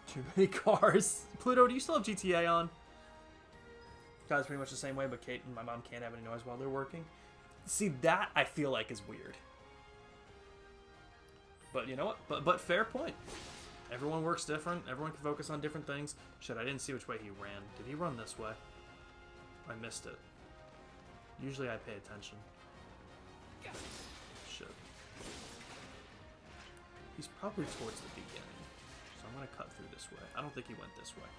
A: Too many cars. Pluto, do you still have GTA on? Guys, pretty much the same way, but Kate and my mom can't have any noise while they're working. See, that I feel like is weird. But you know what? But fair point. Everyone works different. Everyone can focus on different things. Shit, I didn't see which way he ran. Did he run this way? I missed it. Usually I pay attention. Shit. He's probably towards the beginning. So I'm going to cut through this way. I don't think he went this way.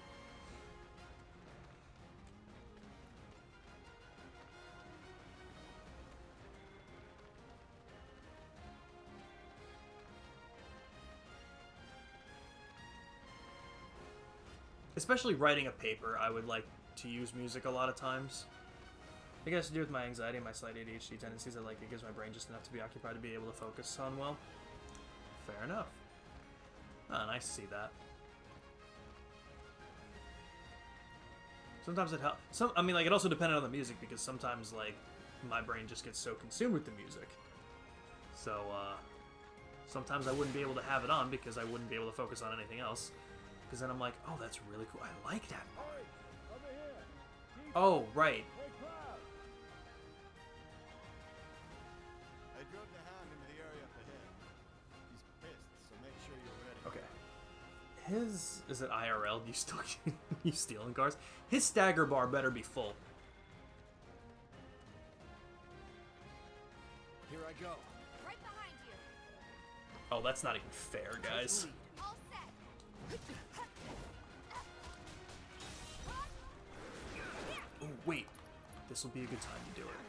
A: Especially writing a paper, I would like to use music a lot of times. I guess to do with my anxiety and my slight ADHD tendencies, like it gives my brain just enough to be occupied to be able to focus on well. Fair enough. Ah, nice to see that. Sometimes it helps. I mean, like, it also depended on the music, because sometimes, like, my brain just gets so consumed with the music. So, sometimes I wouldn't be able to have it on because I wouldn't be able to focus on anything else. Because then I'm like, oh, that's really cool. I like that part. Oh, right.
S: I drove the hound into the area up ahead. He's pissed, so make sure you're ready.
A: Okay. Is it IRL? Do you still you stealing cars? His stagger bar better be full.
C: Here I go.
D: Right behind you.
A: Oh, that's not even fair, guys.
D: All set.
A: Oh, wait. This will be a good time to do it.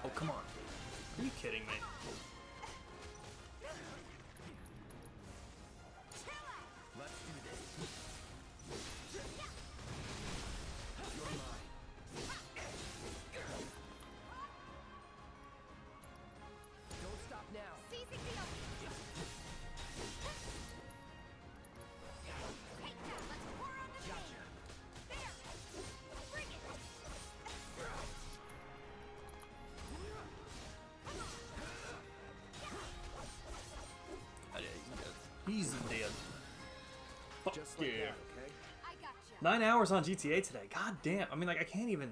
A: Oh, come on. Are you kidding me?
C: Let's do this. You're mine. Don't stop now.
D: Seizing the opening. Take that. Let's pour on the
C: Gotcha.
D: There. Bring it.
A: He's dead. Fuck
C: Just
A: yeah.
C: like that, okay?
D: I gotcha.
A: 9 hours on GTA today. God damn. I mean, like, I can't even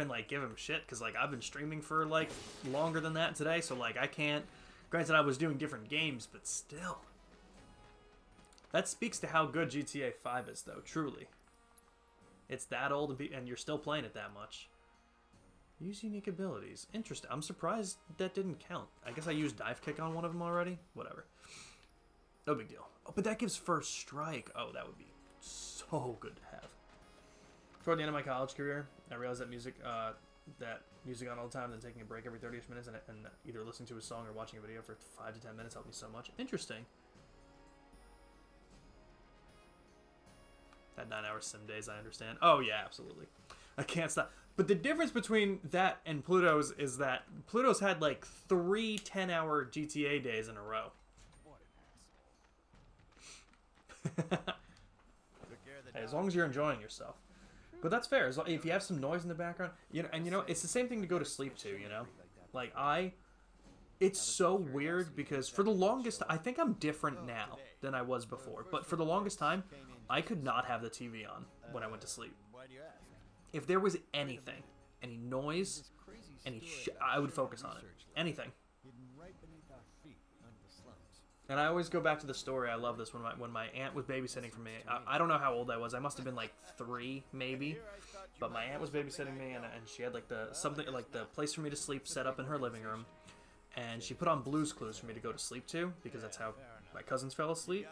A: like give him shit because like I've been streaming for like longer than that today, so like I can't. Granted, I was doing different games, but still. That speaks to how good GTA 5 is, though. Truly, it's that old and you're still playing it that much. Use unique abilities. Interesting. I'm surprised that didn't count. I guess I used dive kick on one of them already. Whatever. No big deal. Oh, but that gives first strike. Oh, that would be so good to have. Toward the end of my college career, I realized that music on all the time, then taking a break every 30-ish minutes, and either listening to a song or watching a video for 5 to 10 minutes helped me so much. Interesting. That 9-hour sim days, I understand. Oh, yeah, absolutely. I can't stop. But the difference between that and Pluto's is that Pluto's had like 3 10-hour GTA days in a row. Hey, as long as you're enjoying yourself. But that's fair. If you have some noise in the background, it's the same thing to go to sleep to, Like, it's so weird because for the longest, I think I'm different now than I was before. But for the longest time, I could not have the TV on when I went to sleep. If there was anything, any noise, I would focus on it. Anything. And I always go back to the story. I love this. When my aunt was babysitting for me, I don't know how old I was. I must have been like 3, maybe. But my aunt was babysitting me, and she had like the place for me to sleep set up in her living room, and she put on Blue's Clues for me to go to sleep to, because that's how my cousins fell asleep.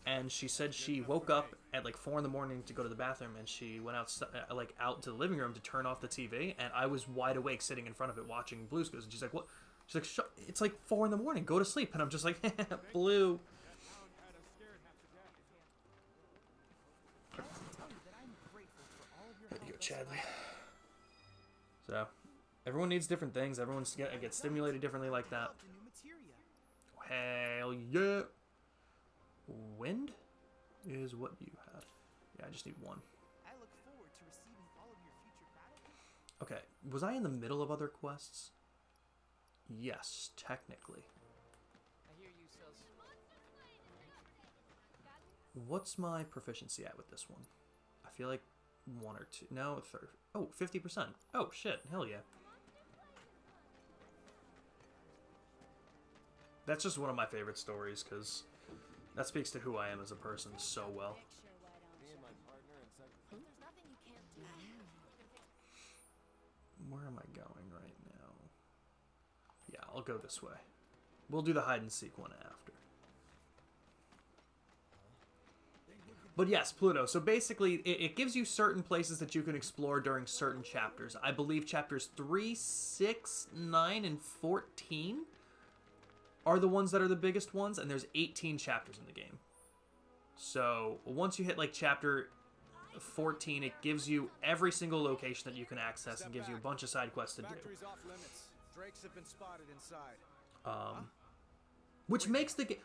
A: And she said she woke up at like 4 in the morning to go to the bathroom, and she went out to the living room to turn off the TV, and I was wide awake sitting in front of it watching Blue's Clues, and she's like, "What?" She's like, "It's like 4 in the morning. Go to sleep." And I'm just like, Blue. There you go, Chadley. So, everyone needs different things. Everyone's gets stimulated differently like that. Hell yeah. Wind is what you had. Yeah, I just need 1.
T: I look forward to receiving all of your future battles.
A: Okay, was I in the middle of other quests? Yes, technically.
P: I hear you sell.
A: What's my proficiency at with this one? I feel like 1 or 2. No, 30. Oh, 50%. Oh, shit. Hell yeah. That's just one of my favorite stories, because that speaks to who I am as a person so well. Where am I going right now? Yeah, I'll go this way. We'll do the hide and seek one after. But yes, Pluto. So basically, it gives you certain places that you can explore during certain chapters. I believe chapters 3, 6, 9, and 14 are the ones that are the biggest ones, and there's 18 chapters in the game. So once you hit like chapter 14, it gives you every single location that you can access and gives you a bunch of side quests to do.
O: Drakes have been spotted inside.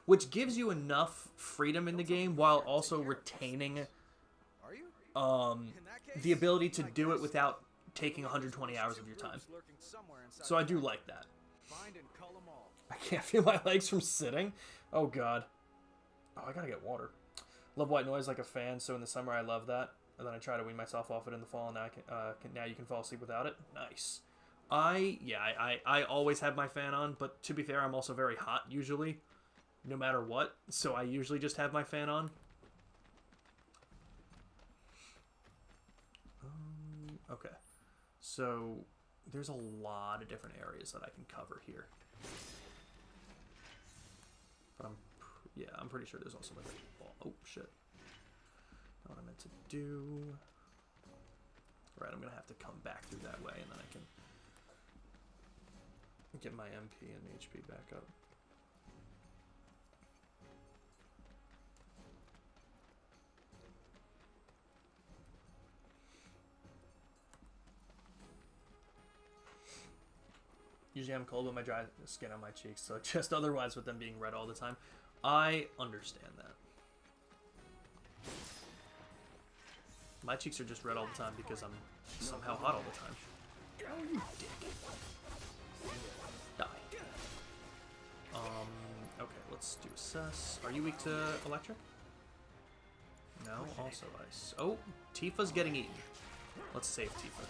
A: Which gives you enough freedom in the game while also retaining the ability to do it without taking 120 hours of your time. So I do like that. I can't feel my legs from sitting. Oh god. Oh, I gotta get water. Love white noise like a fan, so in the summer I love that. And then I try to wean myself off it in the fall, and now you can fall asleep without it. Nice. I always have my fan on, but to be fair, I'm also very hot usually, no matter what. So I usually just have my fan on. Okay. So there's a lot of different areas that I can cover here. But I'm pretty sure there's also like a ball. Oh shit. Not what I meant to do. Alright, I'm gonna have to come back through that way, and then I can get my MP and HP back up. Usually I'm cold with my dry skin on my cheeks, so just otherwise with them being red all the time. I understand that. My cheeks are just red all the time because I'm somehow hot all the time. Oh, you dick. Die. Okay, let's do assess. Are you weak to electric? No, also ice. Oh, Tifa's getting eaten. Let's save Tifa.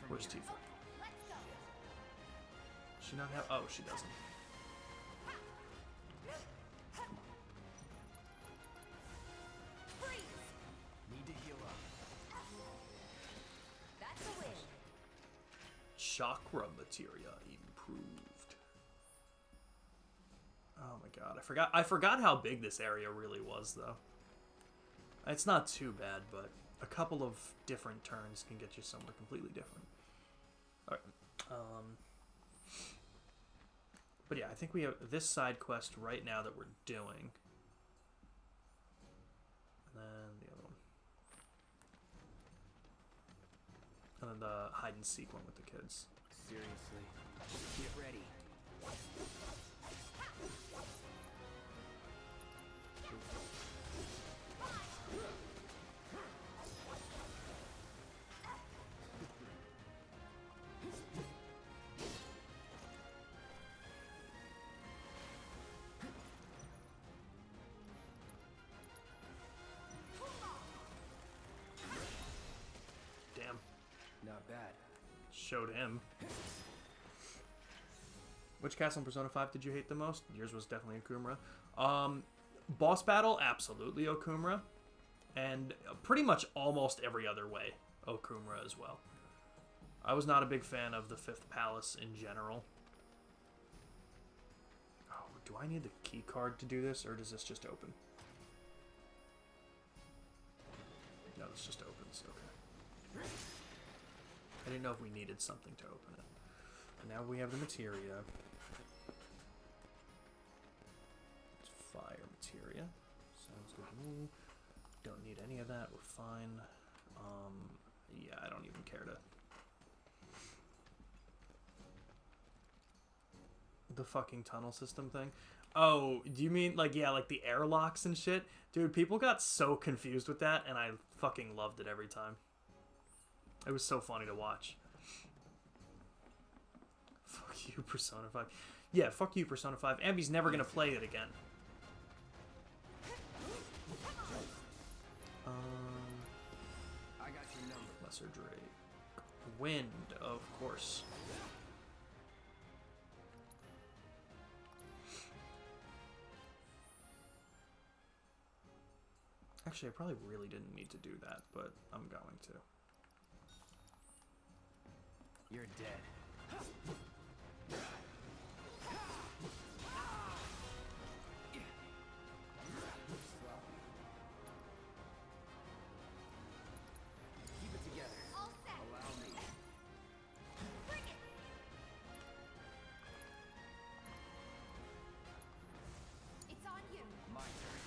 A: Where's Tifa? Does she not have? Oh, she doesn't.
T: Need to heal up.
D: That's a win.
A: Chakra materia improved. Oh my god, I forgot how big this area really was though. It's not too bad, but a couple of different turns can get you somewhere completely different. Alright. But yeah, I think we have this side quest right now that we're doing. And then the other one. And then the hide and seek one with the kids.
T: Seriously. Get ready.
C: Not bad.
A: Showed him. Which castle in Persona 5 did you hate the most? Yours was definitely Okumura. Boss battle, absolutely Okumura. And pretty much almost every other way, Okumura as well. I was not a big fan of the 5th Palace in general. Oh, do I need the key card to do this, or does this just open? No, this just opens, okay. I didn't know if we needed something to open it. And now we have the materia. It's fire materia. Sounds good to me. Don't need any of that, we're fine. Yeah, I don't even care to... The fucking tunnel system thing. Oh, do you mean, like, yeah, like the airlocks and shit? Dude, people got so confused with that, and I fucking loved it every time. It was so funny to watch. Fuck you, Persona 5. Yeah, fuck you, Persona 5. Ambi's never gonna play it again.
C: I got your number.
A: Lesser Drake. Wind, of course. Actually, I probably really didn't need to do that, but I'm going to.
C: You're dead. Keep it together. Allow me.
D: It's on you.
C: My turn.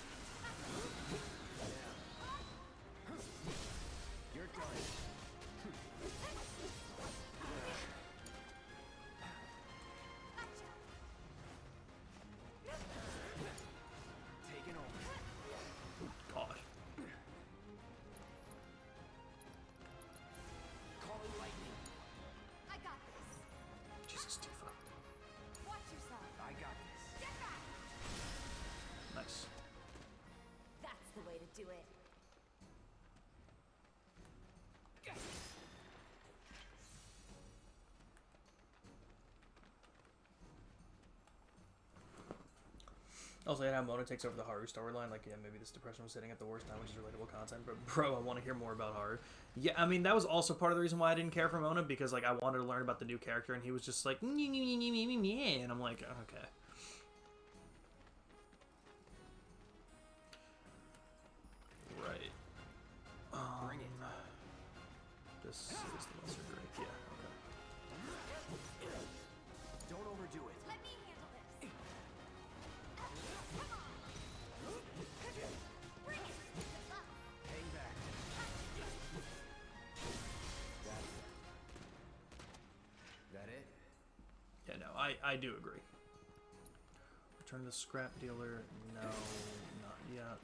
C: You're done. Taking over.
A: God.
C: Calling lightning.
D: I got this.
A: Jesus, Tifa.
D: Watch yourself.
C: I got this.
D: Get back.
A: Nice.
D: That's the way to do it.
A: Also, yeah, how Mona takes over the Haru storyline. Like, yeah, maybe this depression was hitting at the worst time, which is relatable content. But, bro, I want to hear more about Haru. Yeah, I mean, that was also part of the reason why I didn't care for Mona, because, like, I wanted to learn about the new character, and he was just like, and I'm like, okay. Right.
C: Bring it.
A: This is the Lesser Drake, yeah, okay.
C: Don't overdo it.
D: Let me handle this. Bring it. Good luck.
C: Hang back. That it?
A: Yeah, no, I do agree. Return to the scrap dealer. No, not yet.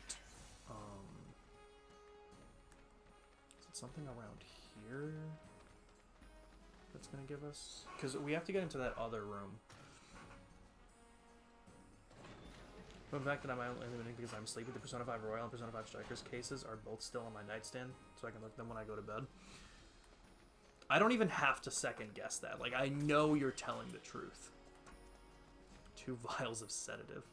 A: Is it something around here that's gonna give us? Because we have to get into that other room. But the fact that I'm only limiting because I'm sleepy, the Persona 5 Royal and Persona 5 Strikers cases are both still on my nightstand, so I can look at them when I go to bed. I don't even have to second guess that. Like, I know you're telling the truth. 2 vials of sedative.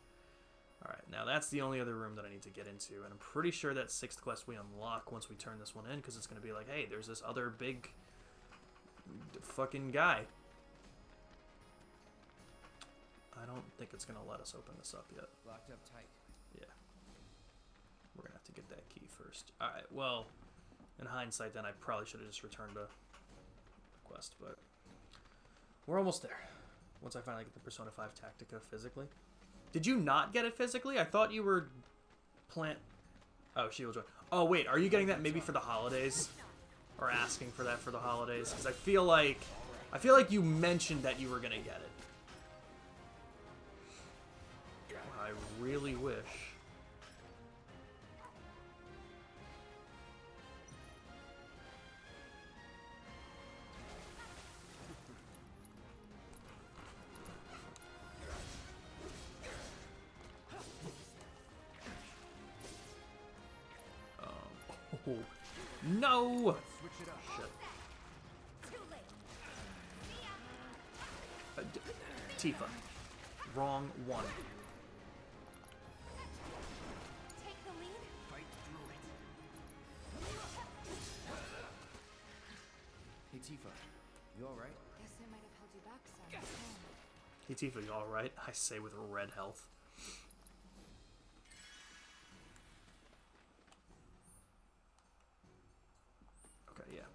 A: Alright, now that's the only other room that I need to get into, and I'm pretty sure that 6th quest we unlock once we turn this one in, because it's going to be like, hey, there's this other big fucking guy. I don't think it's going to let us open this up yet.
C: Locked up tight.
A: Yeah. We're going to have to get that key first. Alright, well, in hindsight then I probably should have just returned to the quest, but we're almost there. Once I finally get the Persona 5 Tactica physically. Did you not get it physically? I thought you were Oh, Shield Joy. Oh, wait, are you getting that maybe for the holidays? Or asking for that for the holidays? Because I feel like you mentioned that you were going to get it. I really wish. Oh, no!
C: Switch it up.
A: Shit. Tifa. Wrong one.
Q: Take the lead.
C: Fight through it. Hey Tifa, you alright?
Q: Guess I might have held you back some.
A: Hey Tifa, you alright? I say with red health. Okay, yeah.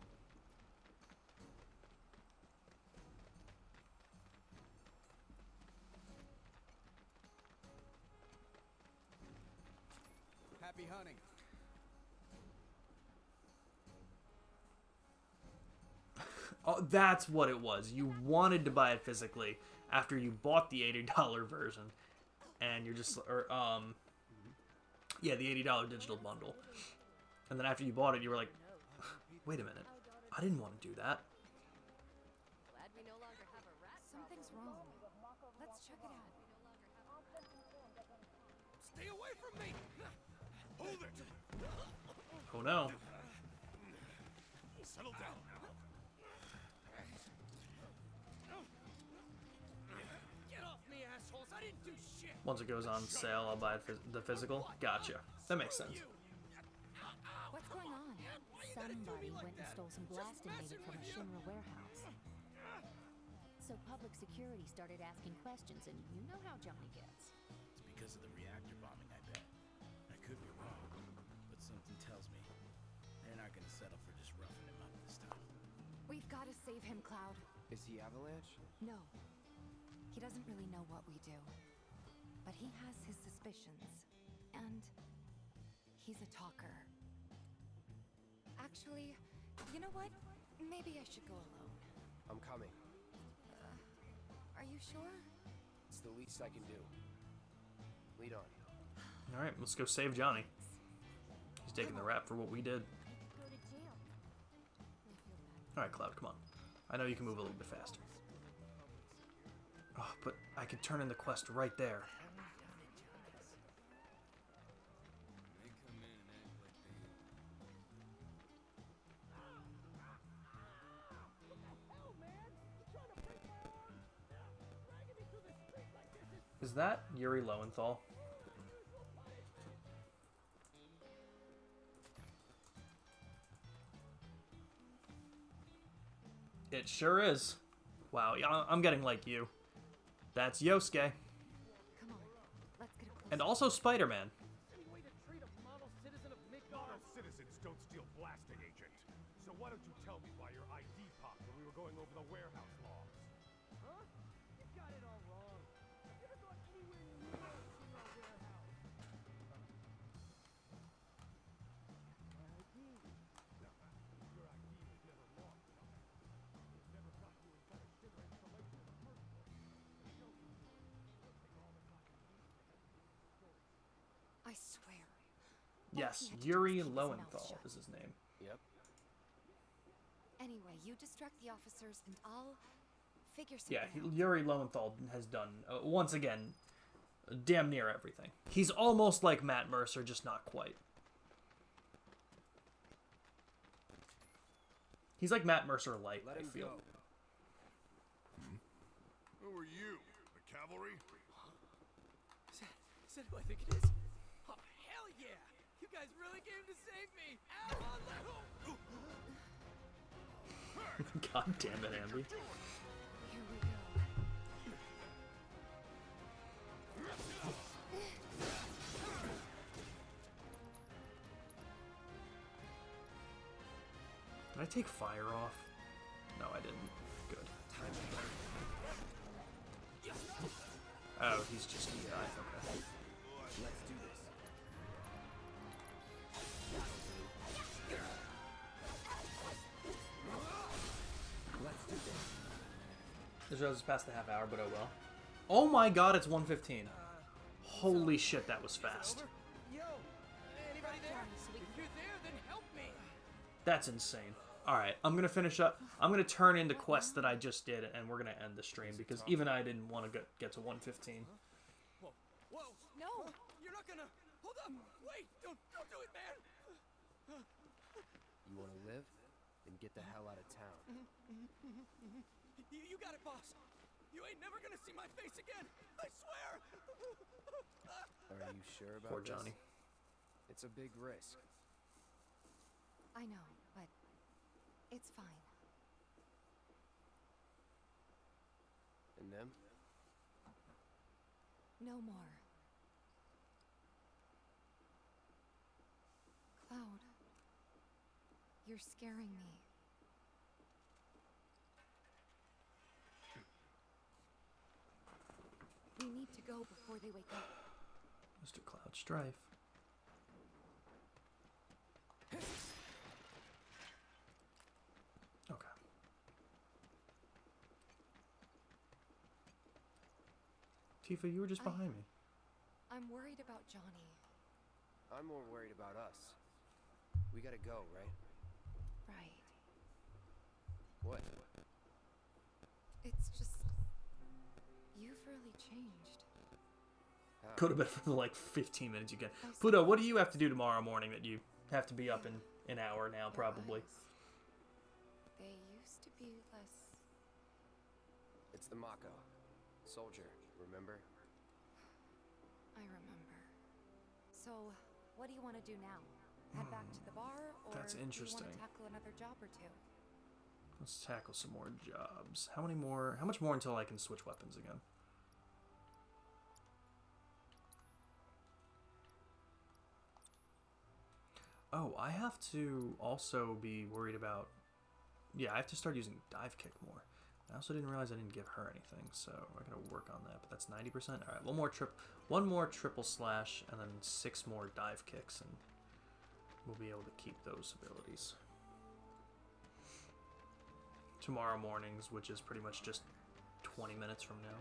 E: Happy hunting.
A: Oh, that's what it was. You wanted to buy it physically after you bought the $80 version, and you're just, yeah, the $80 digital bundle. And then after you bought it, you were like, wait a minute, I didn't want to do that.
Q: Glad we no longer have a rat. Something's wrong. Let's check it out.
L: Stay away from me! Hold it!
A: Oh no.
L: Settle down. Get off me, assholes! I didn't do shit!
A: Once it goes on sale, I'll buy the physical. Gotcha. That makes sense.
Q: What's going on?
D: Somebody went and stole some blasting data from a Shinra warehouse. So public security started asking questions, and you know how Johnny gets.
M: It's because of the reactor bombing, I bet. I could be wrong, but something tells me they're not gonna settle for just roughing him up this time.
Q: We've got to save him, Cloud.
C: Is he Avalanche?
Q: No. He doesn't really know what we do. But he has his suspicions. And he's a talker. Actually, you know what? Maybe I should go alone.
C: I'm coming.
Q: Are you sure?
C: It's the least I can do. Lead on.
A: Alright, let's go save Johnny. He's taking the rap for what we did. Alright, Cloud, come on. I know you can move a little bit faster. Oh, but I could turn in the quest right there. Is that Yuri Lowenthal? It sure is. Wow, yeah, I'm getting like you. That's Yosuke.
Q: Come on, let's get a closer.
A: And also Spider-Man.
B: Model citizens don't steal blasting, Agent. So why don't you tell me why your ID popped when we were going over the warehouse logs? Huh? You got it all wrong. Have you ever gone anywhere near our warehouse? My ID. Your ID was never lost. It never got you inside a Shinra installation in the first place. The joke is, we'll take all the time we need to help you with the story.
Q: I swear.
A: Yes, Yuri Lowenthal is his name.
C: Yep.
Q: Anyway, you distract the officers and I'll figure something
A: Yeah,
Q: out.
A: Yuri Lowenthal has done, once again, damn near everything. He's almost like Matt Mercer, just not quite. He's like Matt Mercer light, I feel.
G: Who are you? The cavalry?
B: Is that who I think it is? Oh, hell yeah! You guys really came to save me!
A: God damn it, Andy.
Q: Here we go.
A: Did I take fire off? No, I didn't. Good. Oh, he's just EI. Okay.
C: Let's do this. Let's do this.
A: This shows past the half hour, but oh well. Oh my god, it's 1:15. Holy shit, that was fast.
B: Yo! Anybody there? If you're there, then help me!
A: That's insane. Alright, I'm gonna finish up. I'm gonna turn in the quest that I just did, and we're gonna end the stream, because even I didn't want to get to 1:15.
B: Whoa! Whoa! No! You're not gonna... Hold up! Wait! Don't do it, man!
C: You want to live? Then get the hell out of town.
B: You got it, boss.
L: You ain't never gonna see my face again. I swear.
C: Are you sure about
A: Poor
C: this?
A: Johnny.
C: It's a big risk.
Q: I know, but it's fine.
C: And them?
Q: No more. Cloud, you're scaring me. We need to go before they wake up.
A: Mr. Cloud Strife. Okay. Tifa, you were just behind me.
Q: I'm worried about Johnny.
C: I'm more worried about us. We gotta go, right?
Q: Right.
C: What?
Q: It's just... You've really changed.
A: Could have been for the, like 15 minutes you can. Pluto, what do you have to do tomorrow morning that you have to be up in an hour now, probably?
Q: They used to be less...
C: It's the Mako. Soldier, remember?
Q: I remember. So, what do you want to do now? Head back to the bar, or
A: That's
Q: do you
A: interesting.
Q: want to tackle another job or two?
A: Let's tackle some more jobs. How much more until I can switch weapons again? Oh, I have to also be worried about... Yeah, I have to start using dive kick more. I also didn't realize I didn't give her anything, so I gotta work on that. But that's 90%. All right, one more triple slash, and then 6 more dive kicks, and we'll be able to keep those abilities. Tomorrow mornings, which is pretty much just 20 minutes from now.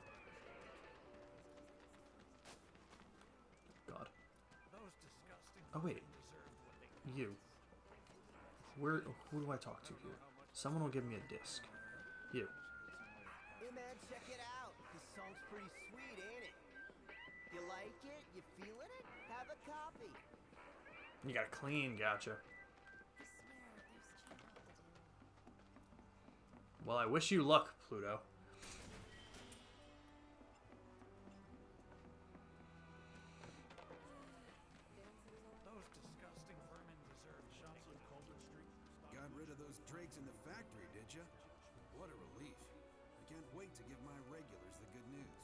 A: God. Oh wait, you. Who do I talk to here? Someone will give me a disc. You.
U: Hey man, check it out. This song's pretty sweet, ain't it? You like it? You feeling it? Have a copy.
A: You got clean, gotcha. Well, I wish you luck, Pluto.
L: Those disgusting vermin deserve something.
N: Got rid of those drakes in the factory, did ya? What a relief. I can't wait to give my regulars the good news.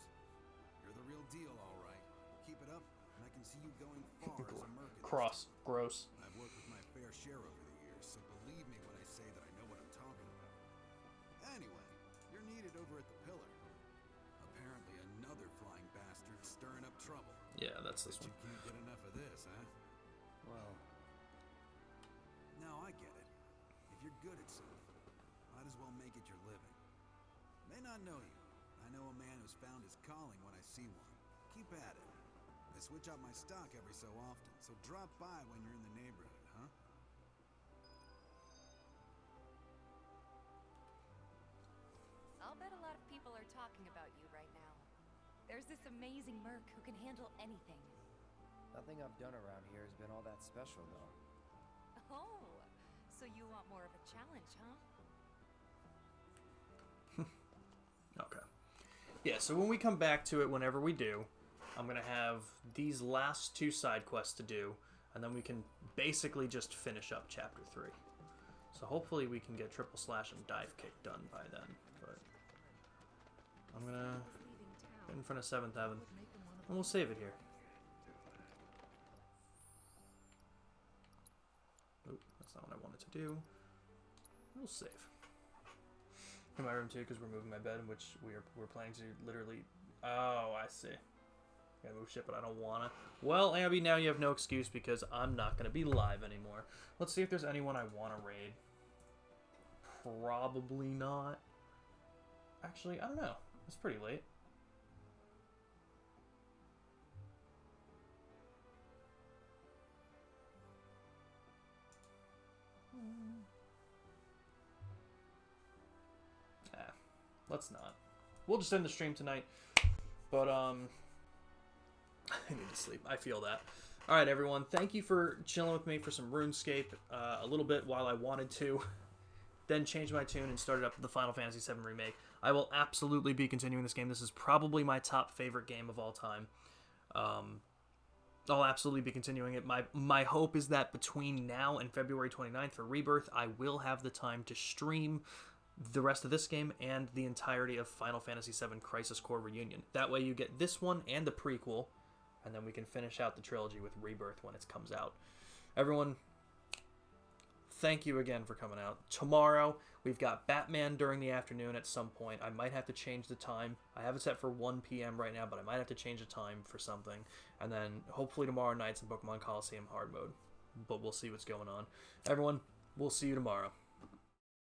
N: You're the real deal, all right. Keep it up, and I can see you going far as a mercantilist.
A: Cross. Gross.
N: I've worked with my fair share over the years, so believe me when I say that I know what I'm talking about. Anyway, you're needed over at the Pillar. Apparently another flying bastard stirring up trouble.
A: Yeah, that's this one.
N: You can't get enough of this, huh? Well, no, I get it. If you're good at something, might as well make it your living. May not know you. I know a man who's found his calling when I see one. Keep at it. I switch out my stock every so often, so drop by when you're in the neighborhood, huh?
Q: I'll bet a lot of people are talking about you right now. There's this amazing merc who can handle anything.
C: Nothing I've done around here has been all that special, though.
Q: Oh, so you want more of a challenge, huh?
A: Okay. Yeah, so when we come back to it, whenever we do, I'm going to have these last 2 side quests to do, and then we can basically just finish up Chapter 3. So hopefully we can get triple slash and dive kick done by then. But I'm going to get in front of 7th Heaven, and we'll save it here. Oh, that's not what I wanted to do. We'll save. In my room too, because we're moving my bed, which we're planning to literally... Oh, I see. Gotta move shit, but I don't wanna. Well, Abby, now you have no excuse because I'm not gonna be live anymore. Let's see if there's anyone I wanna raid. Probably not. Actually, I don't know. It's pretty late. Let's not. We'll just end the stream tonight. But, I need to sleep. I feel that. Alright, everyone. Thank you for chilling with me for some RuneScape a little bit while I wanted to. then changed my tune and started up the Final Fantasy VII Remake. I will absolutely be continuing this game. This is probably my top favorite game of all time. I'll absolutely be continuing it. My hope is that between now and February 29th for Rebirth, I will have the time to stream the rest of this game and the entirety of Final Fantasy VII Crisis Core Reunion. That way you get this one and the prequel, and then we can finish out the trilogy with Rebirth when it comes out. Everyone, thank you again for coming out. Tomorrow, we've got Batman during the afternoon at some point. I might have to change the time. I have it set for 1 p.m. right now, but I might have to change the time for something. And then hopefully tomorrow night's in Pokemon Coliseum hard mode. But we'll see what's going on. Everyone, we'll see you tomorrow.